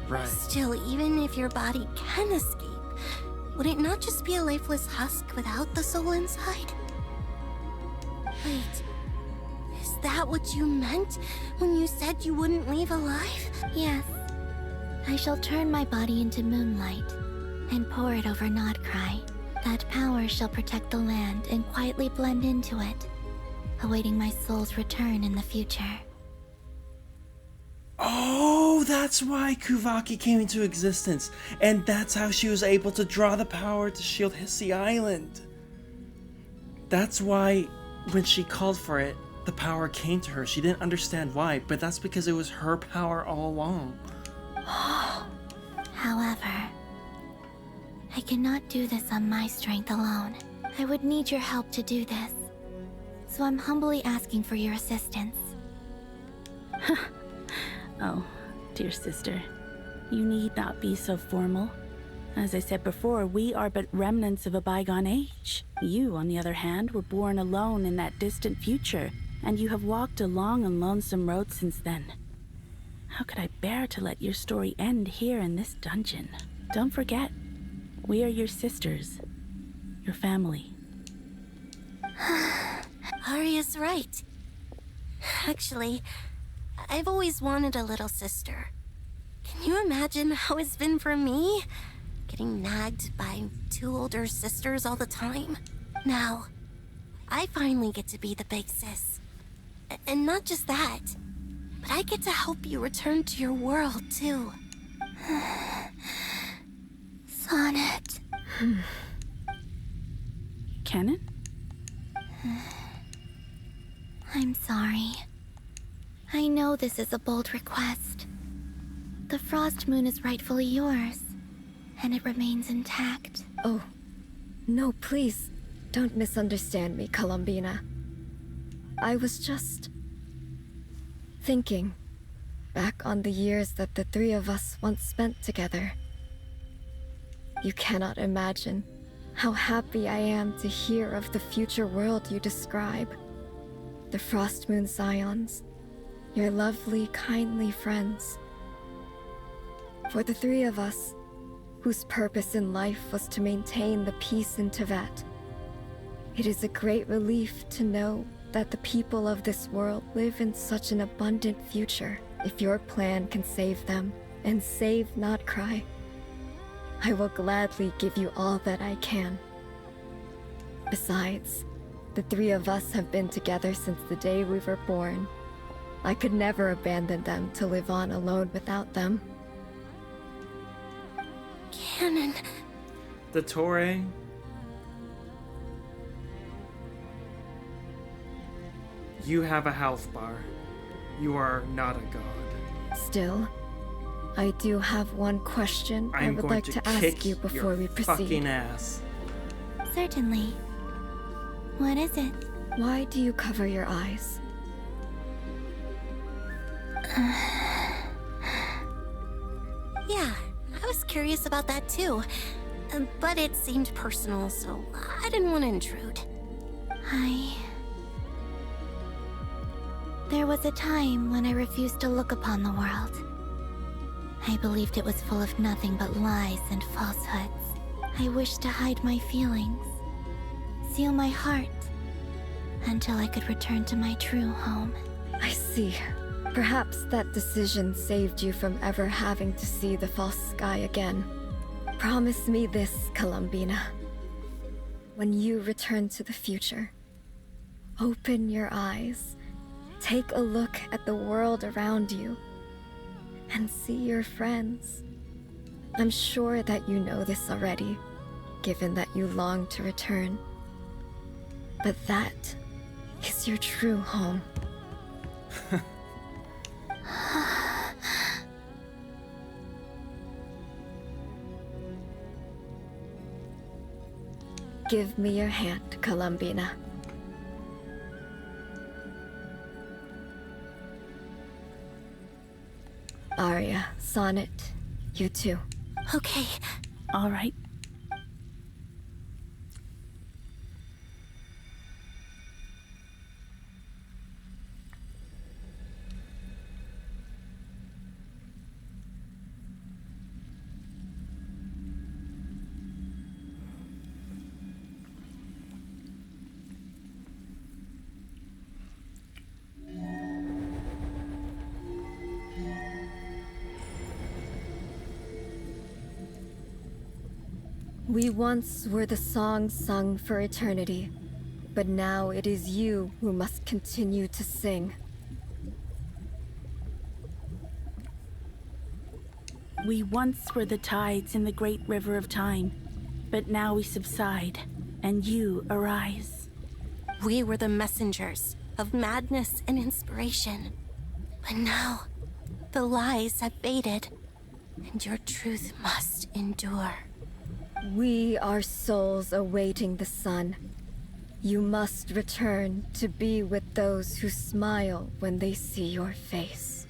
Right. Still, even if your body can escape, would it not just be a lifeless husk without the soul inside? Wait, is that what you meant when you said you wouldn't leave alive? Yes. I shall turn my body into moonlight and pour it over Nod Krai. That power shall protect the land and quietly blend into it, awaiting my soul's return in the future. Oh, that's why Kuvaki came into existence, and that's how she was able to draw the power to shield Hissy Island. That's why, when she called for it, the power came to her. She didn't understand why, but that's because it was her power all along. However, I cannot do this on my strength alone. I would need your help to do this. So I'm humbly asking for your assistance. Oh, dear sister, you need not be so formal. As I said before, we are but remnants of a bygone age. You, on the other hand, were born alone in that distant future, and you have walked a long and lonesome road since then. How could I bear to let your story end here in this dungeon? Don't forget, we are your sisters, your family. Arya's right. Actually, I've always wanted a little sister. Can you imagine how it's been for me? Getting nagged by 2 older sisters all the time. Now, I finally get to be the big sis. And not just that, but I get to help you return to your world, too. Sonnet. Kennen? I'm sorry. I know this is a bold request. The Frost Moon is rightfully yours, and it remains intact. Oh, no, please, don't misunderstand me, Columbina. I was just thinking back on the years that the 3 of us once spent together. You cannot imagine how happy I am to hear of the future world you describe. The Frost Moon Scions, your lovely, kindly friends. For the 3 of us, whose purpose in life was to maintain the peace in Teyvat, it is a great relief to know that the people of this world live in such an abundant future. If your plan can save them, and save Nod Krai, I will gladly give you all that I can. Besides, the 3 of us have been together since the day we were born. I could never abandon them to live on alone without them. Cannon. The Torre. You have a health bar. You are not a god. Still, I do have one question I would like to ask you before we proceed. Fucking ass. Certainly. What is it? Why do you cover your eyes? Yeah, I was curious about that too. But it seemed personal, so I didn't want to intrude. There was a time when I refused to look upon the world. I believed it was full of nothing but lies and falsehoods. I wished to hide my feelings, seal my heart, until I could return to my true home. I see. Perhaps that decision saved you from ever having to see the false sky again. Promise me this, Columbina. When you return to the future, open your eyes, take a look at the world around you, and see your friends. I'm sure that you know this already, given that you long to return. But that is your true home. Give me your hand, Columbina. Arya, Sonnet, you too. Okay. All right. We once were the song sung for eternity, but now it is you who must continue to sing. We once were the tides in the great river of time, but now we subside, and you arise. We were the messengers of madness and inspiration. But now, the lies have faded, and your truth must endure. We are souls awaiting the sun. You must return to be with those who smile when they see your face.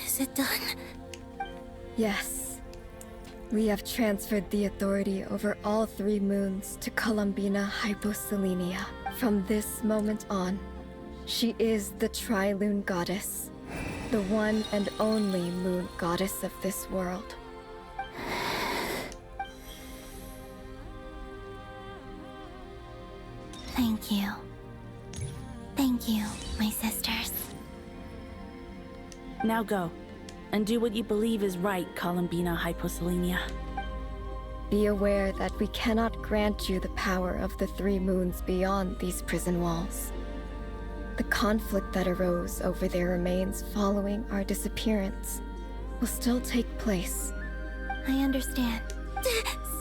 Is it done? Yes. We have transferred the authority over all 3 moons to Columbina Hyposelenia. From this moment on, she is the Tri-Lune Goddess, the one and only moon goddess of this world. Thank you. Thank you, my sisters. Now go, and do what you believe is right, Columbina Hyposelenia. Be aware that we cannot grant you the power of the 3 moons beyond these prison walls. The conflict that arose over their remains following our disappearance will still take place. I understand.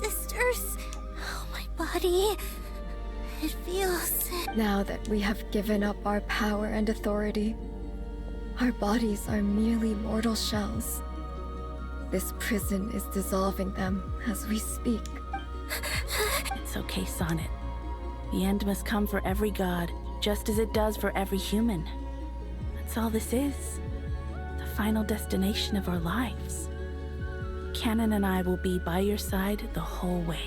Sisters! Oh, my body. It feels... Now that we have given up our power and authority, our bodies are merely mortal shells. This prison is dissolving them as we speak. It's okay, Sonnet. The end must come for every god, just as it does for every human. That's all this is. The final destination of our lives. Canon and I will be by your side the whole way.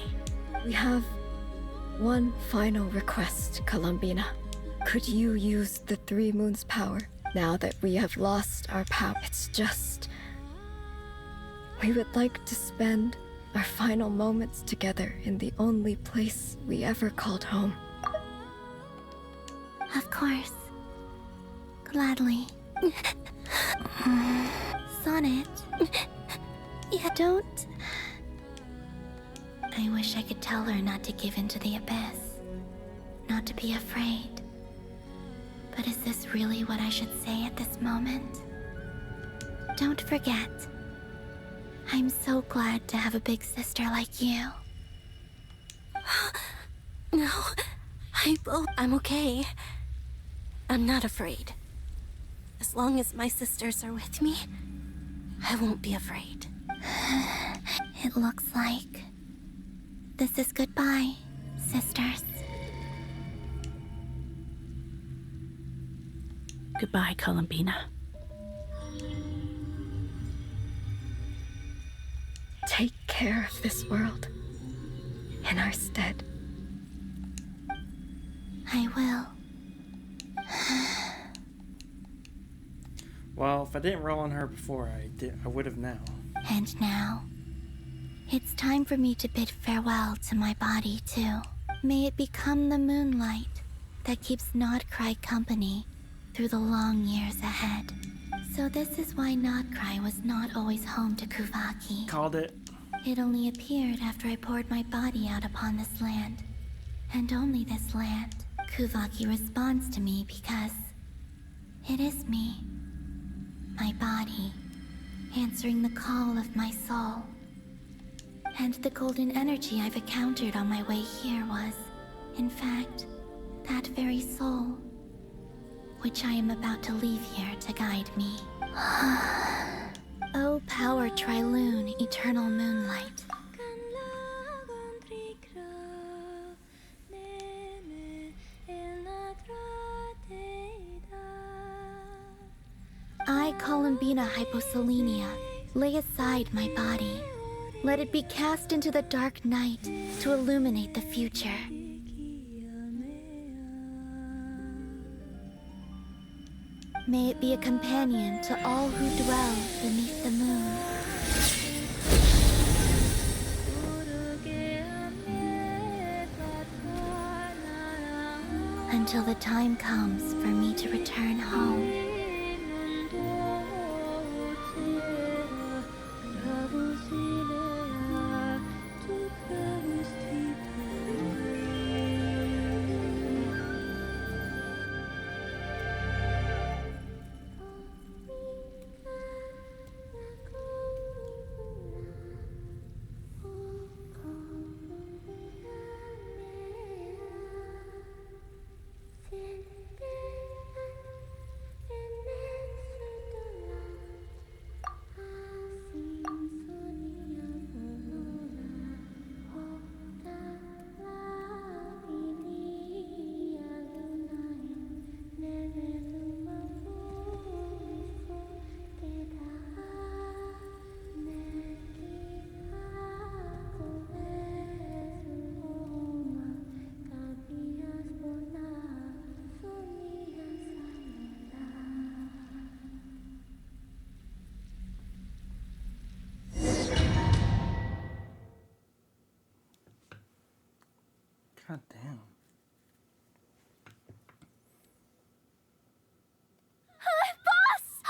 We have one final request, Columbina. Could you use the 3 moons' power now that we have lost our power? It's just... we would like to spend our final moments together in the only place we ever called home. Of course. Gladly. Sonnet. Yeah, don't... I wish I could tell her not to give in to the abyss. Not to be afraid. But is this really what I should say at this moment? Don't forget. I'm so glad to have a big sister like you. No, I'm okay. I'm not afraid. As long as my sisters are with me, I won't be afraid. It looks like this is goodbye, sisters. Goodbye, Columbina. Take care of this world in our stead. I will. Well, if I didn't roll on her before, I would have now. And now, it's time for me to bid farewell to my body, too. May it become the moonlight that keeps Nod Krai company through the long years ahead. So this is why Nod Krai was not always home to Kuvaki. Called it. It only appeared after I poured my body out upon this land. And only this land. Kuvaki responds to me because it is me. My body, answering the call of my soul. And the golden energy I've encountered on my way here was, in fact, that very soul, which I am about to leave here to guide me. O power Tri-Lune, eternal moonlight. I, Columbina Hyposelenia, lay aside my body. Let it be cast into the dark night to illuminate the future. May it be a companion to all who dwell beneath the moon. Until the time comes for me to return home. God damn. Boss!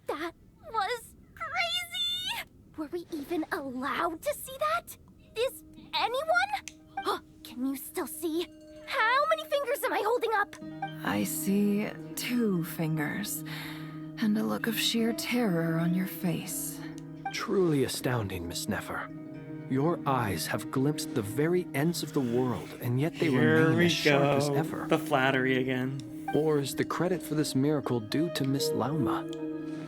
That was crazy! Were we even allowed to see that? Is anyone? Can you still see? How many fingers am I holding up? I see 2 fingers, and a look of sheer terror on your face. Truly astounding, Miss Nefer. Your eyes have glimpsed the very ends of the world, and yet they remain as sharp as ever. The flattery again. Or is the credit for this miracle due to Miss Lauma?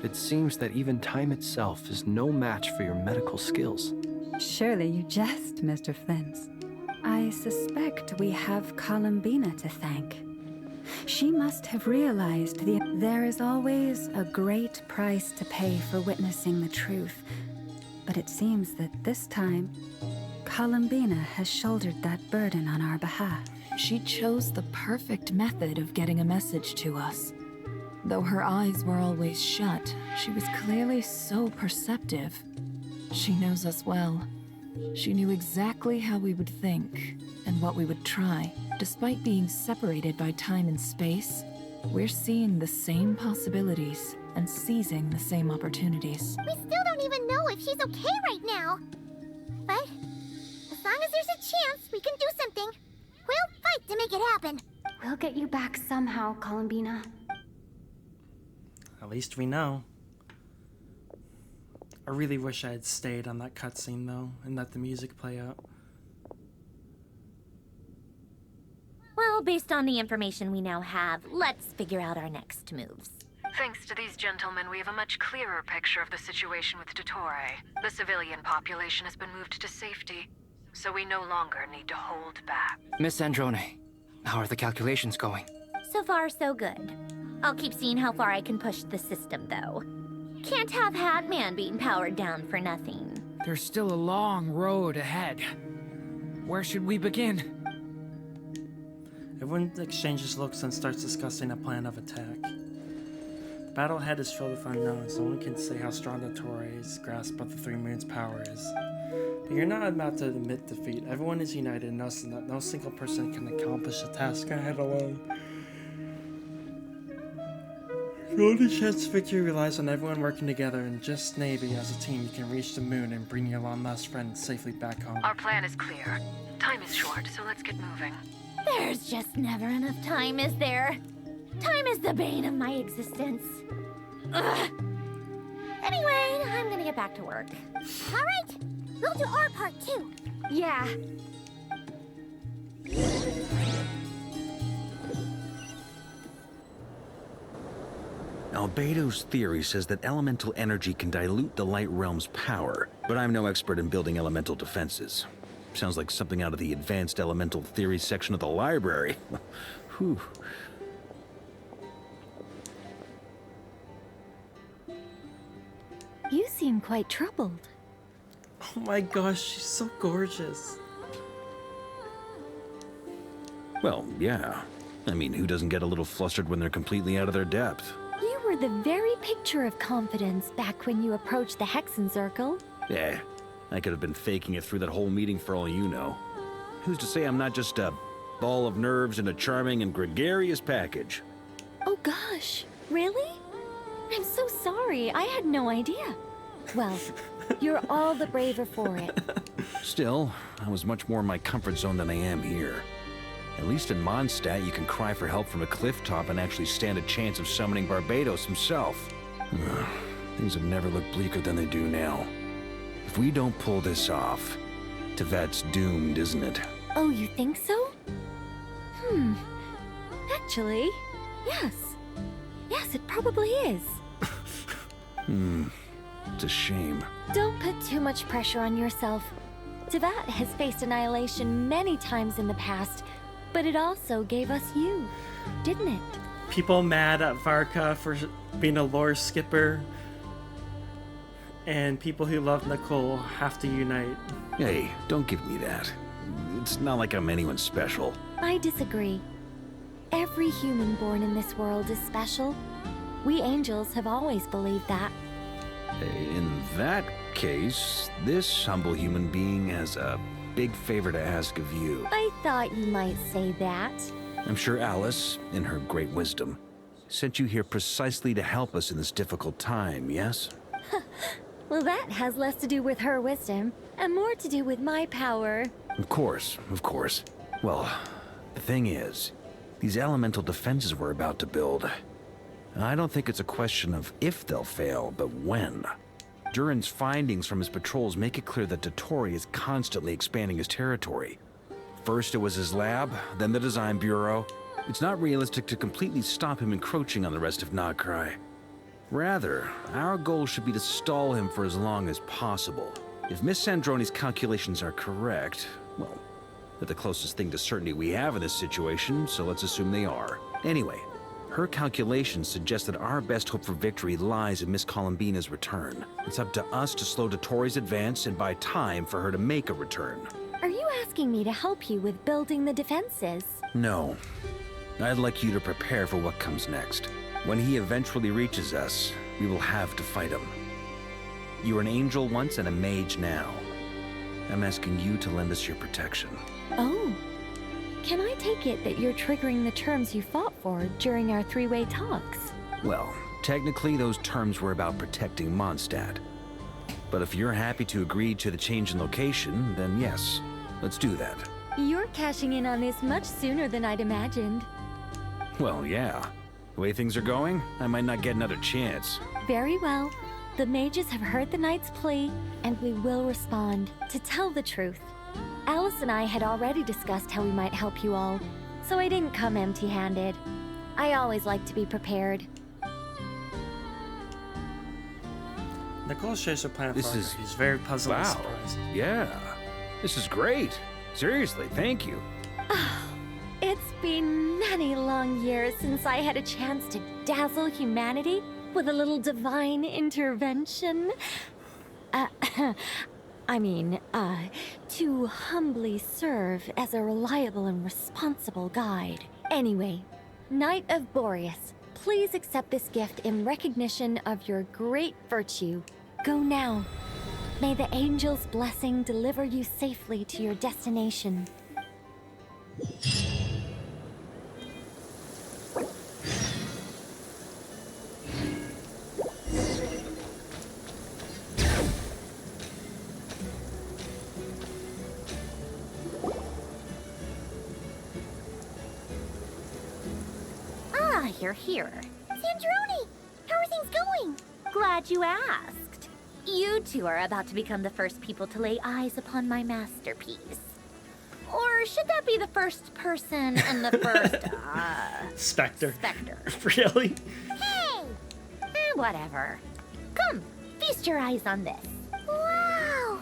It seems that even time itself is no match for your medical skills. Surely you jest, Mr. Flint. I suspect we have Columbina to thank. She must have realized there is always a great price to pay for witnessing the truth. But it seems that this time, Columbina has shouldered that burden on our behalf. She chose the perfect method of getting a message to us. Though her eyes were always shut, she was clearly so perceptive. She knows us well. She knew exactly how we would think and what we would try. Despite being separated by time and space, we're seeing the same possibilities and seizing the same opportunities. We still don't even know if she's okay right now. But as long as there's a chance we can do something, we'll fight to make it happen. We'll get you back somehow, Columbina. At least we know. I really wish I had stayed on that cutscene though, and let the music play out. Well, based on the information we now have, let's figure out our next moves. Thanks to these gentlemen, we have a much clearer picture of the situation with Dottore. The civilian population has been moved to safety, so we no longer need to hold back. Miss Androne, how are the calculations going? So far, so good. I'll keep seeing how far I can push the system, though. Can't have Hatman being powered down for nothing. There's still a long road ahead. Where should we begin? Everyone exchanges looks and starts discussing a plan of attack. The battle ahead is filled with unknowns. No one can say how strong Dottore's grasp of the Three Moons' power is. But you're not about to admit defeat. Everyone is united in noticing that no single person can accomplish the task ahead alone. The only chance of victory relies on everyone working together, and just maybe as a team you can reach the moon and bring your long lost friend safely back home. Our plan is clear. Time is short, so let's get moving. There's just never enough time, is there? Time is the bane of my existence. Ugh. Anyway, I'm gonna get back to work. All right, we'll do our part too. Yeah. Albedo's theory says that elemental energy can dilute the light realm's power, but I'm no expert in building elemental defenses. Sounds like something out of the advanced elemental theory section of the library. Whew. You seem quite troubled. Oh my gosh, she's so gorgeous. Well, yeah. I mean, who doesn't get a little flustered when they're completely out of their depth? You were the very picture of confidence back when you approached the Hexen Circle. Yeah, I could have been faking it through that whole meeting for all you know. Who's to say I'm not just a ball of nerves in a charming and gregarious package? Oh gosh, really? I'm so sorry, I had no idea. Well, you're all the braver for it. Still, I was much more in my comfort zone than I am here. At least in Mondstadt, you can cry for help from a cliff top and actually stand a chance of summoning Barbados himself. Things have never looked bleaker than they do now. If we don't pull this off, Tevat's doomed, isn't it? Oh, you think so? Actually, yes. Yes, it probably is. It's a shame. Don't put too much pressure on yourself. Tevat has faced annihilation many times in the past, but it also gave us you, didn't it? People mad at Varka for being a lore skipper, and people who love Nicole have to unite. Hey, don't give me that. It's not like I'm anyone special. I disagree. Every human born in this world is special. We angels have always believed that. In that case, this humble human being has a big favor to ask of you. I thought you might say that. I'm sure Alice, in her great wisdom, sent you here precisely to help us in this difficult time, yes? Well, that has less to do with her wisdom and more to do with my power. Of course, of course. Well, the thing is, these elemental defenses we're about to build, I don't think it's a question of if they'll fail, but when. Durin's findings from his patrols make it clear that Dottore is constantly expanding his territory. First it was his lab, then the design bureau. It's not realistic to completely stop him encroaching on the rest of Nod Krai. Rather, our goal should be to stall him for as long as possible. If Miss Sandroni's calculations are correct, well, they're the closest thing to certainty we have in this situation, so let's assume they are. Anyway, her calculations suggest that our best hope for victory lies in Miss Columbina's return. It's up to us to slow Dottore's advance and buy time for her to make a return. Are you asking me to help you with building the defenses? No. I'd like you to prepare for what comes next. When he eventually reaches us, we will have to fight him. You were an angel once and a mage now. I'm asking you to lend us your protection. Oh. Can I take it that you're triggering the terms you fought for during our three-way talks? Well, technically those terms were about protecting Mondstadt. But if you're happy to agree to the change in location, then yes, let's do that. You're cashing in on this much sooner than I'd imagined. Well, yeah. The way things are going, I might not get another chance. Very well. The mages have heard the knight's plea, and we will respond. To tell the truth, Alice and I had already discussed how we might help you all, so I didn't come empty-handed. I always like to be prepared. Nicole shares her plan for This is... He's very puzzled and wow. surprised. Yeah. This is great. Seriously, thank you. It's been many long years since I had a chance to dazzle humanity with a little divine intervention. To humbly serve as a reliable and responsible guide. Anyway, Knight of Boreas, please accept this gift in recognition of your great virtue. Go now. May the angel's blessing deliver you safely to your destination. You're here. Sandroni! How are things going? Glad you asked. You two are about to become the first people to lay eyes upon my masterpiece. Or should that be the first person and the first, Spectre. Spectre. Really? Hey! Whatever. Come, feast your eyes on this. Wow!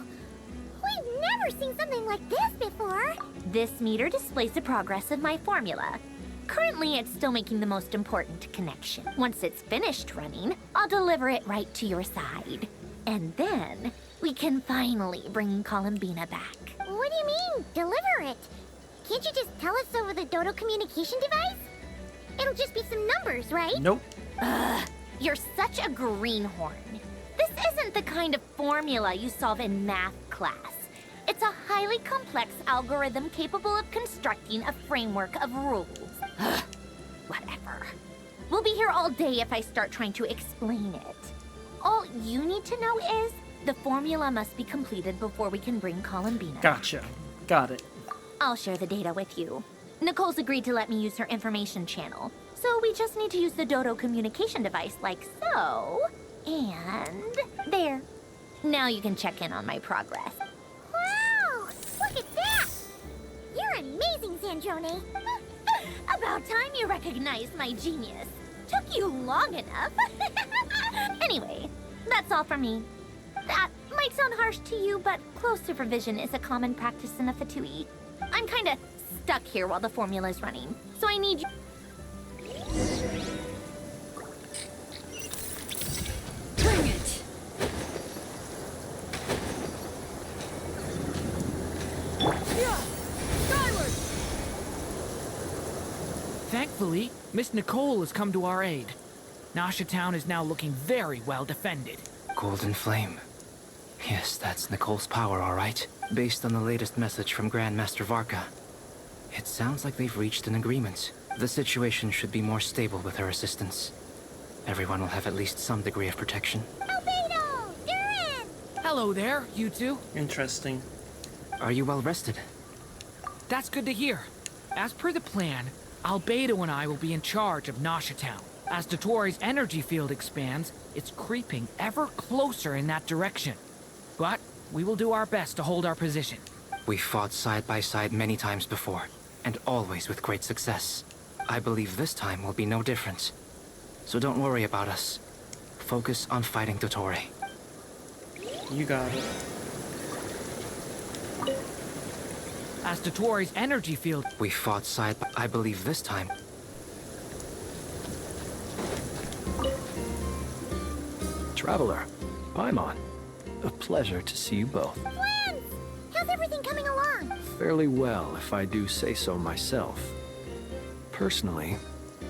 We've never seen something like this before. This meter displays the progress of my formula. Currently, it's still making the most important connection. Once it's finished running, I'll deliver it right to your side. And then, we can finally bring Columbina back. What do you mean, deliver it? Can't you just tell us over the Dodo communication device? It'll just be some numbers, right? Nope. You're such a greenhorn. This isn't the kind of formula you solve in math class. It's a highly complex algorithm capable of constructing a framework of rules. Whatever. We'll be here all day if I start trying to explain it. All you need to know is the formula must be completed before we can bring Columbina. Gotcha. Got it. I'll share the data with you. Nicole's agreed to let me use her information channel, so we just need to use the Dodo communication device like so. And there. Now you can check in on my progress. Wow! Look at that! You're amazing, Sandrone. About time you recognized my genius. Took you long enough. Anyway, that's all from me. That might sound harsh to you, but close supervision is a common practice in the Fatui. I'm kinda stuck here while the formula's running, so I need you. Bring it! Yeah! Skyward! Thankfully, Miss Nicole has come to our aid. Nasha Town is now looking very well defended. Golden Flame. Yes, that's Nicole's power, all right. Based on the latest message from Grandmaster Varka. It sounds like they've reached an agreement. The situation should be more stable with her assistance. Everyone will have at least some degree of protection. Albedo! Durin! Hello there, you two. Interesting. Are you well rested? That's good to hear. As per the plan, Albedo and I will be in charge of Nasha Town. As Dotori's energy field expands, it's creeping ever closer in that direction. But we will do our best to hold our position. We fought side by side many times before, and always with great success. I believe this time will be no different. So don't worry about us. Focus on fighting Dotori. You got it. As Dotori's energy field... We fought side by... I believe this time... Traveler, Paimon, a pleasure to see you both. Friends! How's everything coming along? Fairly well, if I do say so myself. Personally,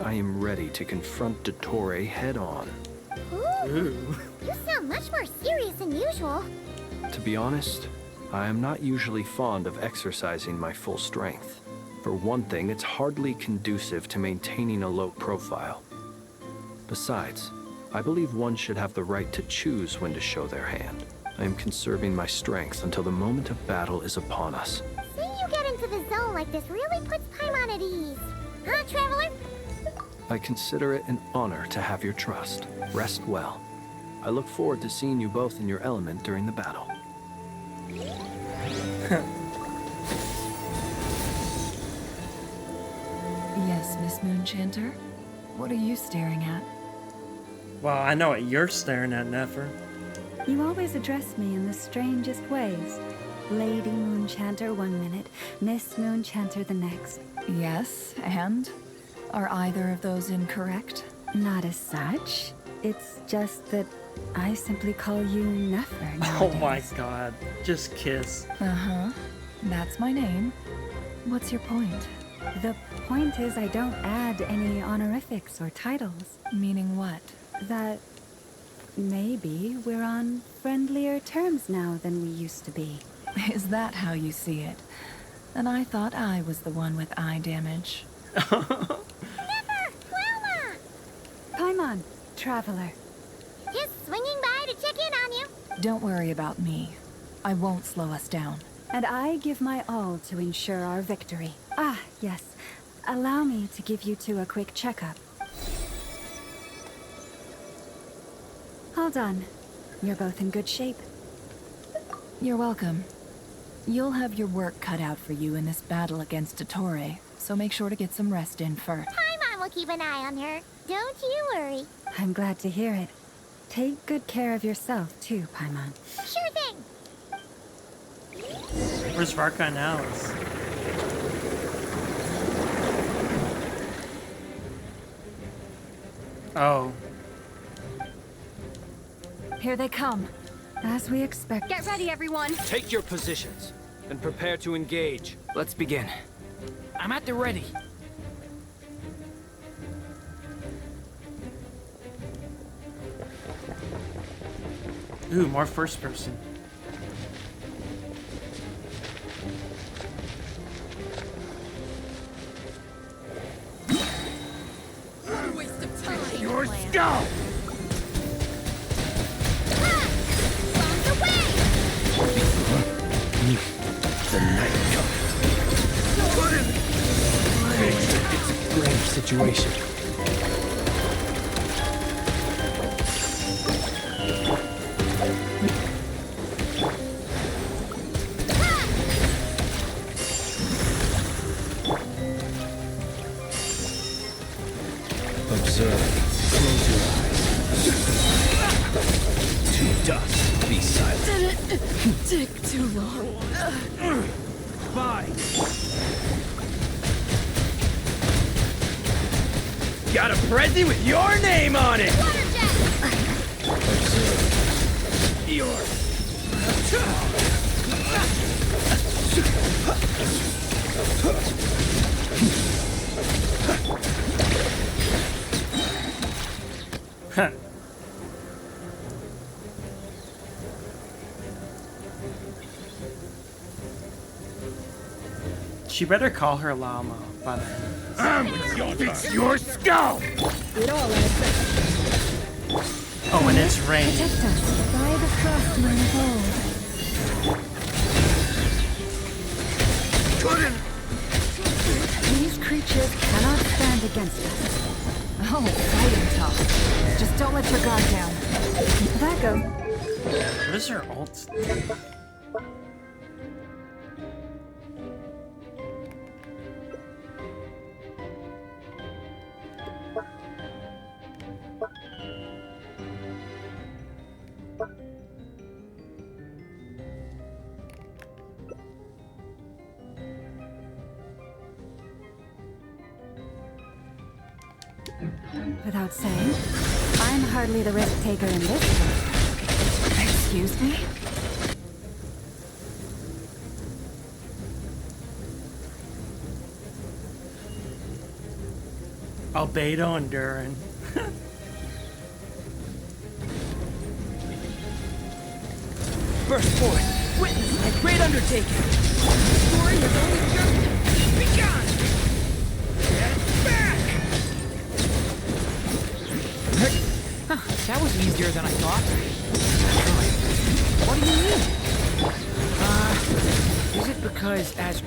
I am ready to confront Dotori head-on. Ooh. You sound much more serious than usual. To be honest, I am not usually fond of exercising my full strength. For one thing, it's hardly conducive to maintaining a low profile. Besides, I believe one should have the right to choose when to show their hand. I am conserving my strength until the moment of battle is upon us. Seeing you get into the zone like this really puts Paimon at ease. Huh, Traveler? I consider it an honor to have your trust. Rest well. I look forward to seeing you both in your element during the battle. Yes, Miss Moonchanter? What are you staring at? Well, I know what you're staring at, Nefer. You always address me in the strangest ways. Lady Moonchanter one minute, Miss Moonchanter the next. Yes, and? Are either of those incorrect? Not as such. It's just that I simply call you Nefer nowadays. Oh my god. Just kiss. Uh-huh. That's my name. What's your point? The point is I don't add any honorifics or titles. Meaning what? That maybe we're on friendlier terms now than we used to be. Is that how you see it? And I thought I was the one with eye damage. Never! Wilma! Paimon, Traveler. Just swinging by to check in on you. Don't worry about me. I won't slow us down. And I give my all to ensure our victory. Ah, yes. Allow me to give you two a quick checkup. All done. You're both in good shape. You're welcome. You'll have your work cut out for you in this battle against Dotori, so make sure to get some rest in first. Paimon will keep an eye on her. Don't you worry. I'm glad to hear it. Take good care of yourself, too, Paimon. Sure thing. Where's Varka and Alice? Oh. Here they come. As we expect. Get ready, everyone. Take your positions and prepare to engage. Let's begin. I'm at the ready. Ooh, more first person. Waste of time. Your skull! The night comes. It's a grave situation. Observe. Close your eyes. To dust. Be silent. Did it take too long? Fine. Got a present with your name on it! Observe. Huh. She better call her llama by the end. Fix your skull! It all adds up. Oh, and it's rain. Protect us by the craftsman of old. These creatures cannot stand against us. Oh, fighting tough. Just don't let your guard down. That goes. What is her ult? Without saying, I'm hardly the risk taker in this case. Excuse me? Albedo and Durin. Burst forth. Witness my great undertaking. The story has only just begun. Get back! Huh, that was easier than I thought. What do you mean? Is it because as...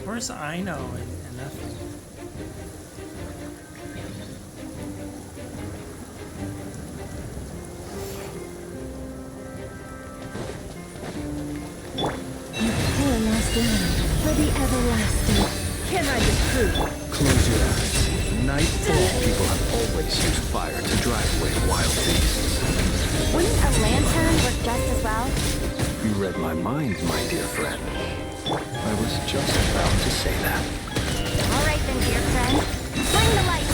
Where's Aino and nothing? You poor lost land for the everlasting. Can I disprove? Close your eyes. Nightfall. People have always used fire to drive away wild beasts. Wouldn't a lantern work just as well? You read my mind, my dear friend. I was just about to say that. All right then, dear friend. Bring the light.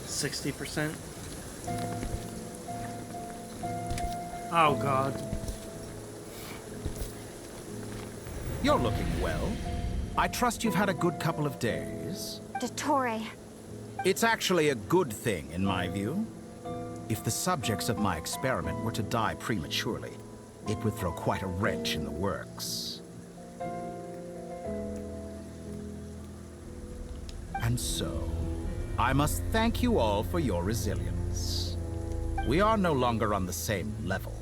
60%. Oh god. You're looking well. I trust you've had a good couple of days. Dottore. It's actually a good thing, in my view. If the subjects of my experiment were to die prematurely, it would throw quite a wrench in the works. And so, I must thank you all for your resilience. We are no longer on the same level,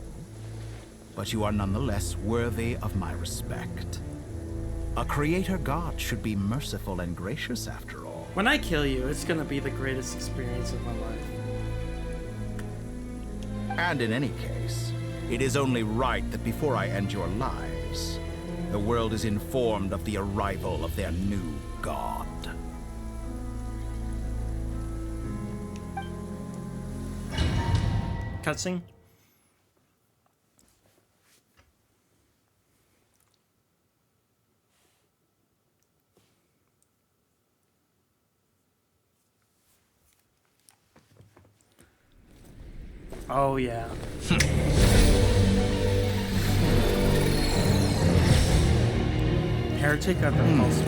but you are nonetheless worthy of my respect. A creator god should be merciful and gracious after all. When I kill you, it's gonna be the greatest experience of my life. And in any case, it is only right that before I end your lives, the world is informed of the arrival of their new god. Cutscene? Oh yeah. Heretic of the Pulse.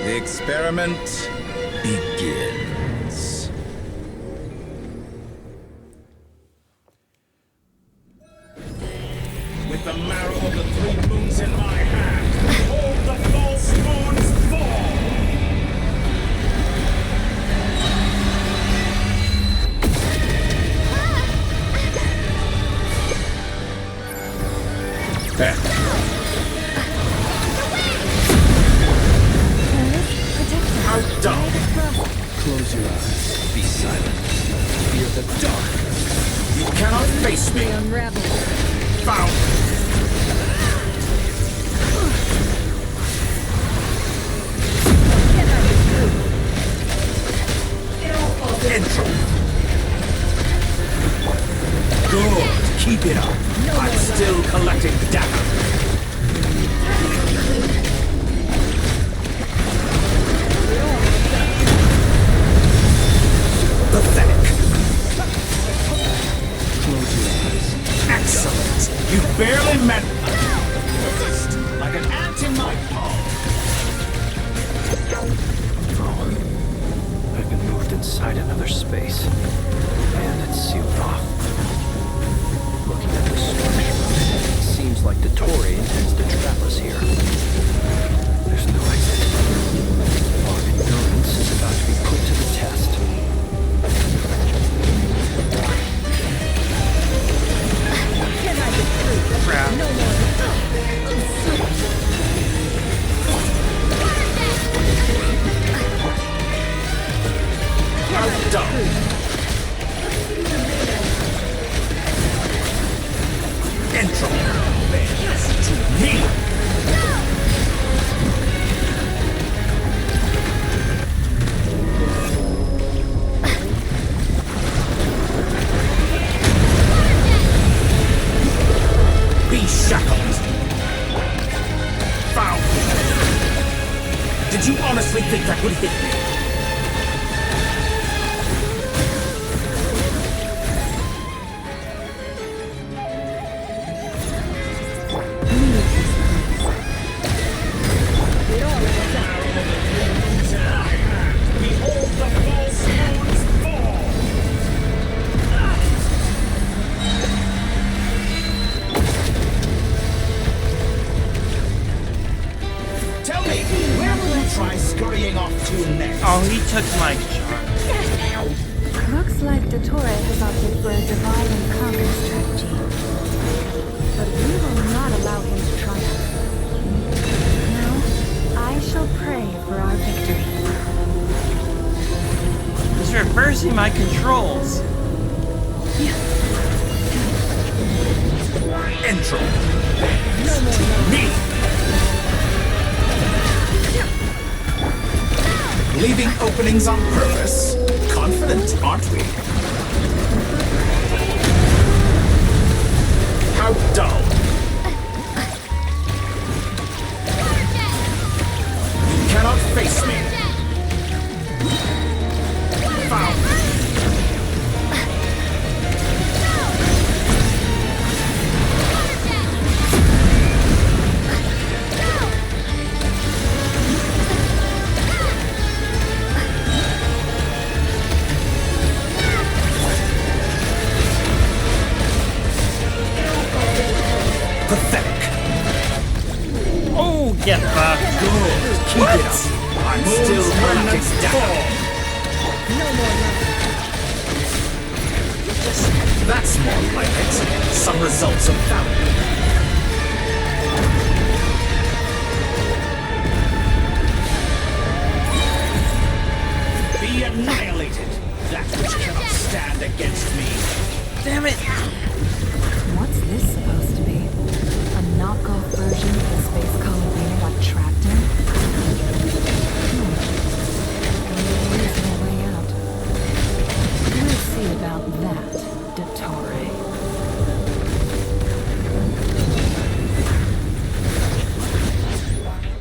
The experiment begins. With the marrow of the 3 moons in my hand, behold the false moons fall! Outdone! Close your eyes. Be silent. Fear the dark. You cannot face me! Unravel. Found! Intro! Good! Keep it up! I'm still collecting data! Pathetic! Close your eyes. Excellent! You barely met... like an ant in my palm! I've been moved inside another space, and it's sealed off. Looking at the structure, it seems like the Tory intends to trap us here. There's no exit. Our endurance is about to be put to the test. Crap. Outdone! Intro! To me! Be shackled! Found! Did you honestly think that would hit me? Behold the false moons fall! Tell me, where will you try scurrying off to next? Oh, he took my shot. Looks like Dottore has opted for a divide and conquer strategy. But we will not allow him to triumph. Now, I shall pray for our victory. He's reversing my controls. Intro. Me. Leaving openings on purpose. Confident, aren't we? How dull. You cannot face me. Found. Pathetic. Oh, get fucked. Good. Keep it up. I'm still collecting data. That's more like it. Some results of value. Be annihilated. That which cannot stand against me? Damn it! What's this supposed to be? A knockoff version of the space Columbina got trapped in? There is no way out. We'll see about that, Dottore.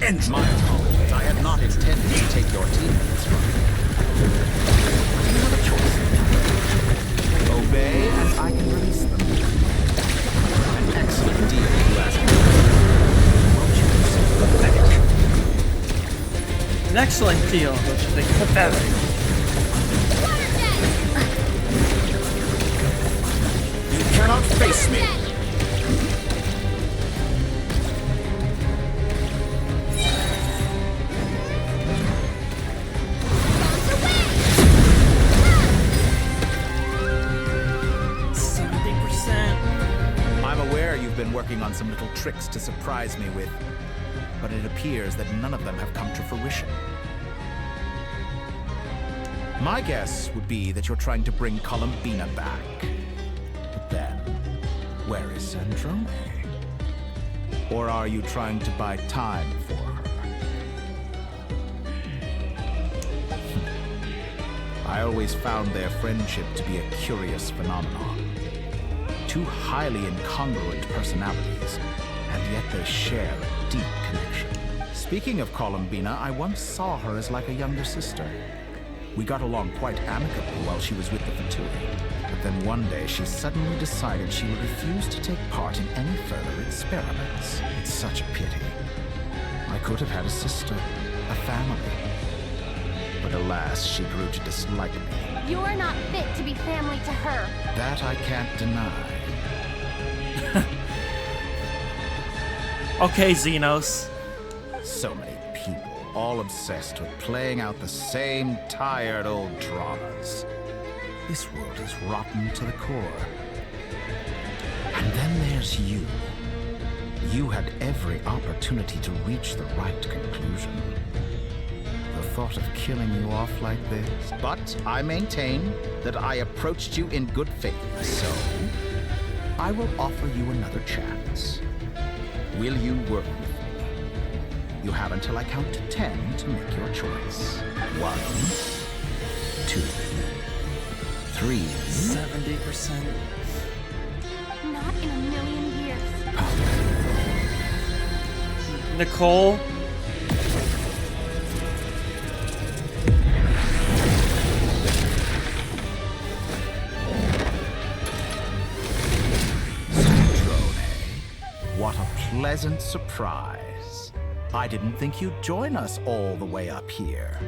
End my apologies. I had not intended to take your teammates from you. But you have a choice. Obey, and I can release them. An excellent deal, you ask me. Won't you consider pathetic? An excellent deal, don't you think? Pathetic. You cannot face me. Been working on some little tricks to surprise me with, but it appears that none of them have come to fruition. My guess would be that you're trying to bring Columbina back. But then, where is Sandrone? Or are you trying to buy time for her? I always found their friendship to be a curious phenomenon. Two highly incongruent personalities, and yet they share a deep connection. Speaking of Columbina, I once saw her as like a younger sister. We got along quite amicably while she was with the Fatui, but then one day she suddenly decided she would refuse to take part in any further experiments. It's such a pity. I could have had a sister, a family. But alas, she grew to dislike me. You're not fit to be family to her. That I can't deny. Okay, Xenos. So many people, all obsessed with playing out the same tired old dramas. This world is rotten to the core. And then there's you. You had every opportunity to reach the right conclusion. The thought of killing you off like this. But I maintain that I approached you in good faith, so I will offer you another chance. Will you work with me? You have until I count to 10 to make your choice. 1, 2, 3. 70%. Not in a million years. Nicole. What a pleasant surprise. I didn't think you'd join us all the way up here.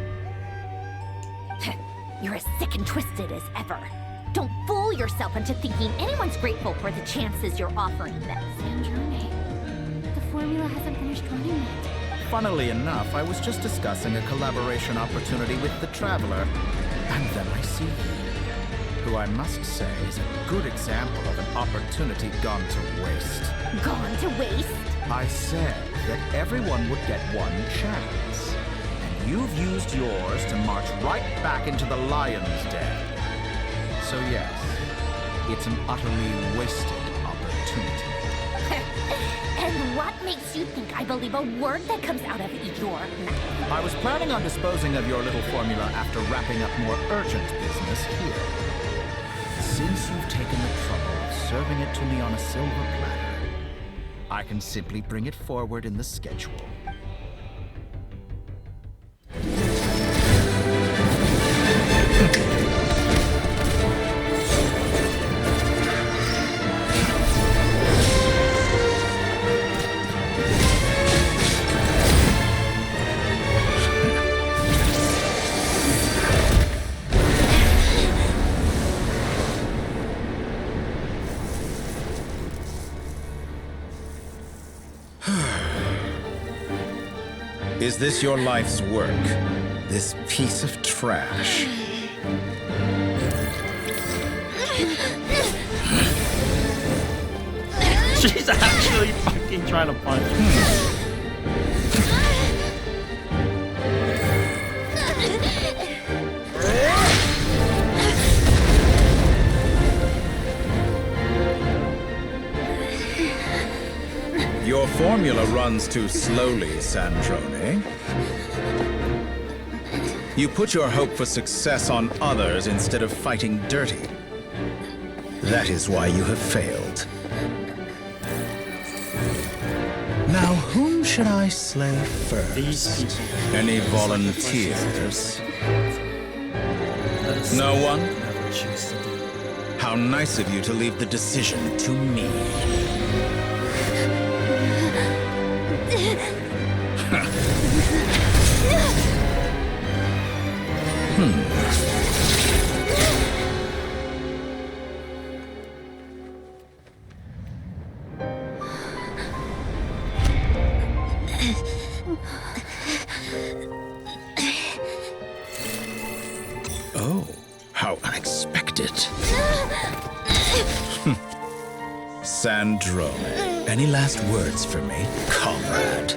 You're as sick and twisted as ever. Don't fool yourself into thinking anyone's grateful for the chances you're offering them. Sandrone, the formula hasn't finished running yet. Funnily enough, I was just discussing a collaboration opportunity with the Traveler, and then I see you, who I must say is a good example of an opportunity gone to waste. Gone to waste? I said that everyone would get one chance, and you've used yours to march right back into the lion's den. So yes, it's an utterly wasted opportunity. And what makes you think I believe a word that comes out of your mouth? I was planning on disposing of your little formula after wrapping up more urgent business here. Since you've taken the trouble of serving it to me on a silver platter, I can simply bring it forward in the schedule. Is this your life's work? This piece of trash? She's actually fucking trying to punch me. Your formula runs too slowly, Sandrone. You put your hope for success on others instead of fighting dirty. That is why you have failed. Now, whom should I slay first? These people. Any volunteers? No one? Never choose to do. How nice of you to leave the decision to me. Oh, how unexpected. Sandrone, any last words for me, comrade?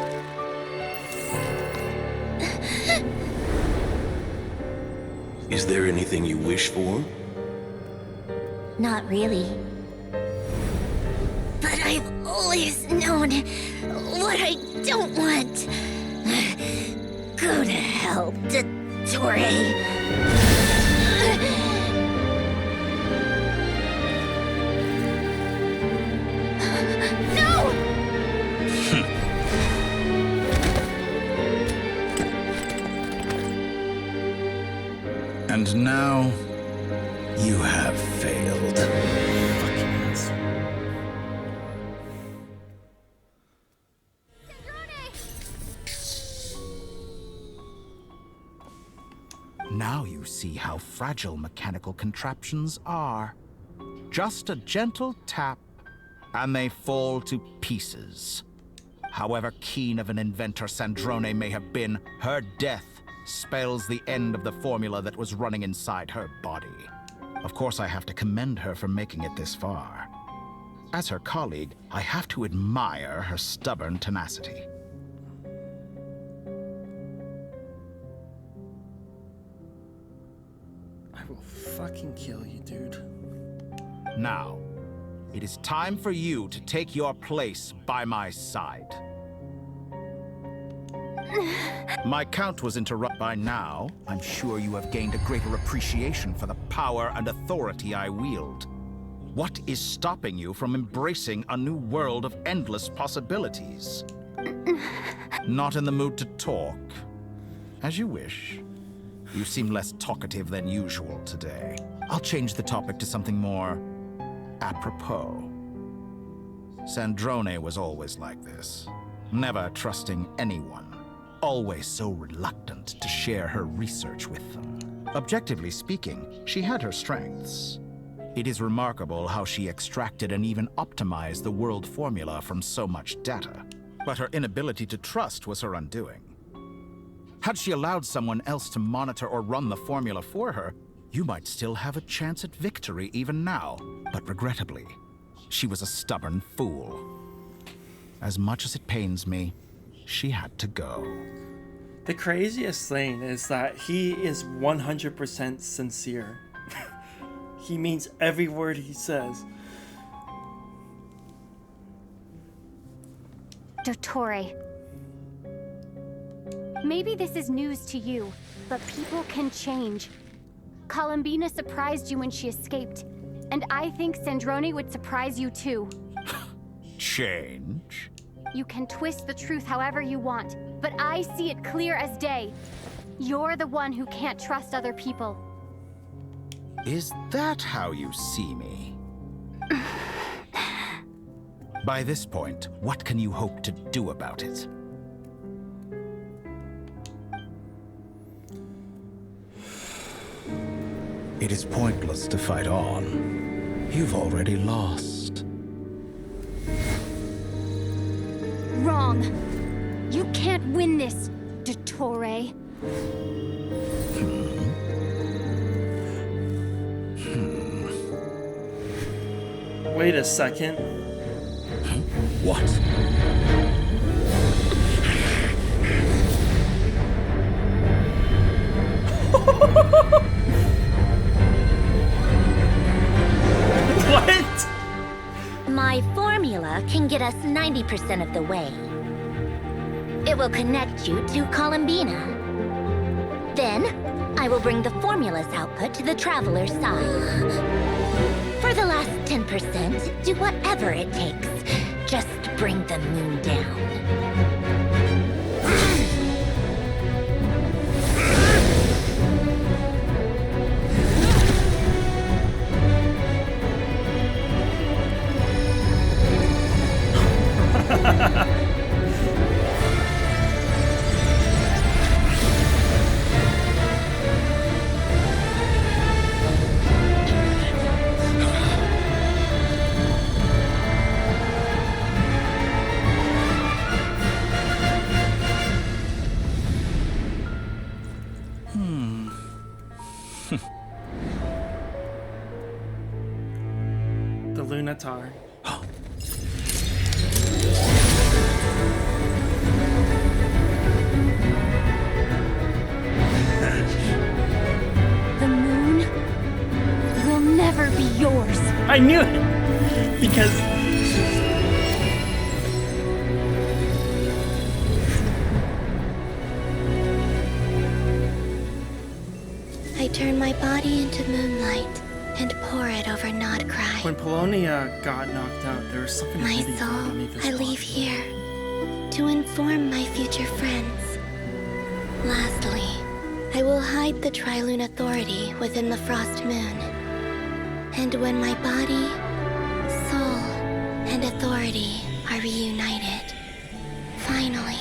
Is there anything you wish for? Not really. But I've always known what I don't want. Go to hell, Dottore. And now, you have failed. Now you see how fragile mechanical contraptions are. Just a gentle tap, and they fall to pieces. However keen of an inventor Sandrone may have been, her death spells the end of the formula that was running inside her body. Of course, I have to commend her for making it this far. As her colleague, I have to admire her stubborn tenacity. I will fucking kill you, dude. Now, it is time for you to take your place by my side. My count was interrupted. By now, I'm sure you have gained a greater appreciation for the power and authority I wield. What is stopping you from embracing a new world of endless possibilities? Not in the mood to talk? As you wish. You seem less talkative than usual today. I'll change the topic to something more apropos. Sandrone was always like this, never trusting anyone. Always so reluctant to share her research with them. Objectively speaking, she had her strengths. It is remarkable how she extracted and even optimized the world formula from so much data. But her inability to trust was her undoing. Had she allowed someone else to monitor or run the formula for her, you might still have a chance at victory even now. But regrettably, she was a stubborn fool. As much as it pains me, she had to go. The craziest thing is that he is 100% sincere. He means every word he says. Dottore. Maybe this is news to you, but people can change. Columbina surprised you when she escaped, and I think Sandrone would surprise you too. Change? You can twist the truth however you want, but I see it clear as day. You're the one who can't trust other people. Is that how you see me? By this point, what can you hope to do about it? It is pointless to fight on. You've already lost. Wrong. You can't win this, Dottore. Wait a second. What? What? My formula can get us 90% of the way. It will connect you to Columbina. Then, I will bring the formula's output to the Traveler's side. For the last 10%, do whatever it takes. Just bring the moon down. The Lunatar. The moon will never be yours. I knew it! Because... I turn my body into moonlight and pour it over Nod Krai. When Polonia got knocked out, there was something My really soul, underneath his I body. leave here to inform my future friends. Lastly, I will hide the Trilune Authority within the Frost Moon. And when my body, soul, and authority are reunited, finally...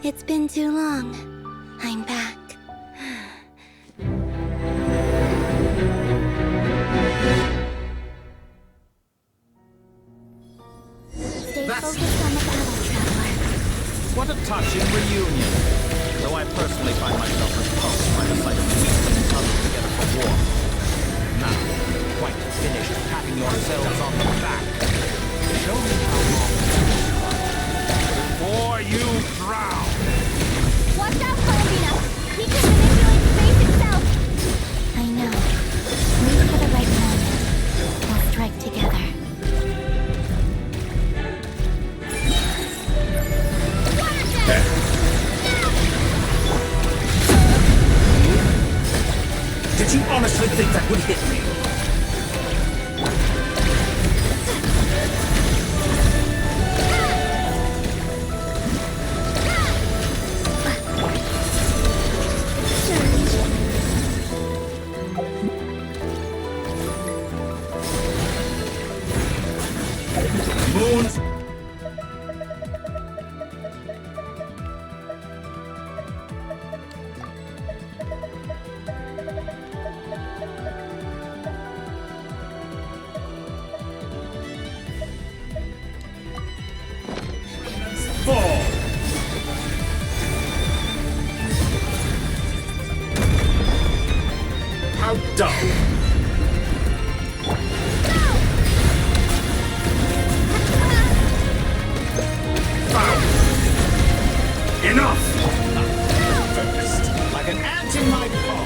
It's been too long. I'm back. Stay focused on the battle, Traveler. What a touching reunion. Though I personally find myself repulsed by the sight of weaklings huddled together for war. Now, quite finished patting yourselves on the back. Show me how long before you drown. Watch out, Columbina! He can manipulate space itself! I know. Wait for the right moment. We'll strike together. Did you honestly think that would hit me? Moons. Fall. How dumb. Enough! First, like an ant in my paw.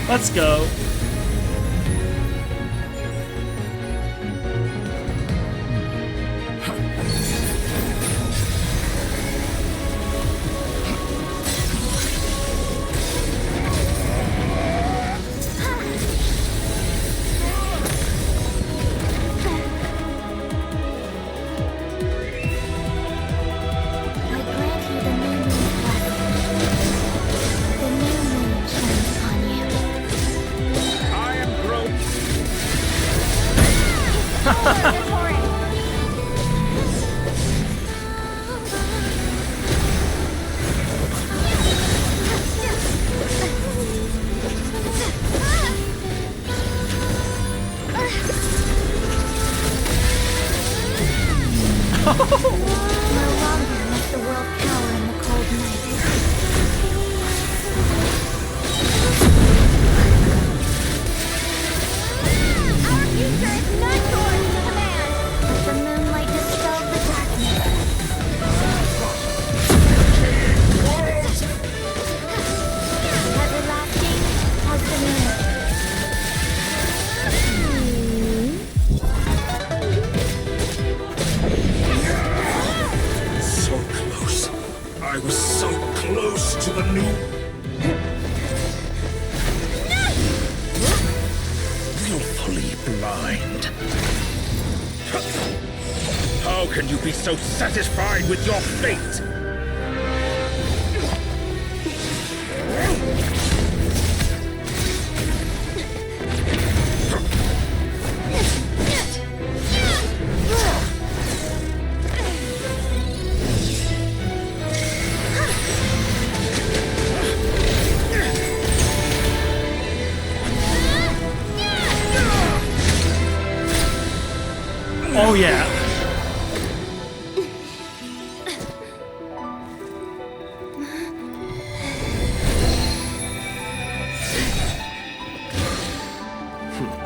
Let's go. No longer must the world cower in the cold night. Our future is not yours to command! The moonlight dispelled the darkness. Everlasting as the moon. So close. I was so close to the new... Willfully blind. How can you be so satisfied with your fate? Oh yeah.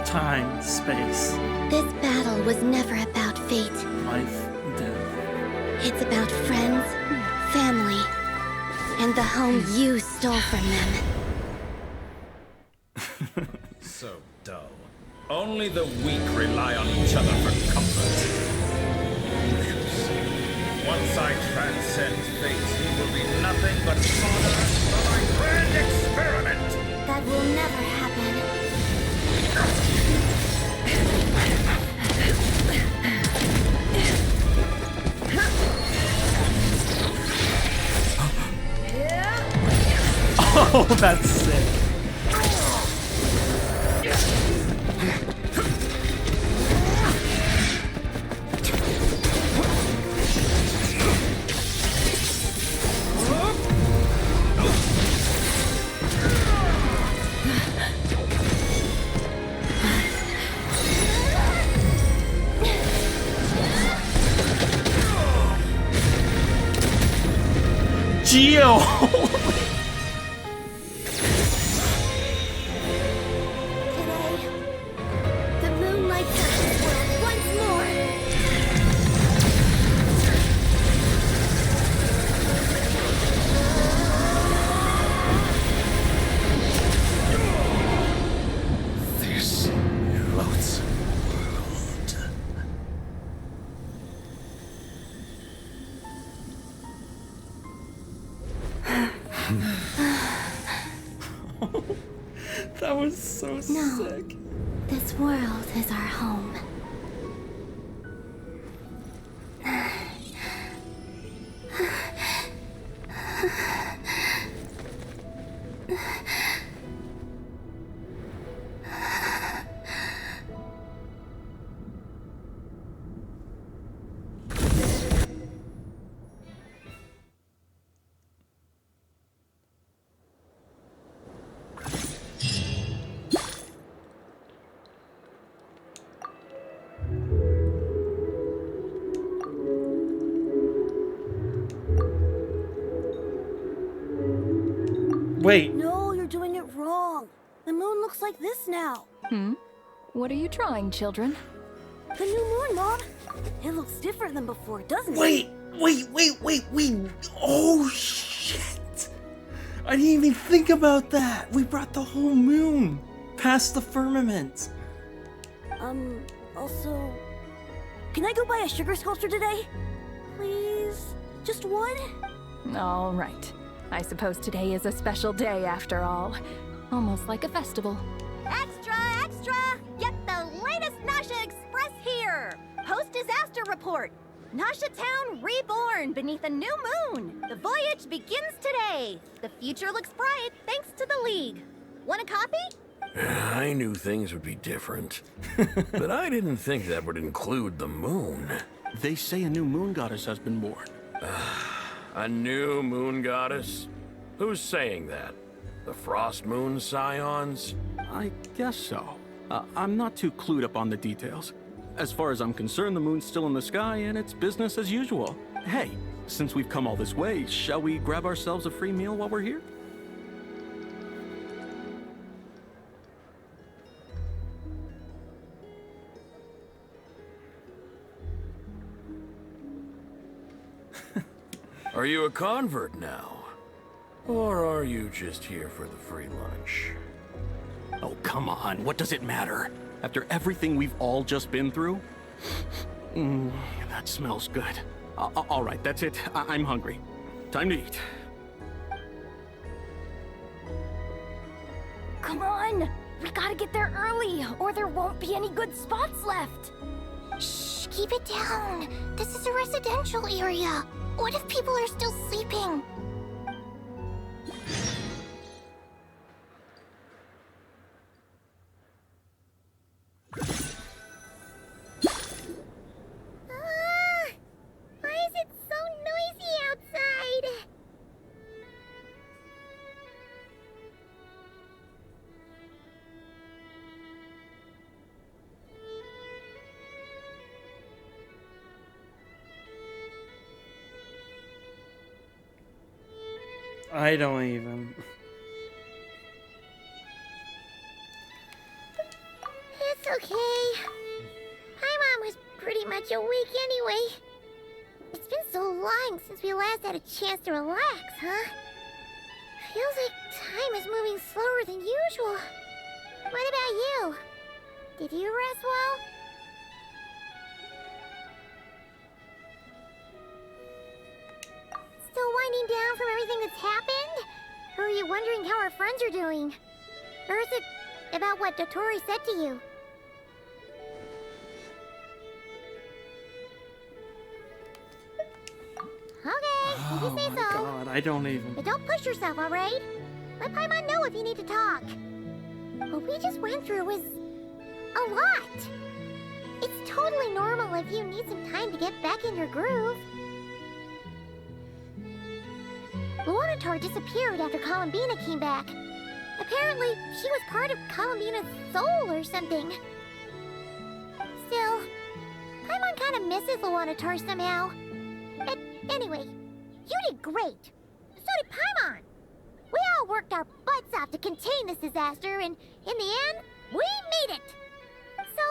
Time, space, This battle was never about fate. life, death. It's about friends, family, and the home you stole from them. So dull. Only the weak rely on each other for comfort. Once I transcend fate, you will be nothing but fodder for my grand experiment! That will never happen. Oh, that's sick. Geo! The moonlight touches world once more. This loathsome world. That was so sick. This world is our home. Wait. No, you're doing it wrong. The moon looks like this now. What are you trying, children? The new moon, Mom. It looks different than before, doesn't it? Wait. Oh, shit. I didn't even think about that. We brought the whole moon past the firmament. Also, can I go buy a sugar sculpture today? Please? Just one? All right. I suppose today is a special day after all. Almost like a festival. Extra, extra! Get the latest Nasha Express here! Post-disaster report! Nasha Town reborn beneath a new moon! The voyage begins today! The future looks bright thanks to the League. Want a copy? I knew things would be different, but I didn't think that would include the moon. They say a new moon goddess has been born. A new moon goddess? Who's saying that? The Frost Moon Scions? I guess so. I'm not too clued up on the details. As far as I'm concerned, the moon's still in the sky and it's business as usual. Hey, since we've come all this way, shall we grab ourselves a free meal while we're here? Are you a convert now? Or are you just here for the free lunch? Oh, come on. What does it matter? After everything we've all just been through? That smells good. All right, that's it. I'm hungry. Time to eat. Come on! We gotta get there early, or there won't be any good spots left! Shh, keep it down. This is a residential area. What if people are still sleeping? Why is it so noisy outside? I don't even. It's okay. Paimon was pretty much awake anyway. It's been so long since we last had a chance to relax, huh? Feels like time is moving slower than usual. What about you? Did you rest well? Still winding down from everything that's happened? Or are you wondering how our friends are doing? Or is it about what Dotori said to you? Okay, if you say so. God, I don't even. But don't push yourself, alright? Let Paimon know if you need to talk. What we just went through was a lot. It's totally normal if you need some time to get back in your groove. Luanatar disappeared after Columbina came back. Apparently, she was part of Columbina's soul or something. Still, Paimon kind of misses Luanatar somehow. But anyway, you did great. So did Paimon. We all worked our butts off to contain this disaster, and in the end, we made it. So,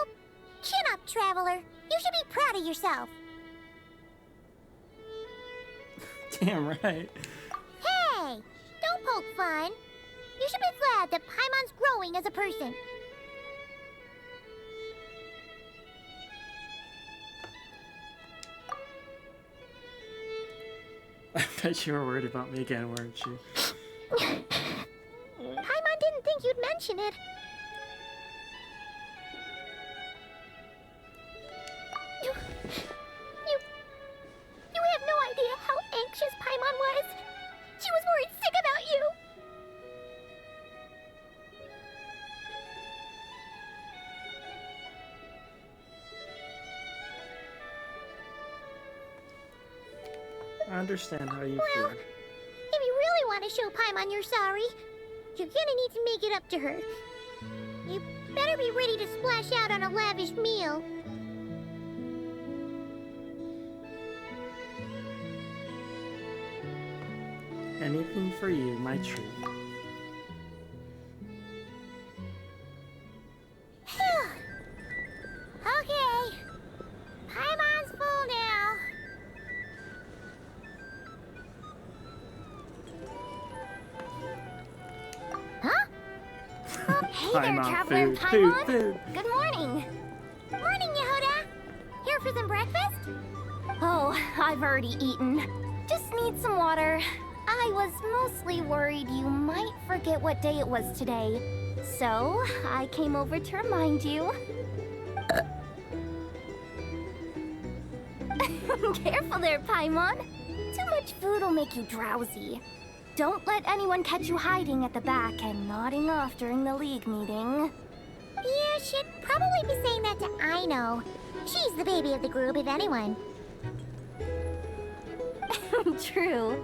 chin up, Traveler. You should be proud of yourself. Damn right. Hey, don't poke fun. You should be glad that Paimon's growing as a person. I bet you were worried about me again, weren't you? Paimon didn't think you'd mention it. You have no idea how anxious Paimon was. She was worried sick about you. I understand how you Well, feel. if you really want to show Paimon you're sorry, you're gonna need to make it up to her. You better be ready to splash out on a lavish meal. Anything for you, my treat. Okay. Paimon's full now. Huh? Oh, hey there, Paimon, Traveler and food, Paimon. food. Good morning. Morning, Yehuda. Here for some breakfast? Oh, I've already eaten. Just need some water. I was mostly worried you might forget what day it was today. So, I came over to remind you. Careful there, Paimon. Too much food will make you drowsy. Don't let anyone catch you hiding at the back and nodding off during the League meeting. You should probably be saying that to Aino. She's the baby of the group, if anyone. True.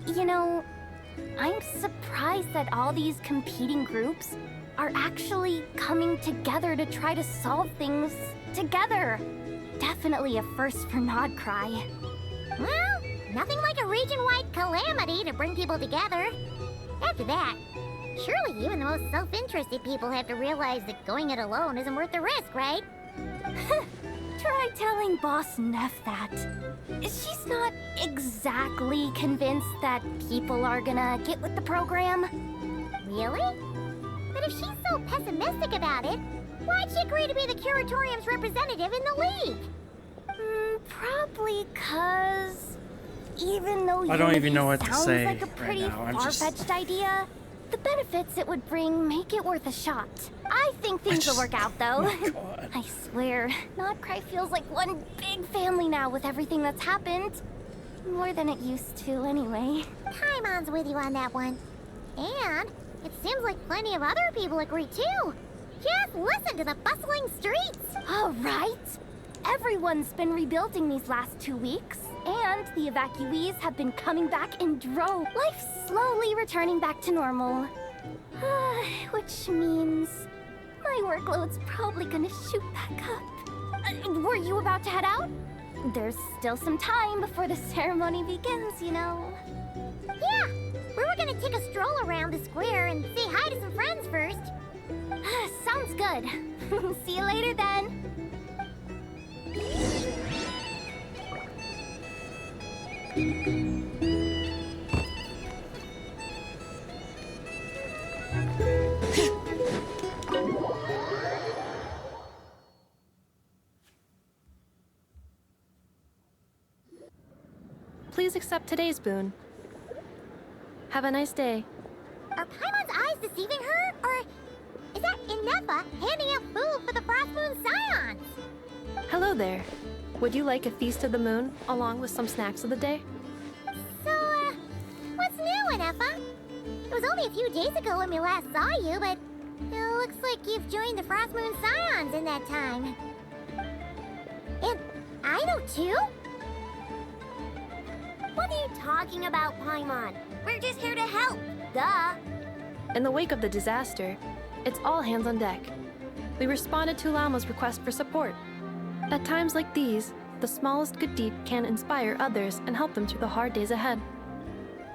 You know, I'm surprised that all these competing groups are actually coming together to try to solve things together. Definitely a first for Nod Krai. Well, nothing like a region-wide calamity to bring people together. After that, surely even the most self-interested people have to realize that going it alone isn't worth the risk, right? Try telling Boss Neff that. She's not exactly convinced that people are gonna get with the program. Really? But if she's so pessimistic about it, why'd she agree to be the Curatorium's representative in the League? Probably 'cause even though I don't even know what to sounds say like a pretty right now. I'm far-fetched idea, the benefits it would bring make it worth a shot. I think things will work out, though. I swear, Nod Krai feels like one big family now with everything that's happened. More than it used to, anyway. Paimon's with you on that one. And it seems like plenty of other people agree, too. Just listen to the bustling streets. All right. Everyone's been rebuilding these last 2 weeks, and the evacuees have been coming back in droves. Life's slowly returning back to normal. Which means my workload's probably gonna shoot back up. Were you about to head out? There's still some time before the ceremony begins, you know. Yeah, we were gonna take a stroll around the square and say hi to some friends first. Sounds good. See you later then. Please accept today's boon. Have a nice day. Are Paimon's eyes deceiving her? Or is that Inefa handing out food for the Frost Moon Scions? Hello there. Would you like a feast of the moon, along with some snacks of the day? So, what's new, Inefa? It was only a few days ago when we last saw you, but it looks like you've joined the Frost Moon Scions in that time. And I know too? What are you talking about, Paimon? We're just here to help, duh. In the wake of the disaster, it's all hands on deck. We responded to Lama's request for support. At times like these, the smallest good deed can inspire others and help them through the hard days ahead.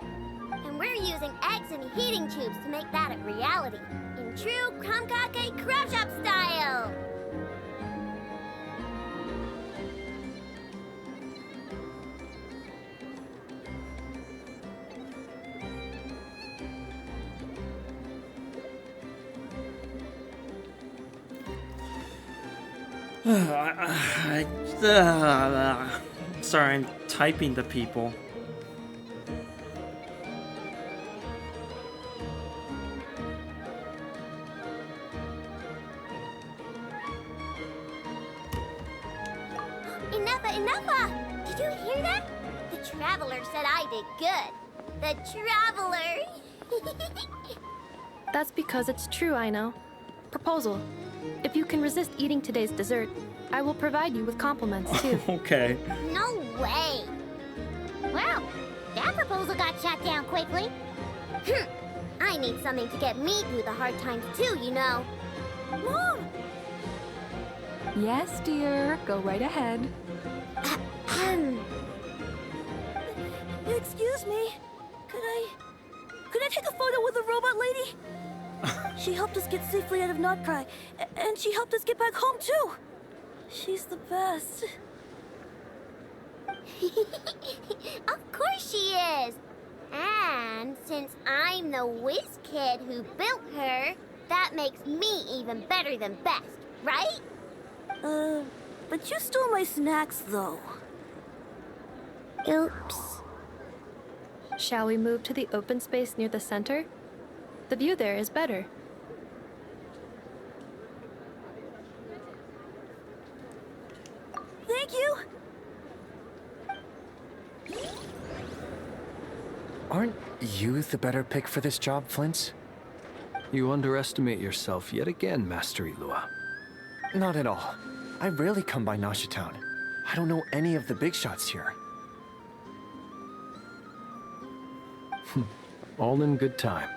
And we're using eggs and heating tubes to make that a reality, in true Kamkake Crab Shop style! Sorry, I'm typing to people. Inefa! Did you hear that? The Traveler said I did good. The Traveler! That's because it's true, I know. Proposal. If you can resist eating today's dessert, I will provide you with compliments, too. Okay. No way! Well, that proposal got shot down quickly. I need something to get me through the hard times too, you know. Mom! Yes, dear. Go right ahead. Excuse me. Could I take a photo with the robot lady? She helped us get safely out of Nod Krai, and she helped us get back home too. She's the best. Of course she is! And since I'm the whiz kid who built her, that makes me even better than best, right? But you stole my snacks though. Oops. Shall we move to the open space near the center? The view there is better. Thank you! Aren't you the better pick for this job, Flint? You underestimate yourself yet again, Master Ilua. Not at all. I rarely come by Nasha Town. I don't know any of the big shots here. All in good time.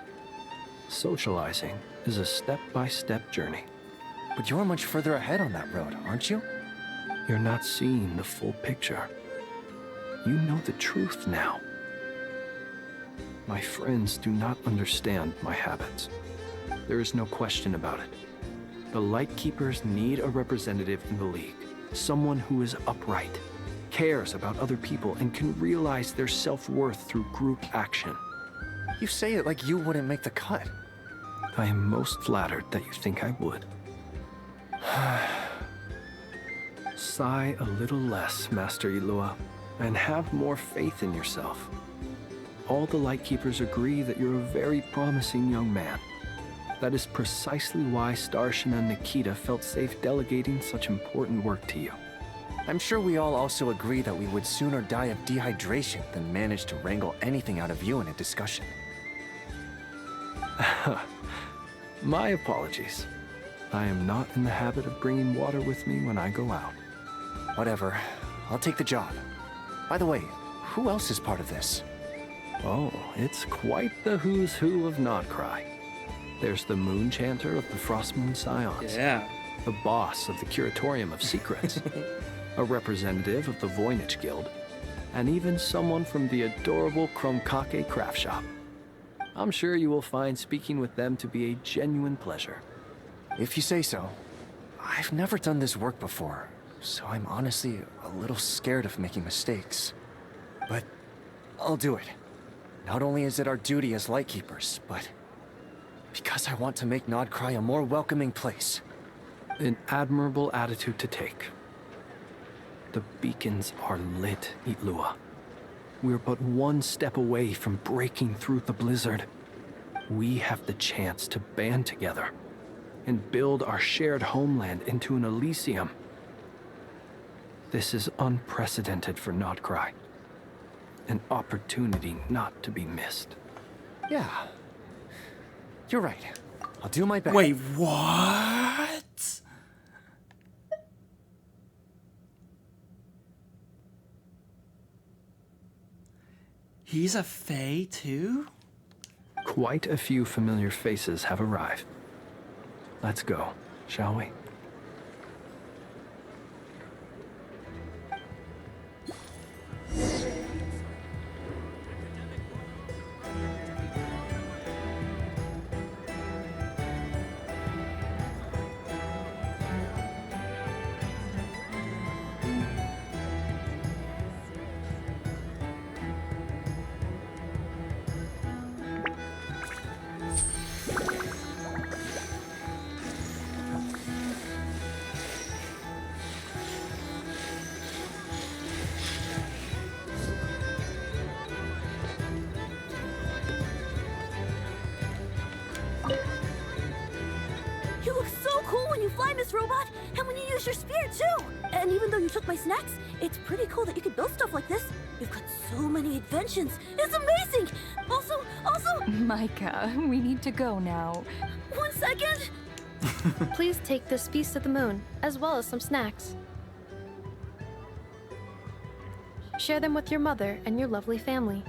Socializing is a step-by-step journey. But you're much further ahead on that road, aren't you? You're not seeing the full picture. You know the truth now. My friends do not understand my habits. There is no question about it. The Lightkeepers need a representative in the League. Someone who is upright, cares about other people, and can realize their self-worth through group action. You say it like you wouldn't make the cut. I am most flattered that you think I would. Sigh a little less, Master Ilua, and have more faith in yourself. All the Lightkeepers agree that you're a very promising young man. That is precisely why Starshin and Nikita felt safe delegating such important work to you. I'm sure we all also agree that we would sooner die of dehydration than manage to wrangle anything out of you in a discussion. My apologies. I am not in the habit of bringing water with me when I go out. Whatever. I'll take the job. By the way, who else is part of this? Oh, it's quite the who's who of Nod Krai. There's the Moon Chanter of the Frost Moon Scions. Yeah. The boss of the Curatorium of Secrets. A representative of the Voynich Guild. And even someone from the adorable Kromkake craft shop. I'm sure you will find speaking with them to be a genuine pleasure. If you say so. I've never done this work before, so I'm honestly a little scared of making mistakes. But I'll do it. Not only is it our duty as Lightkeepers, but because I want to make Nod Krai a more welcoming place. An admirable attitude to take. The beacons are lit, Ilua. We're but one step away from breaking through the blizzard. We have the chance to band together and build our shared homeland into an Elysium. This is unprecedented for Nod Krai. An opportunity not to be missed. Yeah. You're right. I'll do my best. Wait, what? He's a Fae too? Quite a few familiar faces have arrived. Let's go, shall we? You look so cool when you fly, Miss Robot, and when you use your spear too. And even though you took my snacks, it's pretty cool that you can build stuff like this. You've got so many inventions. It's amazing. Also, Micah, we need to go now. 1 second. Please take this Feast of the Moon, as well as some snacks. Share them with your mother and your lovely family.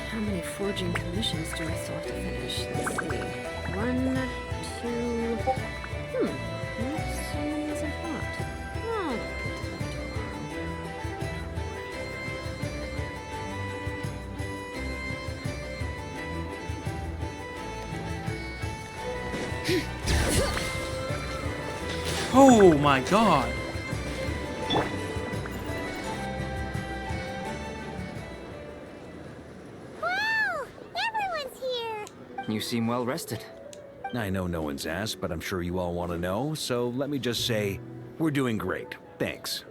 How many forging commissions do I still have to finish? Let's see. 1, 2... Not so many as I thought. Oh, Oh my god. Wow! Everyone's here! You seem well rested. I know no one's asked, but I'm sure you all want to know, so let me just say, we're doing great. Thanks.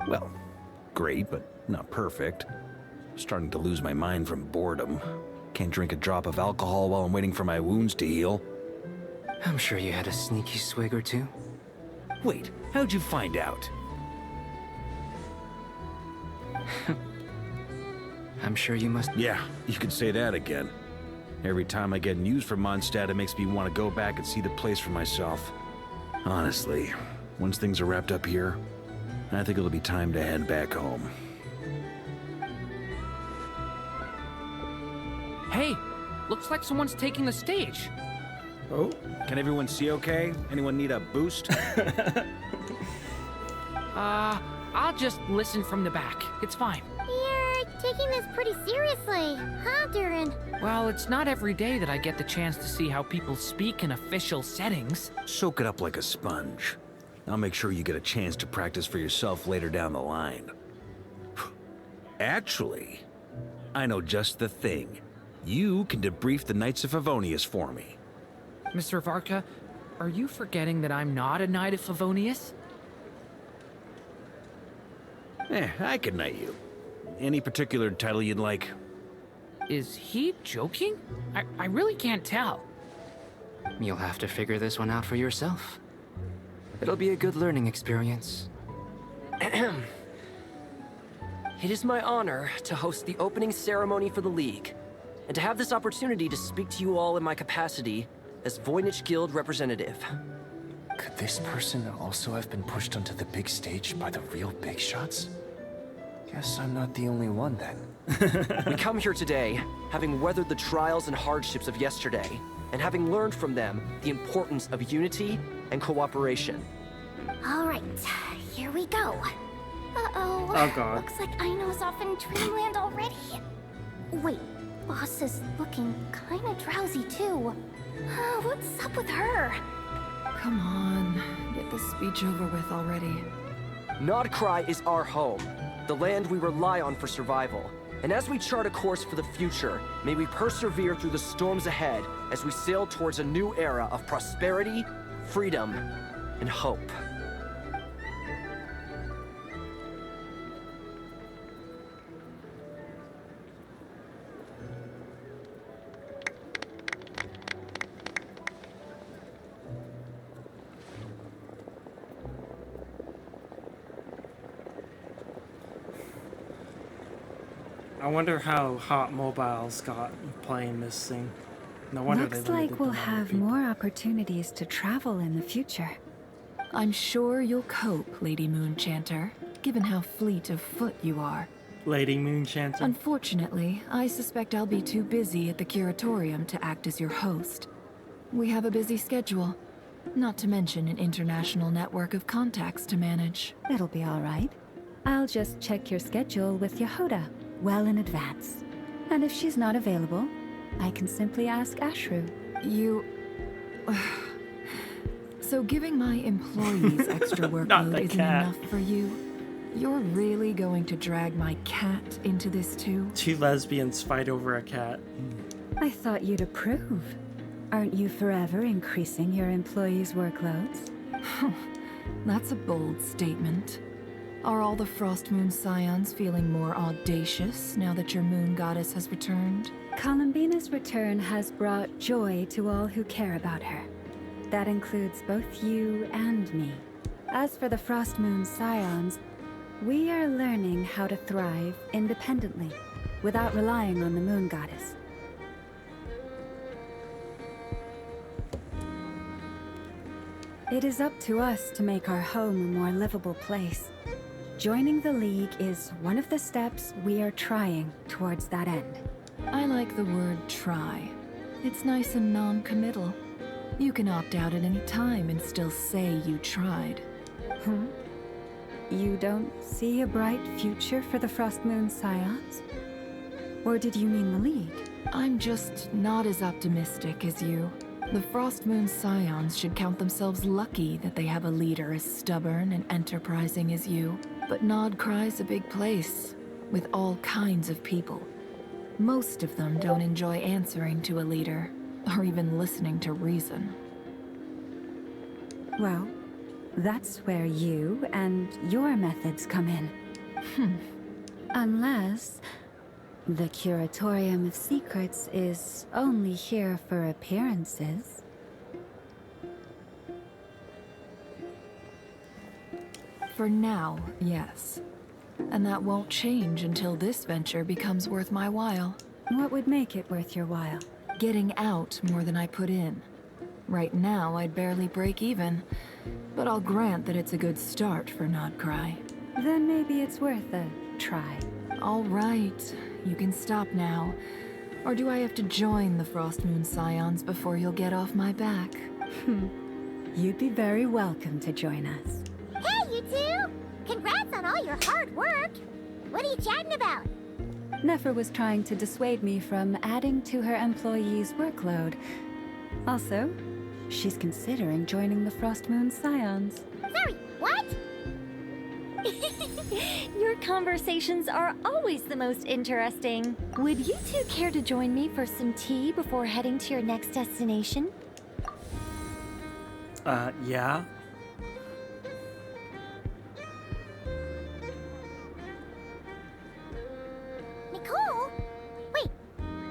Well, great, but Not perfect. Starting to lose my mind from boredom. Can't drink a drop of alcohol while I'm waiting for my wounds to heal. I'm sure you had a sneaky swig or two. Wait, how'd you find out? I'm sure you must... Yeah, you could say that again. Every time I get news from Mondstadt, it makes me want to go back and see the place for myself. Honestly, once things are wrapped up here, I think it'll be time to head back home. Hey, looks like someone's taking the stage. Oh? Can everyone see okay? Anyone need a boost? I'll just listen from the back. It's fine. You're taking this pretty seriously, huh, Durin? Well, it's not every day that I get the chance to see how people speak in official settings. Soak it up like a sponge. I'll make sure you get a chance to practice for yourself later down the line. Actually, I know just the thing. You can debrief the Knights of Favonius for me. Mr. Varka, are you forgetting that I'm not a Knight of Favonius? I can knight you. Any particular title you'd like? Is he joking? I really can't tell. You'll have to figure this one out for yourself. It'll be a good learning experience. It is my honor to host the opening ceremony for the League, and to have this opportunity to speak to you all in my capacity as Voynich Guild representative. Could this person also have been pushed onto the big stage by the real big shots? Guess I'm not the only one then. We come here today, having weathered the trials and hardships of yesterday, and having learned from them the importance of unity and cooperation. All right, here we go. Uh-oh. Oh, God. Looks like Aino's off in Dreamland already. Wait, Boss is looking kinda drowsy too. What's up with her? Come on, get this speech over with already. Nod Krai is our home, the land we rely on for survival. And as we chart a course for the future, may we persevere through the storms ahead as we sail towards a new era of prosperity, freedom, and hope. I wonder how Hot Mobiles got playing this thing. No wonder Looks they like limited we'll the number of have people. more opportunities to travel in the future. I'm sure you'll cope, Lady Moonchanter, given how fleet of foot you are. Lady Moonchanter. Unfortunately, I suspect I'll be too busy at the Curatorium to act as your host. We have a busy schedule, not to mention an international network of contacts to manage. It'll be all right. I'll just check your schedule with Yehoda well in advance. And if she's not available, I can simply ask Ashru. You... So giving my employees extra Not workload the isn't cat. enough for you? You're really going to drag my cat into this too? Two lesbians fight over a cat. I thought you'd approve. Aren't you forever increasing your employees' workloads? That's a bold statement. Are all the Frost Moon Scions feeling more audacious now that your moon goddess has returned? Columbina's return has brought joy to all who care about her. That includes both you and me. As for the Frost Moon Scions, we are learning how to thrive independently, without relying on the moon goddess. It is up to us to make our home a more livable place. Joining the League is one of the steps we are trying towards that end. I like the word try. It's nice and non-committal. You can opt out at any time and still say you tried. You don't see a bright future for the Frost Moon Scions? Or did you mean the League? I'm just not as optimistic as you. The Frost Moon Scions should count themselves lucky that they have a leader as stubborn and enterprising as you. But Nod Krai's a big place, with all kinds of people. Most of them don't enjoy answering to a leader, or even listening to reason. Well, that's where you and your methods come in. Unless the Curatorium of Secrets is only here for appearances. For now, yes. And that won't change until this venture becomes worth my while. What would make it worth your while? Getting out more than I put in. Right now, I'd barely break even, but I'll grant that it's a good start for Nod Krai. Then maybe it's worth a try. All right, you can stop now. Or do I have to join the Frost Moon Scions before you'll get off my back? You'd be very welcome to join us. Hey, you two! Congrats on all your hard work! What are you chatting about? Nefer was trying to dissuade me from adding to her employees' workload. Also, she's considering joining the Frost Moon Scions. Sorry, what? Your conversations are always the most interesting. Would you two care to join me for some tea before heading to your next destination? Yeah. Nicole? Wait,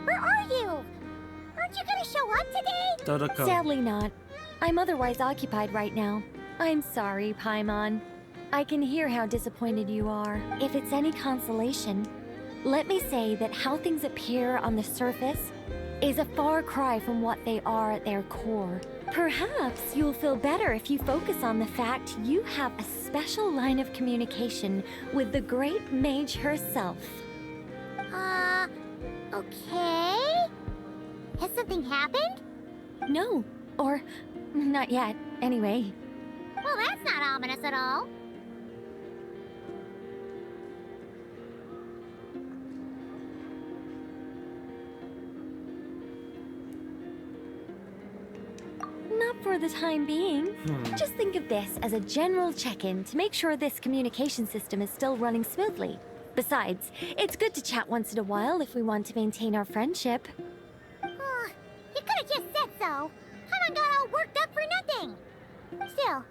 where are you? Aren't you gonna show up today? Dodoko. Sadly not. I'm otherwise occupied right now. I'm sorry, Paimon. I can hear how disappointed you are. If it's any consolation, let me say that how things appear on the surface is a far cry from what they are at their core. Perhaps you'll feel better if you focus on the fact you have a special line of communication with the great mage herself. Okay? Has something happened? No, or not yet, anyway. Well, that's not ominous at all. Not for the time being. Just think of this as a general check-in to make sure this communication system is still running smoothly. Besides, it's good to chat once in a while if we want to maintain our friendship. You could have just said so. Haven't got all worked up for nothing. Still,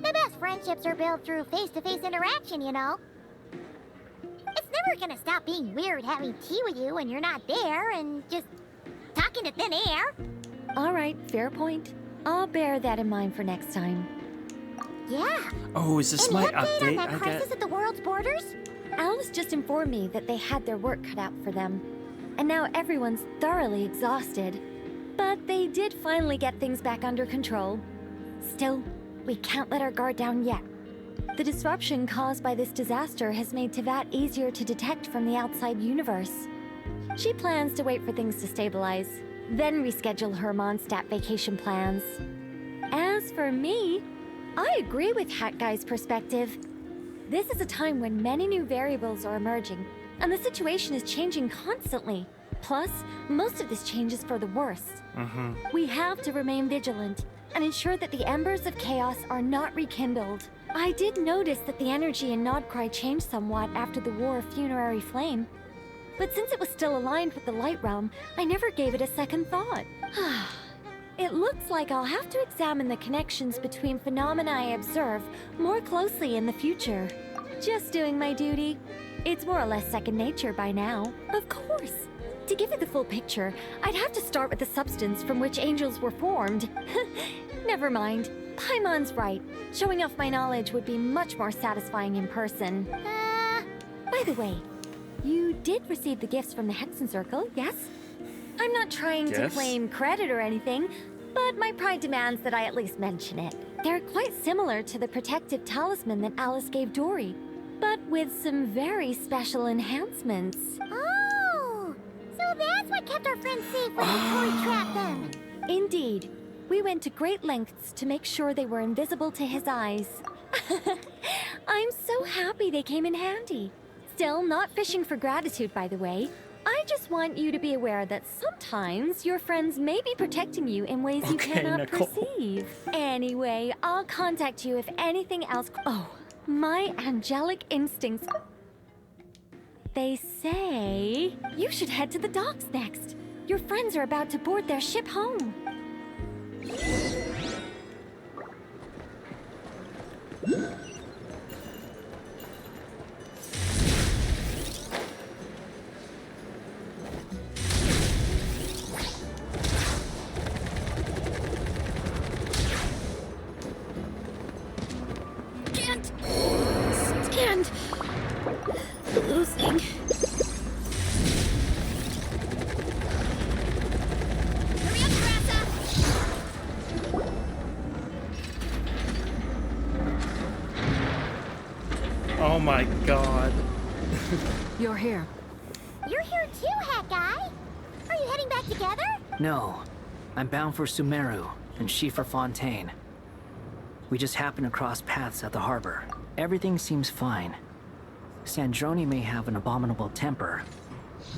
the best friendships are built through face-to-face interaction, you know. It's never gonna stop being weird having tea with you when you're not there and just talking to thin air. All right, fair point. I'll bear that in mind for next time. Yeah. Oh, is this Any my update update on that I crisis get? at the world's borders? Alice just informed me that they had their work cut out for them. And now everyone's thoroughly exhausted. But they did finally get things back under control. Still, we can't let our guard down yet. The disruption caused by this disaster has made Tevat easier to detect from the outside universe. She plans to wait for things to stabilize, then reschedule her Mondstadt vacation plans. As for me, I agree with Hat Guy's perspective. This is a time when many new variables are emerging, and the situation is changing constantly. Plus, most of this change is for the worse. We have to remain vigilant and ensure that the embers of chaos are not rekindled. I did notice that the energy in Nod Krai changed somewhat after the War of Funerary Flame. But since it was still aligned with the Light Realm, I never gave it a second thought. It looks like I'll have to examine the connections between phenomena I observe more closely in the future. Just doing my duty. It's more or less second nature by now. Of course. To give you the full picture, I'd have to start with the substance from which angels were formed. Never mind. Paimon's right. Showing off my knowledge would be much more satisfying in person. By the way, you did receive the gifts from the Hexen Circle, yes? I'm not trying to claim credit or anything, but my pride demands that I at least mention it. They're quite similar to the protective talisman that Alice gave Dory, but with some very special enhancements. Oh, so that's what kept our friends safe when the Tory trapped them. Indeed. We went to great lengths to make sure they were invisible to his eyes. I'm so happy they came in handy. Still, not fishing for gratitude, by the way. I just want you to be aware that sometimes your friends may be protecting you in ways you cannot Nicole. perceive. Anyway, I'll contact you if anything else. Oh, my angelic instincts. They say you should head to the docks next. Your friends are about to board their ship home. Oh my god. You're here. You're here too, Hat Guy. Are you heading back together? No. I'm bound for Sumeru, and she for Fontaine. We just happened to cross paths at the harbor. Everything seems fine. Sandrone may have an abominable temper,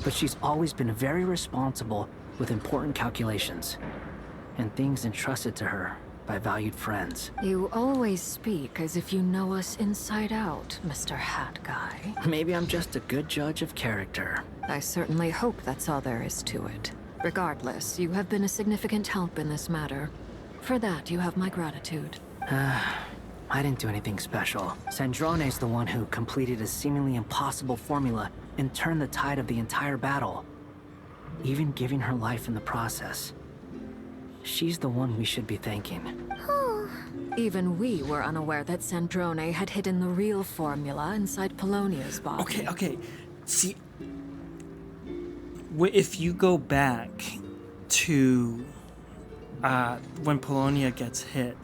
but she's always been very responsible with important calculations, and things entrusted to her by valued friends. You always speak as if you know us inside out, Mr. Hat Guy. Maybe I'm just a good judge of character. I certainly hope that's all there is to it. Regardless, you have been a significant help in this matter. For that, you have my gratitude. I didn't do anything special. Sandrone's the one who completed a seemingly impossible formula and turned the tide of the entire battle, even giving her life in the process. She's the one we should be thanking. Even we were unaware that Sandrone had hidden the real formula inside Polonia's body. Okay. See, if you go back to when Polonia gets hit,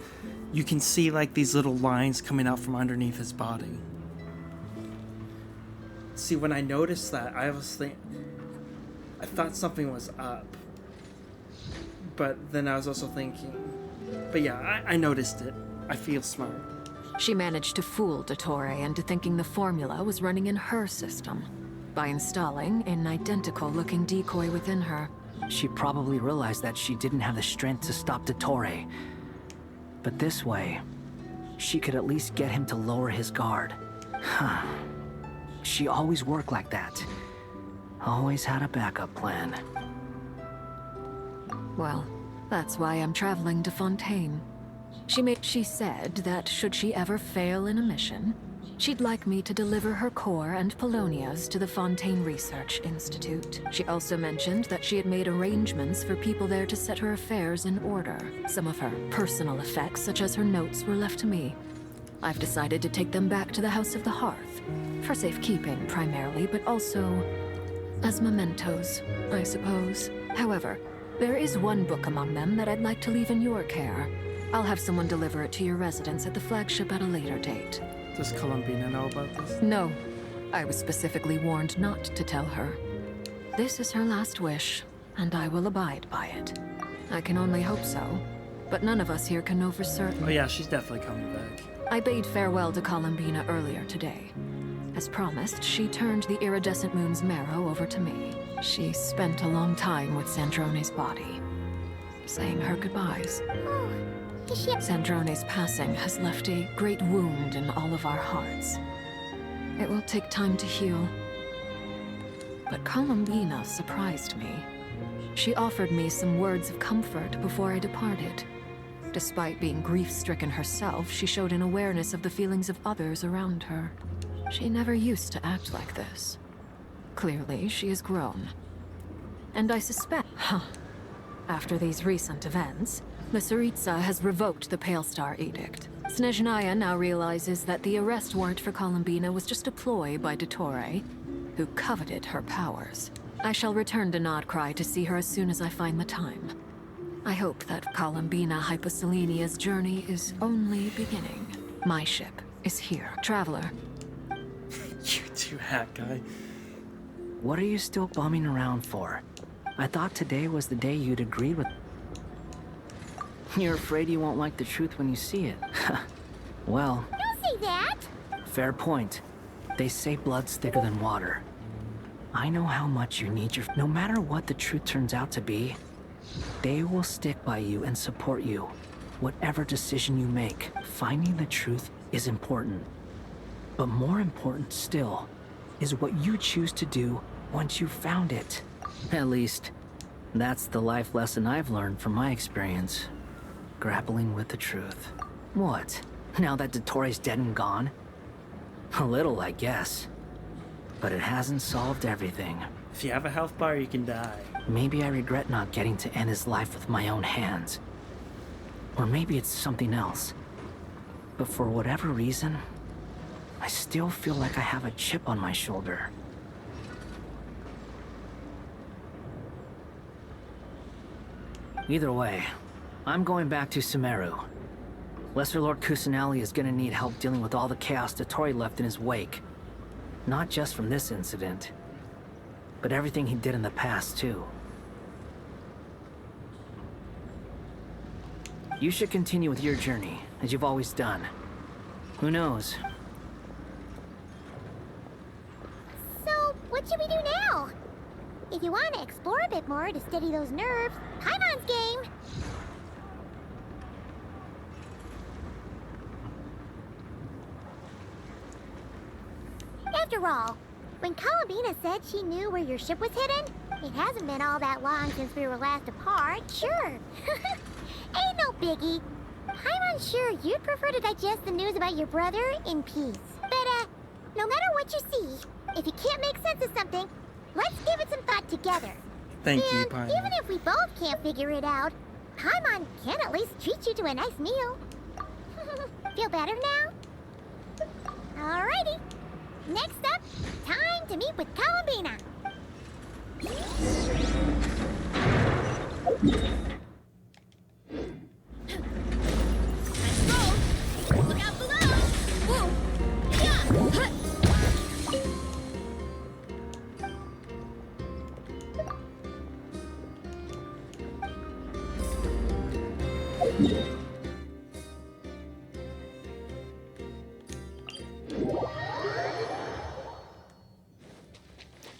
you can see like these little lines coming out from underneath his body. See, when I noticed that, I thought something was up. But then I was also thinking, but yeah, I noticed it. I feel smart. She managed to fool Dottore into thinking the formula was running in her system by installing an identical-looking decoy within her. She probably realized that she didn't have the strength to stop Dottore. But this way, she could at least get him to lower his guard. She always worked like that. Always had a backup plan. Well, that's why I'm traveling to Fontaine. She said that should she ever fail in a mission, she'd like me to deliver her core and Polonia's to the Fontaine Research Institute. She also mentioned that she had made arrangements for people there to set her affairs in order. Some of her personal effects, such as her notes, were left to me. I've decided to take them back to the House of the Hearth, for safekeeping primarily, but also as mementos, I suppose. However, there is one book among them that I'd like to leave in your care. I'll have someone deliver it to your residence at the flagship at a later date. Does Columbina know about this? No. I was specifically warned not to tell her. This is her last wish, and I will abide by it. I can only hope so, but none of us here can know for certain. Oh yeah, she's definitely coming back. I bade farewell to Columbina earlier today. As promised, she turned the iridescent moon's marrow over to me. She spent a long time with Sandrone's body, saying her goodbyes. Sandrone's passing has left a great wound in all of our hearts. It will take time to heal. But Columbina surprised me. She offered me some words of comfort before I departed. Despite being grief-stricken herself, she showed an awareness of the feelings of others around her. She never used to act like this. Clearly, she has grown. And I suspect... After these recent events, the Tsaritsa has revoked the Pale Star Edict. Snezhnaya now realizes that the arrest warrant for Columbina was just a ploy by Dottore, who coveted her powers. I shall return to Nod Krai to see her as soon as I find the time. I hope that Columbina Hyposelenia's journey is only beginning. My ship is here. Traveler. You too, Hat Guy. What are you still bumming around for? I thought today was the day you'd agreed with... You're afraid you won't like the truth when you see it. Well... Don't say that! Fair point. They say blood's thicker than water. I know how much you need your... No matter what the truth turns out to be, they will stick by you and support you. Whatever decision you make, finding the truth is important. But more important still is what you choose to do once you've found it. At least, that's the life lesson I've learned from my experience. Grappling with the truth. What? Now that Dottore's dead and gone? A little, I guess. But it hasn't solved everything. If you have a health bar, you can die. Maybe I regret not getting to end his life with my own hands. Or maybe it's something else. But for whatever reason, I still feel like I have a chip on my shoulder. Either way, I'm going back to Sumeru. Lesser Lord Kusanali is gonna need help dealing with all the chaos Dotori left in his wake. Not just from this incident, but everything he did in the past, too. You should continue with your journey, as you've always done. Who knows? So, what should we do now? If you want to explore a bit more to steady those nerves, Paimon's game! After all, when Columbina said she knew where your ship was hidden, it hasn't been all that long since we were last apart, sure. Ain't no biggie. Paimon's sure you'd prefer to digest the news about your brother in peace. But, no matter what you see, if you can't make sense of something, let's give it some thought together. Thank you, And Paimon. even if we both can't figure it out, Paimon can at least treat you to a nice meal. Feel better now? Alrighty. Next up, time to meet with Columbina. Look out below! Whoa! Yeah!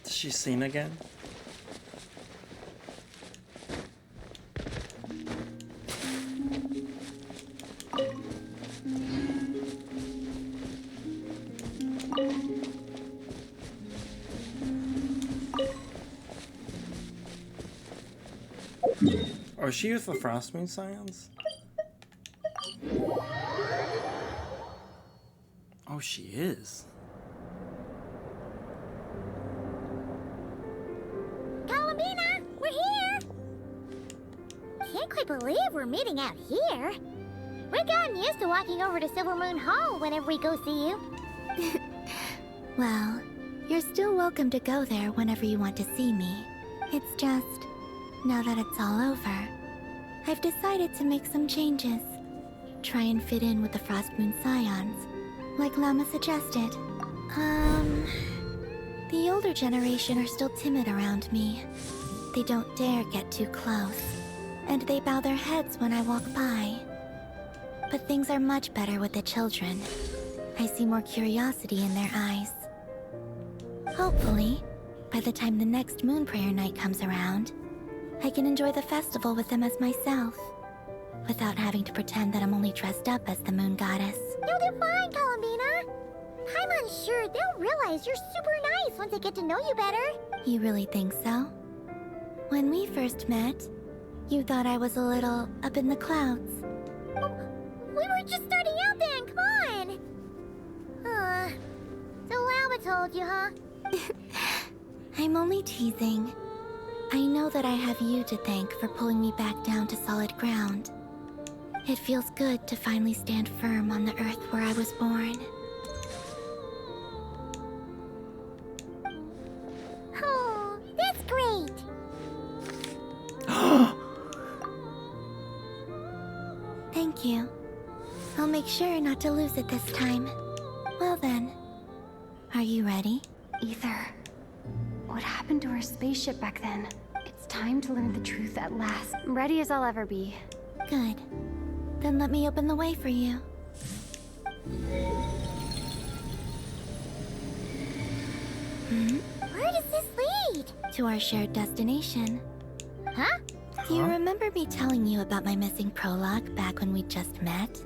Is she seen again? Oh, is she with the Frost Moon Scions? Oh, she is. Columbina, we're here! Can't quite believe we're meeting out here. We've gotten used to walking over to Silver Moon Hall whenever we go see you. Well, you're still welcome to go there whenever you want to see me. It's just, now that it's all over, I've decided to make some changes. Try and fit in with the Frost Moon Scions, like Lama suggested. The older generation are still timid around me. They don't dare get too close, and they bow their heads when I walk by. But things are much better with the children. I see more curiosity in their eyes. Hopefully, by the time the next Moon Prayer Night comes around, I can enjoy the festival with them as myself, without having to pretend that I'm only dressed up as the Moon Goddess. You'll do fine, Columbina. Paimon's sure they'll realize you're super nice once they get to know you better. You really think so? When we first met, you thought I was a little up in the clouds. We were just starting out then, come on. So Lama told you, huh? I'm only teasing. I know that I have you to thank for pulling me back down to solid ground. It feels good to finally stand firm on the earth where I was born. Oh, that's great. Thank you. I'll make sure not to lose it this time. Well then, are you ready? Ether. What happened to our spaceship back then? It's time to learn the truth at last. I'm ready as I'll ever be. Good. Then let me open the way for you. Where does this lead? To our shared destination. Huh? Do you remember me telling you about my missing prologue back when we just met?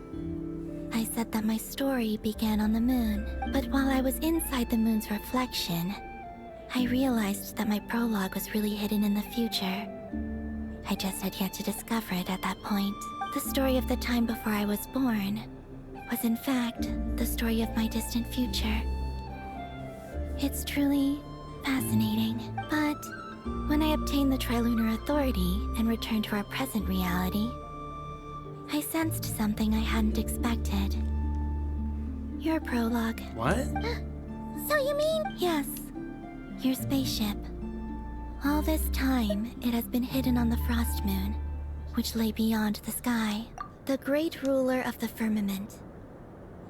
I said that my story began on the moon, but while I was inside the moon's reflection, I realized that my prologue was really hidden in the future. I just had yet to discover it at that point. The story of the time before I was born was in fact the story of my distant future. It's truly fascinating, but when I obtained the Trilunar Authority and returned to our present reality, I sensed something I hadn't expected. Your prologue. What? So you mean? Yes. Your spaceship. All this time, it has been hidden on the Frost Moon, which lay beyond the sky. The great ruler of the firmament.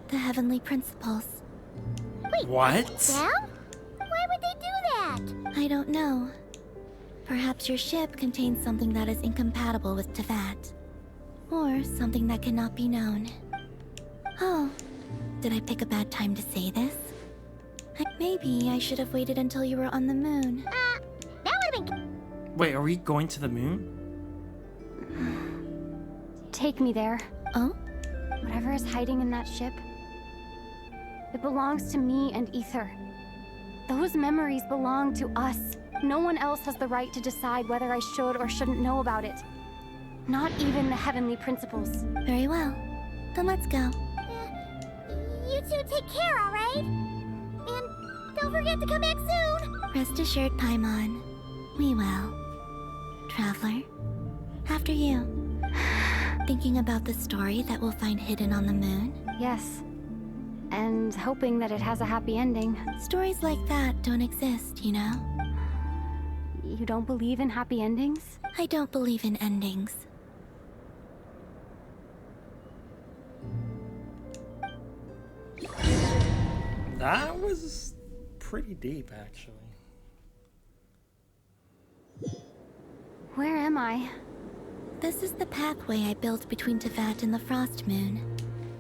The heavenly principles. Wait, What? them? Why would they do that? I don't know. Perhaps your ship contains something that is incompatible with Teyvat. Or something that cannot be known. Oh, did I pick a bad time to say this? Maybe I should have waited until you were on the moon. That would have been... Wait, are we going to the moon? Take me there. Oh? Whatever is hiding in that ship, it belongs to me and Ether. Those memories belong to us. No one else has the right to decide whether I should or shouldn't know about it. Not even the heavenly principles. Very well. Then let's go. You two take care, alright? And don't forget to come back soon! Rest assured, Paimon. We will. Traveler, after you. Thinking about the story that we'll find hidden on the moon? Yes. And hoping that it has a happy ending. Stories like that don't exist, you know? You don't believe in happy endings? I don't believe in endings. That was pretty deep, actually. Where am I? This is the pathway I built between Teyvat and the Frost Moon.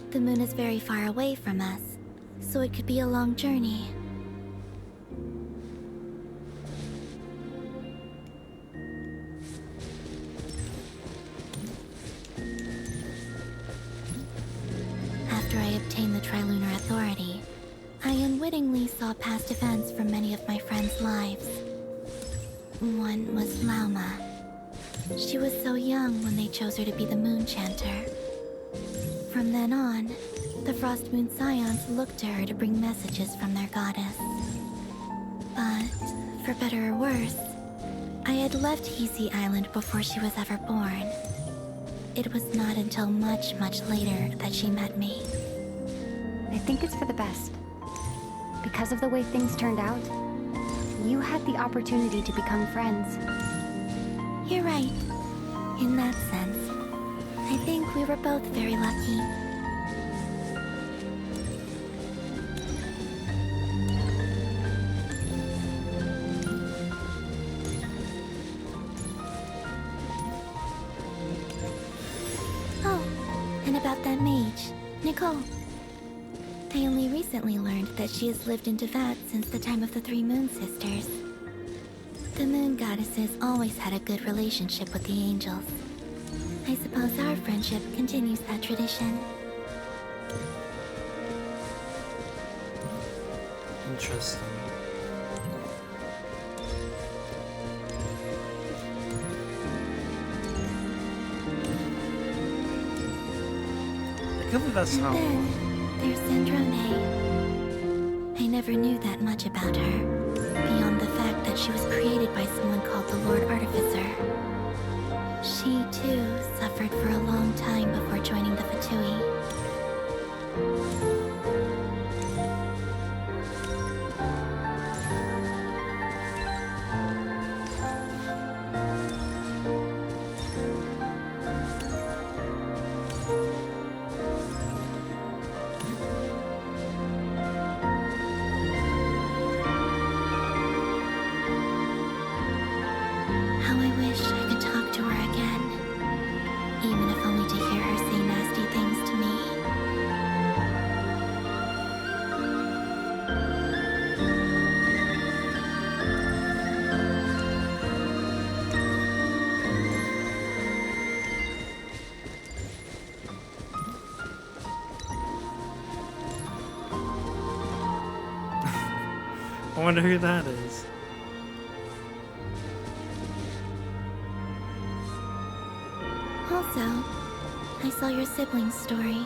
The moon is very far away from us, so it could be a long journey. After I obtained the Trilunar Authority, I unwittingly saw past events from many of my friends' lives. One was Lauma. She was so young when they chose her to be the Moon Chanter. From then on, the Frost Moon Scions looked to her to bring messages from their goddess. But, for better or worse, I had left Hisi Island before she was ever born. It was not until much, much later that she met me. I think it's for the best. Because of the way things turned out, you had the opportunity to become friends. You're right. In that sense, I think we were both very lucky. Oh, and about that mage, Nicole. I only recently learned that she has lived in Teyvat since the time of the Three Moon Sisters. The Moon Goddesses always had a good relationship with the angels. I suppose our friendship continues that tradition. Interesting. I believe that's how. Then there's Sandrone. I never knew that much about her, beyond the fact that she was created by someone called the Lord Artificer. She, too, suffered for a long time before joining the Fatui. How I wish I could talk to her again, even if only to hear her say nasty things to me. I wonder who that is. Also, I saw your sibling's story.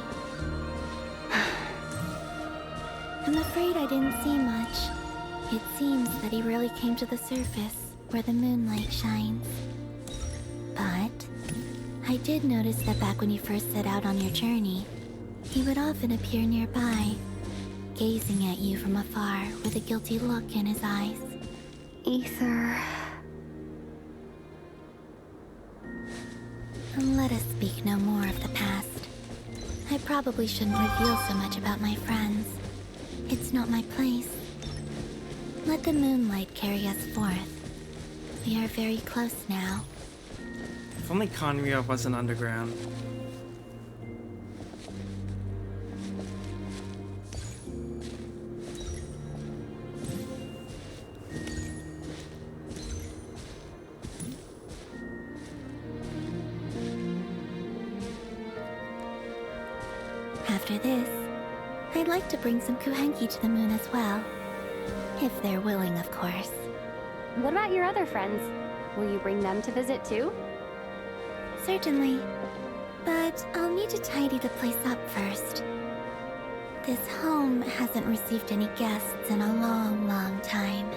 I'm afraid I didn't see much. It seems that he rarely came to the surface, where the moonlight shines. But I did notice that back when you first set out on your journey, he would often appear nearby, gazing at you from afar with a guilty look in his eyes. Ether. Let us speak no more of the past. I probably shouldn't reveal so much about my friends. It's not my place. Let the moonlight carry us forth. We are very close now. If only Conria wasn't underground. After this, I'd like to bring some Kuhenki to the moon as well. If they're willing, of course. What about your other friends? Will you bring them to visit too? Certainly. But I'll need to tidy the place up first. This home hasn't received any guests in a long, long time.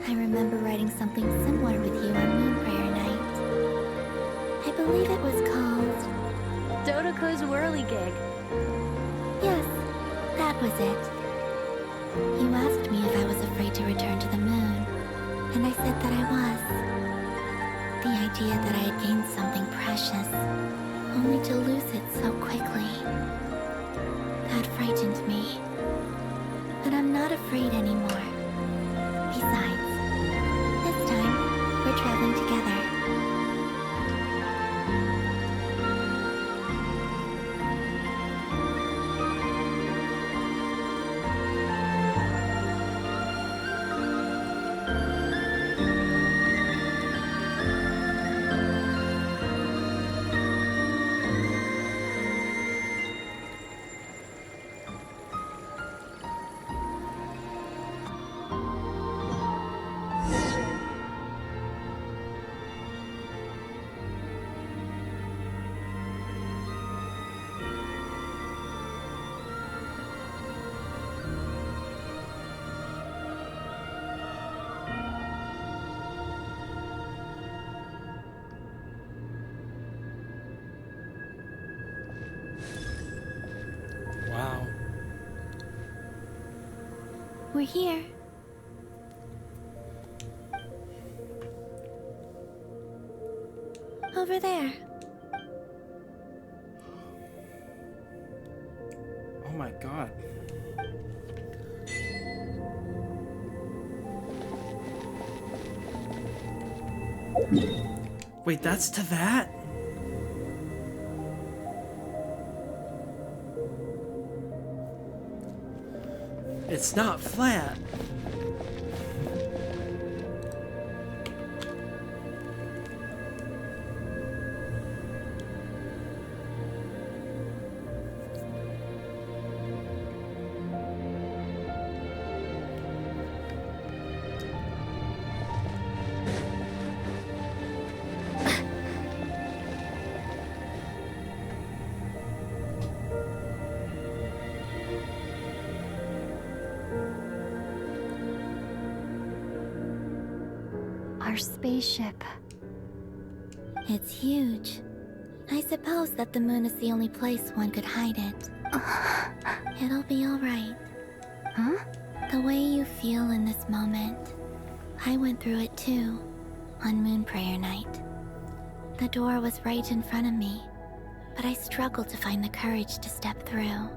I remember writing something similar with you on Moon Prayer Night. I believe it was called... Dodoko's Whirligig. Yes, that was it. You asked me if I was afraid to return to the moon, and I said that I was. The idea that I had gained something precious, only to lose it so quickly. That frightened me. But I'm not afraid anymore. Besides, this time, we're traveling together. Wow. We're here. Over there. Oh my god. Wait, that's to that? It's not flat. Our spaceship. It's huge. I suppose that the moon is the only place one could hide it. It'll be alright. Huh? The way you feel in this moment. I went through it too, on Moon Prayer Night. The door was right in front of me, but I struggled to find the courage to step through.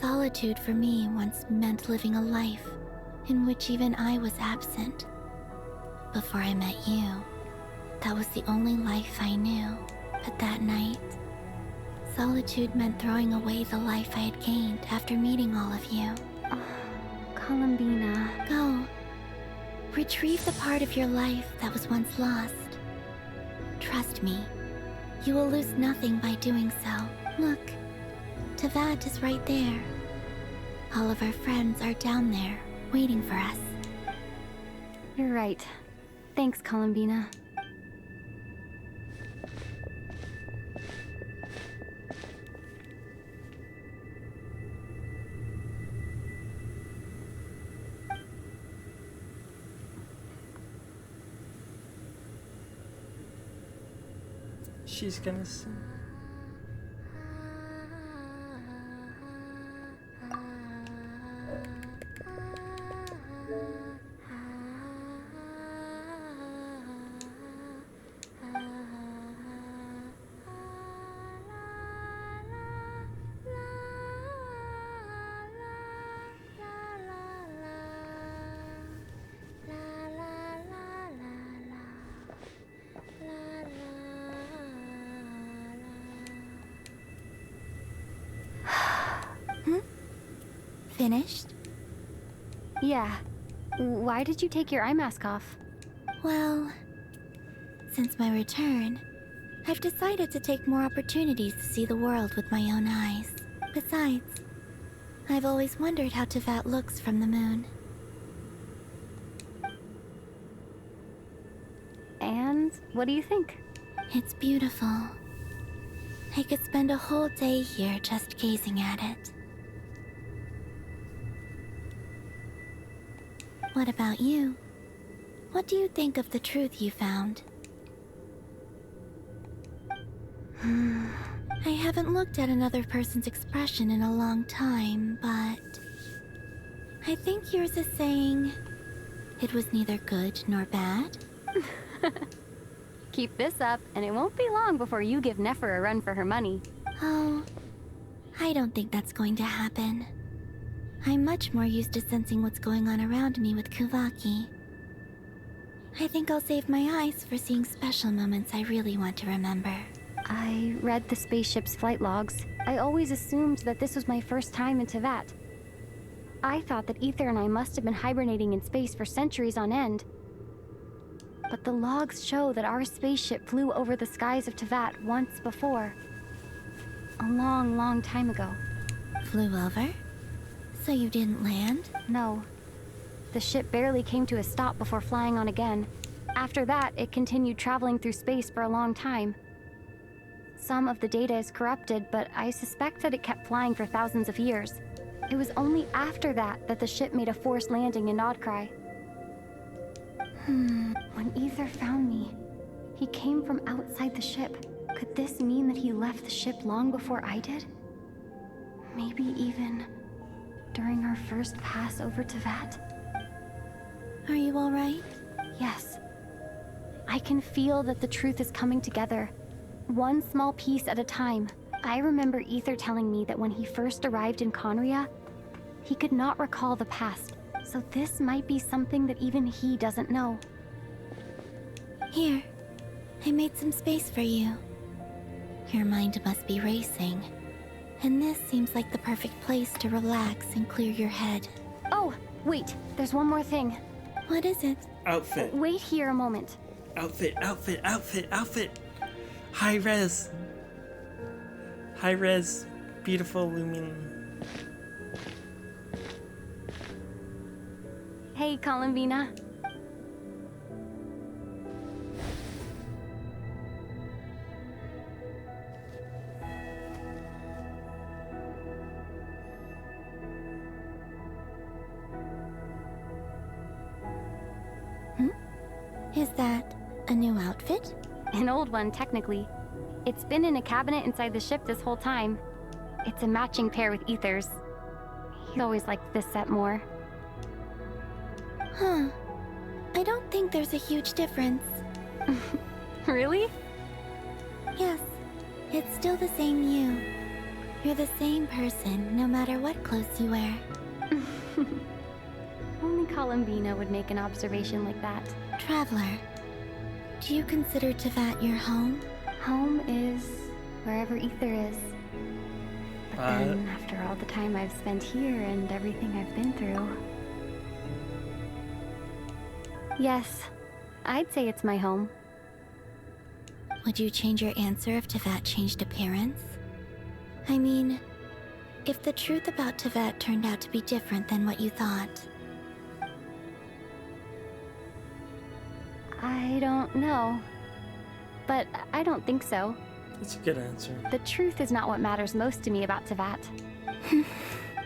Solitude for me once meant living a life in which even I was absent. Before I met you, that was the only life I knew. But that night, solitude meant throwing away the life I had gained after meeting all of you. Columbina. Go. Retrieve the part of your life that was once lost. Trust me, you will lose nothing by doing so. Look, Tavad is right there. All of our friends are down there, waiting for us. You're right. Thanks, Columbina. She's gonna sing. Finished? Yeah. Why did you take your eye mask off? Well, since my return, I've decided to take more opportunities to see the world with my own eyes. Besides, I've always wondered how Tevat looks from the moon. And what do you think? It's beautiful. I could spend a whole day here just gazing at it. What about you? What do you think of the truth you found? I haven't looked at another person's expression in a long time, but I think yours is saying it was neither good nor bad. Keep this up, and it won't be long before you give Nefer a run for her money. Oh, I don't think that's going to happen. I'm much more used to sensing what's going on around me with Kuvaki. I think I'll save my eyes for seeing special moments I really want to remember. I read the spaceship's flight logs. I always assumed that this was my first time in Tevat. I thought that Ether and I must have been hibernating in space for centuries on end. But the logs show that our spaceship flew over the skies of Tevat once before. A long, long time ago. Flew over? So you didn't land? No. The ship barely came to a stop before flying on again. After that, it continued traveling through space for a long time. Some of the data is corrupted, but I suspect that it kept flying for thousands of years. It was only after that that the ship made a forced landing in Nod Krai. When Ether found me, he came from outside the ship. Could this mean that he left the ship long before I did? Maybe even during our first pass over Tevat? Are you alright? Yes. I can feel that the truth is coming together. One small piece at a time. I remember Ether telling me that when he first arrived in Conria, he could not recall the past. So this might be something that even he doesn't know. Here, I made some space for you. Your mind must be racing. And this seems like the perfect place to relax and clear your head. Oh, wait, there's one more thing. What is it? Outfit. Wait here a moment. Outfit, outfit, outfit, outfit. High res. High res. Beautiful lumin. Hey, Columbina. Is that a new outfit? An old one, technically. It's been in a cabinet inside the ship this whole time. It's a matching pair with Ether's. He always liked this set more. Huh. I don't think there's a huge difference. Really? Yes. It's still the same you. You're the same person, no matter what clothes you wear. Only Columbina would make an observation like that. Traveler, do you consider Tevat your home? Home is wherever Ether is. But then, after all the time I've spent here and everything I've been through... Yes, I'd say it's my home. Would you change your answer if Tevat changed appearance? I mean, if the truth about Tevat turned out to be different than what you thought. I don't know. But I don't think so. That's a good answer. The truth is not what matters most to me about Tevat.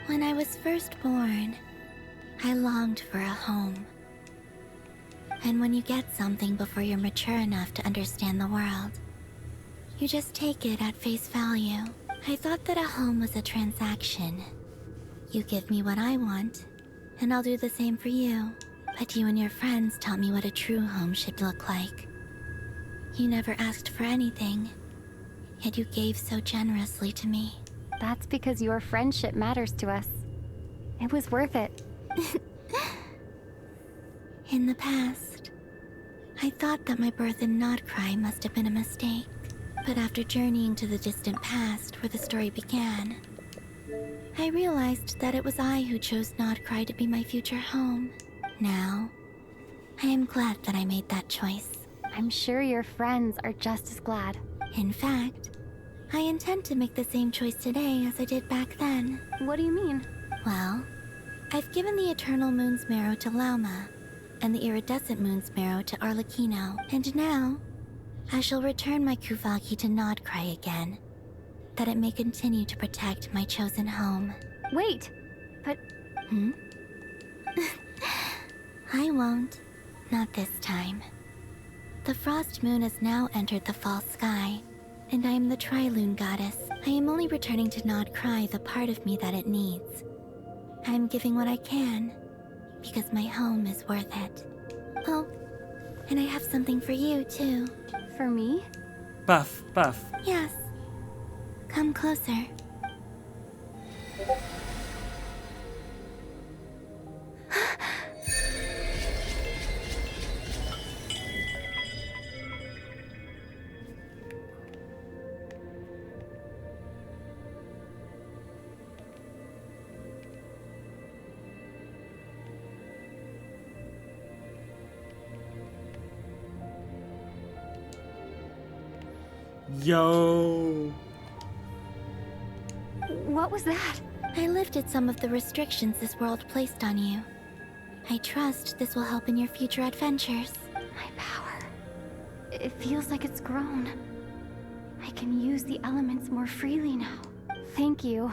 When I was first born, I longed for a home. And when you get something before you're mature enough to understand the world, You just take it at face value. I thought that a home was a transaction. You give me what I want, and I'll do the same for you. But you and your friends taught me what a true home should look like. You never asked for anything, yet you gave so generously to me. That's because your friendship matters to us. It was worth it. In the past, I thought that my birth in Nod Krai must have been a mistake. But after journeying to the distant past where the story began, I realized that it was I who chose Nod Krai to be my future home. Now, I am glad that I made that choice. I'm sure your friends are just as glad. In fact, I intend to make the same choice today as I did back then. What do you mean? Well, I've given the Eternal Moon's Marrow to Lauma, and the Iridescent Moon's Marrow to Arlecchino, and now, I shall return my Kuvaki to Nod Krai again, that it may continue to protect my chosen home. Wait, but... I won't. Not this time. The Frost Moon has now entered the fall sky, and I am the Tri-Lune Goddess. I am only returning to Nod Krai the part of me that it needs. I am giving what I can, because my home is worth it. Oh, and I have something for you, too. For me? Buff. Yes. Come closer. Yo. What was that? I lifted some of the restrictions this world placed on you. I trust this will help in your future adventures. My power. It feels like it's grown. I can use the elements more freely now. Thank you.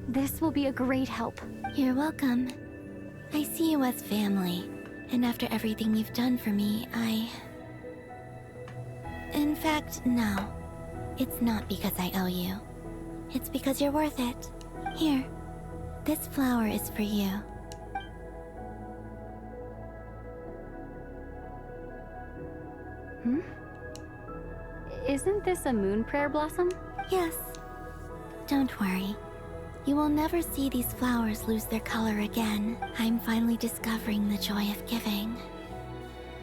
This will be a great help. You're welcome. I see you as family, and after everything you've done for me, In fact, no. It's not because I owe you. It's because you're worth it. Here, this flower is for you. Isn't this a moon prayer blossom? Yes. Don't worry. You will never see these flowers lose their color again. I'm finally discovering the joy of giving.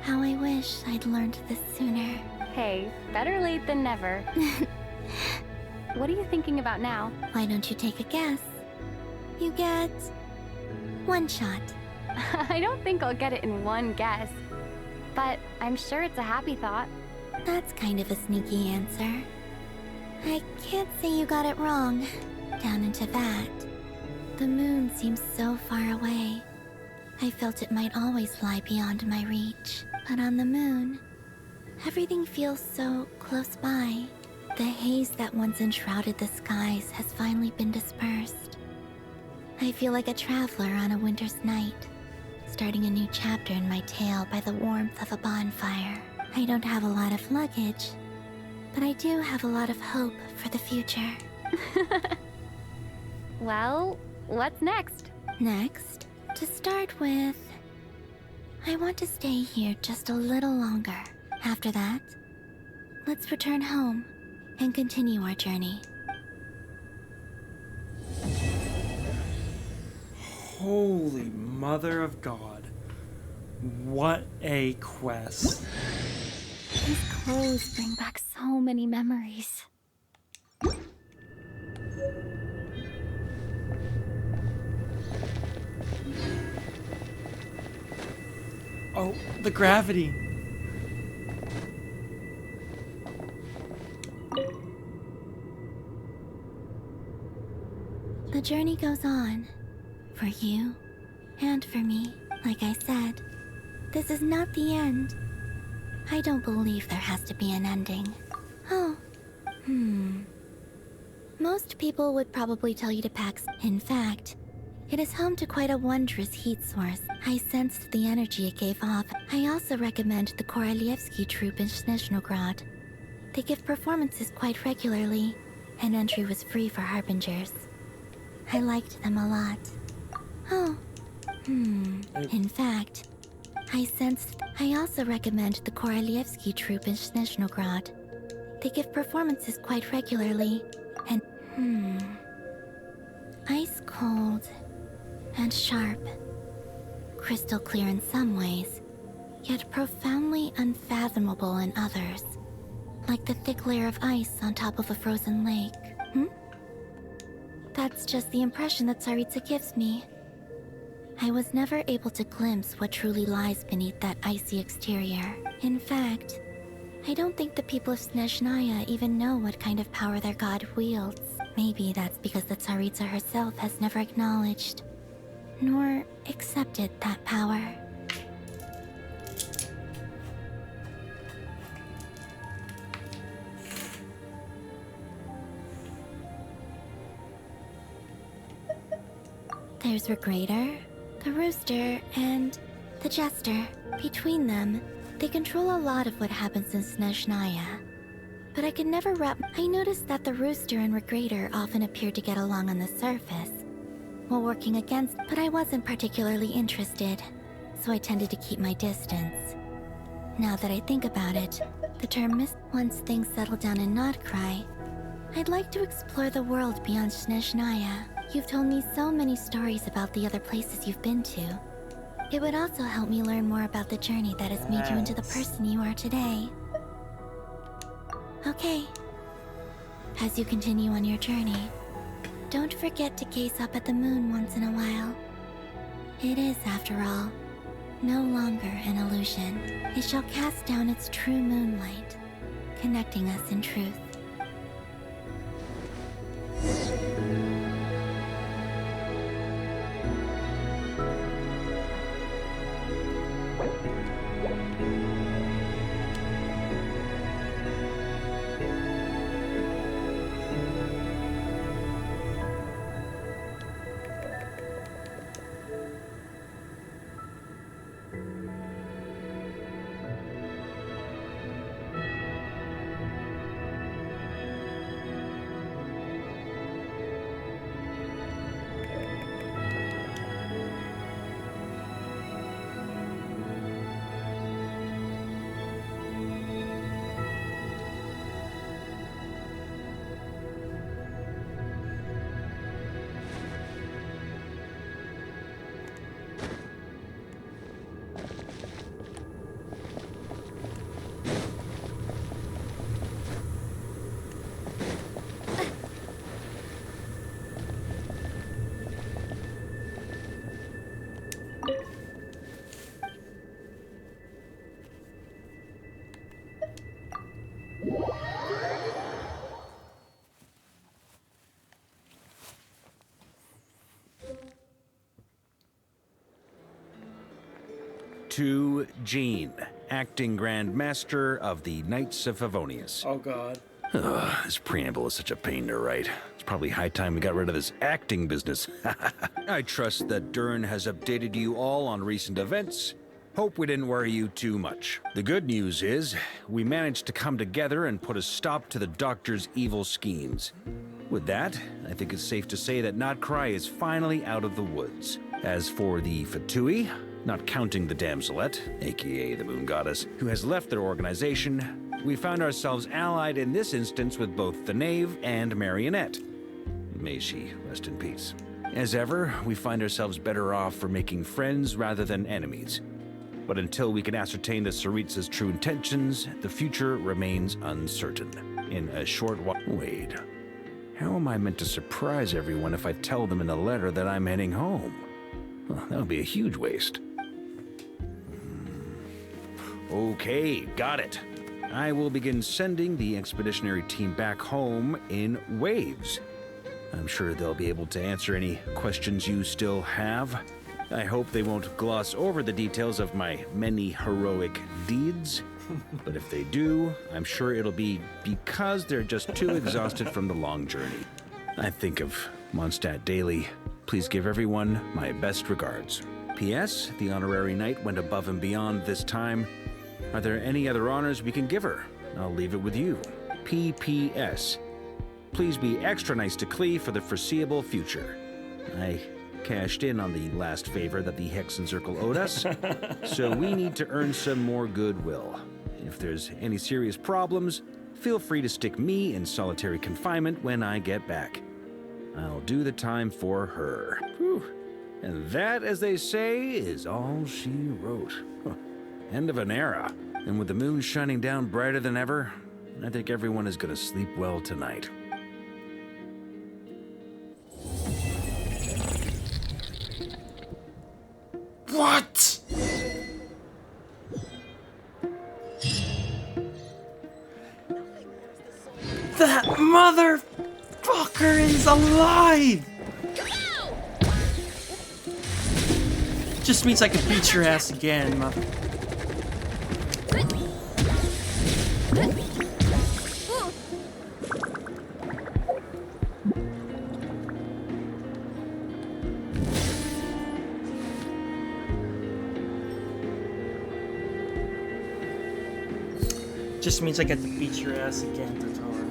How I wish I'd learned this sooner. Hey, better late than never. What are you thinking about now? Why don't you take a guess? You get... one shot. I don't think I'll get it in one guess. But I'm sure it's a happy thought. That's kind of a sneaky answer. I can't say you got it wrong. Down into that. The moon seems so far away. I felt it might always lie beyond my reach. But on the moon, everything feels so close by. The haze that once enshrouded the skies has finally been dispersed. I feel like a traveler on a winter's night, starting a new chapter in my tale by the warmth of a bonfire. I don't have a lot of luggage, but I do have a lot of hope for the future. Well, what's next? Next, to start with, I want to stay here just a little longer. After that, let's return home and continue our journey. Holy mother of God. What a quest. These clothes bring back so many memories. Oh, the gravity. The journey goes on. For you, and for me. Like I said, this is not the end. I don't believe there has to be an ending. Oh. Most people would probably tell you to pack. In fact, it is home to quite a wondrous heat source. I sensed the energy it gave off. I also recommend the Korolievsky troop in Snezhnograd. They give performances quite regularly, and entry was free for Harbingers. I liked them a lot. Oh. In fact, I also recommend the Korolievsky troupe in Snezhnograd. They give performances quite regularly, and ice cold and sharp. Crystal clear in some ways, yet profoundly unfathomable in others. Like the thick layer of ice on top of a frozen lake. That's just the impression that Tsaritsa gives me. I was never able to glimpse what truly lies beneath that icy exterior. In fact, I don't think the people of Snezhnaya even know what kind of power their god wields. Maybe that's because the Tsaritsa herself has never acknowledged, nor accepted that power. There's Regrator, the Rooster, and the Jester. Between them, they control a lot of what happens in Snezhnaya. But I could never I noticed that the Rooster and Regrator often appeared to get along on the surface, while working against, but I wasn't particularly interested, so I tended to keep my distance. Now that I think about it, the term once things settle down in Nod Krai, I'd like to explore the world beyond Snezhnaya. You've told me so many stories about the other places you've been to. It would also help me learn more about the journey that has made you into the person you are today. Okay. As you continue on your journey, don't forget to gaze up at the moon once in a while. It is, after all, no longer an illusion. It shall cast down its true moonlight, connecting us in truth. To Jean, acting Grand Master of the Knights of Favonius. Oh god. This preamble is such a pain to write. It's probably high time we got rid of this acting business. I trust that Dern has updated you all on recent events. Hope we didn't worry you too much. The good news is, we managed to come together and put a stop to the Doctor's evil schemes. With that, I think it's safe to say that Nod Krai is finally out of the woods. As for the Fatui, not counting the Damselet, aka the Moon Goddess, who has left their organization, we found ourselves allied in this instance with both the Knave and Marionette. May she rest in peace. As ever, we find ourselves better off for making friends rather than enemies. But until we can ascertain the Tsaritsa's true intentions, the future remains uncertain. In a short while... Wait. How am I meant to surprise everyone if I tell them in a letter that I'm heading home? Well, that would be a huge waste. Okay, got it. I will begin sending the expeditionary team back home in waves. I'm sure they'll be able to answer any questions you still have. I hope they won't gloss over the details of my many heroic deeds. But if they do, I'm sure it'll be because they're just too exhausted from the long journey. I think of Mondstadt daily. Please give everyone my best regards. P.S. The honorary knight went above and beyond this time. Are there any other honors we can give her? I'll leave it with you. P.S. Please be extra nice to Klee for the foreseeable future. I cashed in on the last favor that the Hexen Circle owed us, so we need to earn some more goodwill. If there's any serious problems, feel free to stick me in solitary confinement when I get back. I'll do the time for her. Whew. And that, as they say, is all she wrote. Huh. End of an era. And with the moon shining down brighter than ever, I think everyone is gonna sleep well tonight. What? That motherfucker is alive! Just means I can beat your ass again, mother. Just means I get to beat your ass again, Totoro.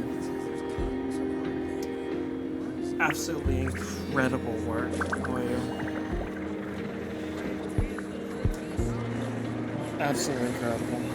Absolutely incredible work, Oyo. Absolutely incredible.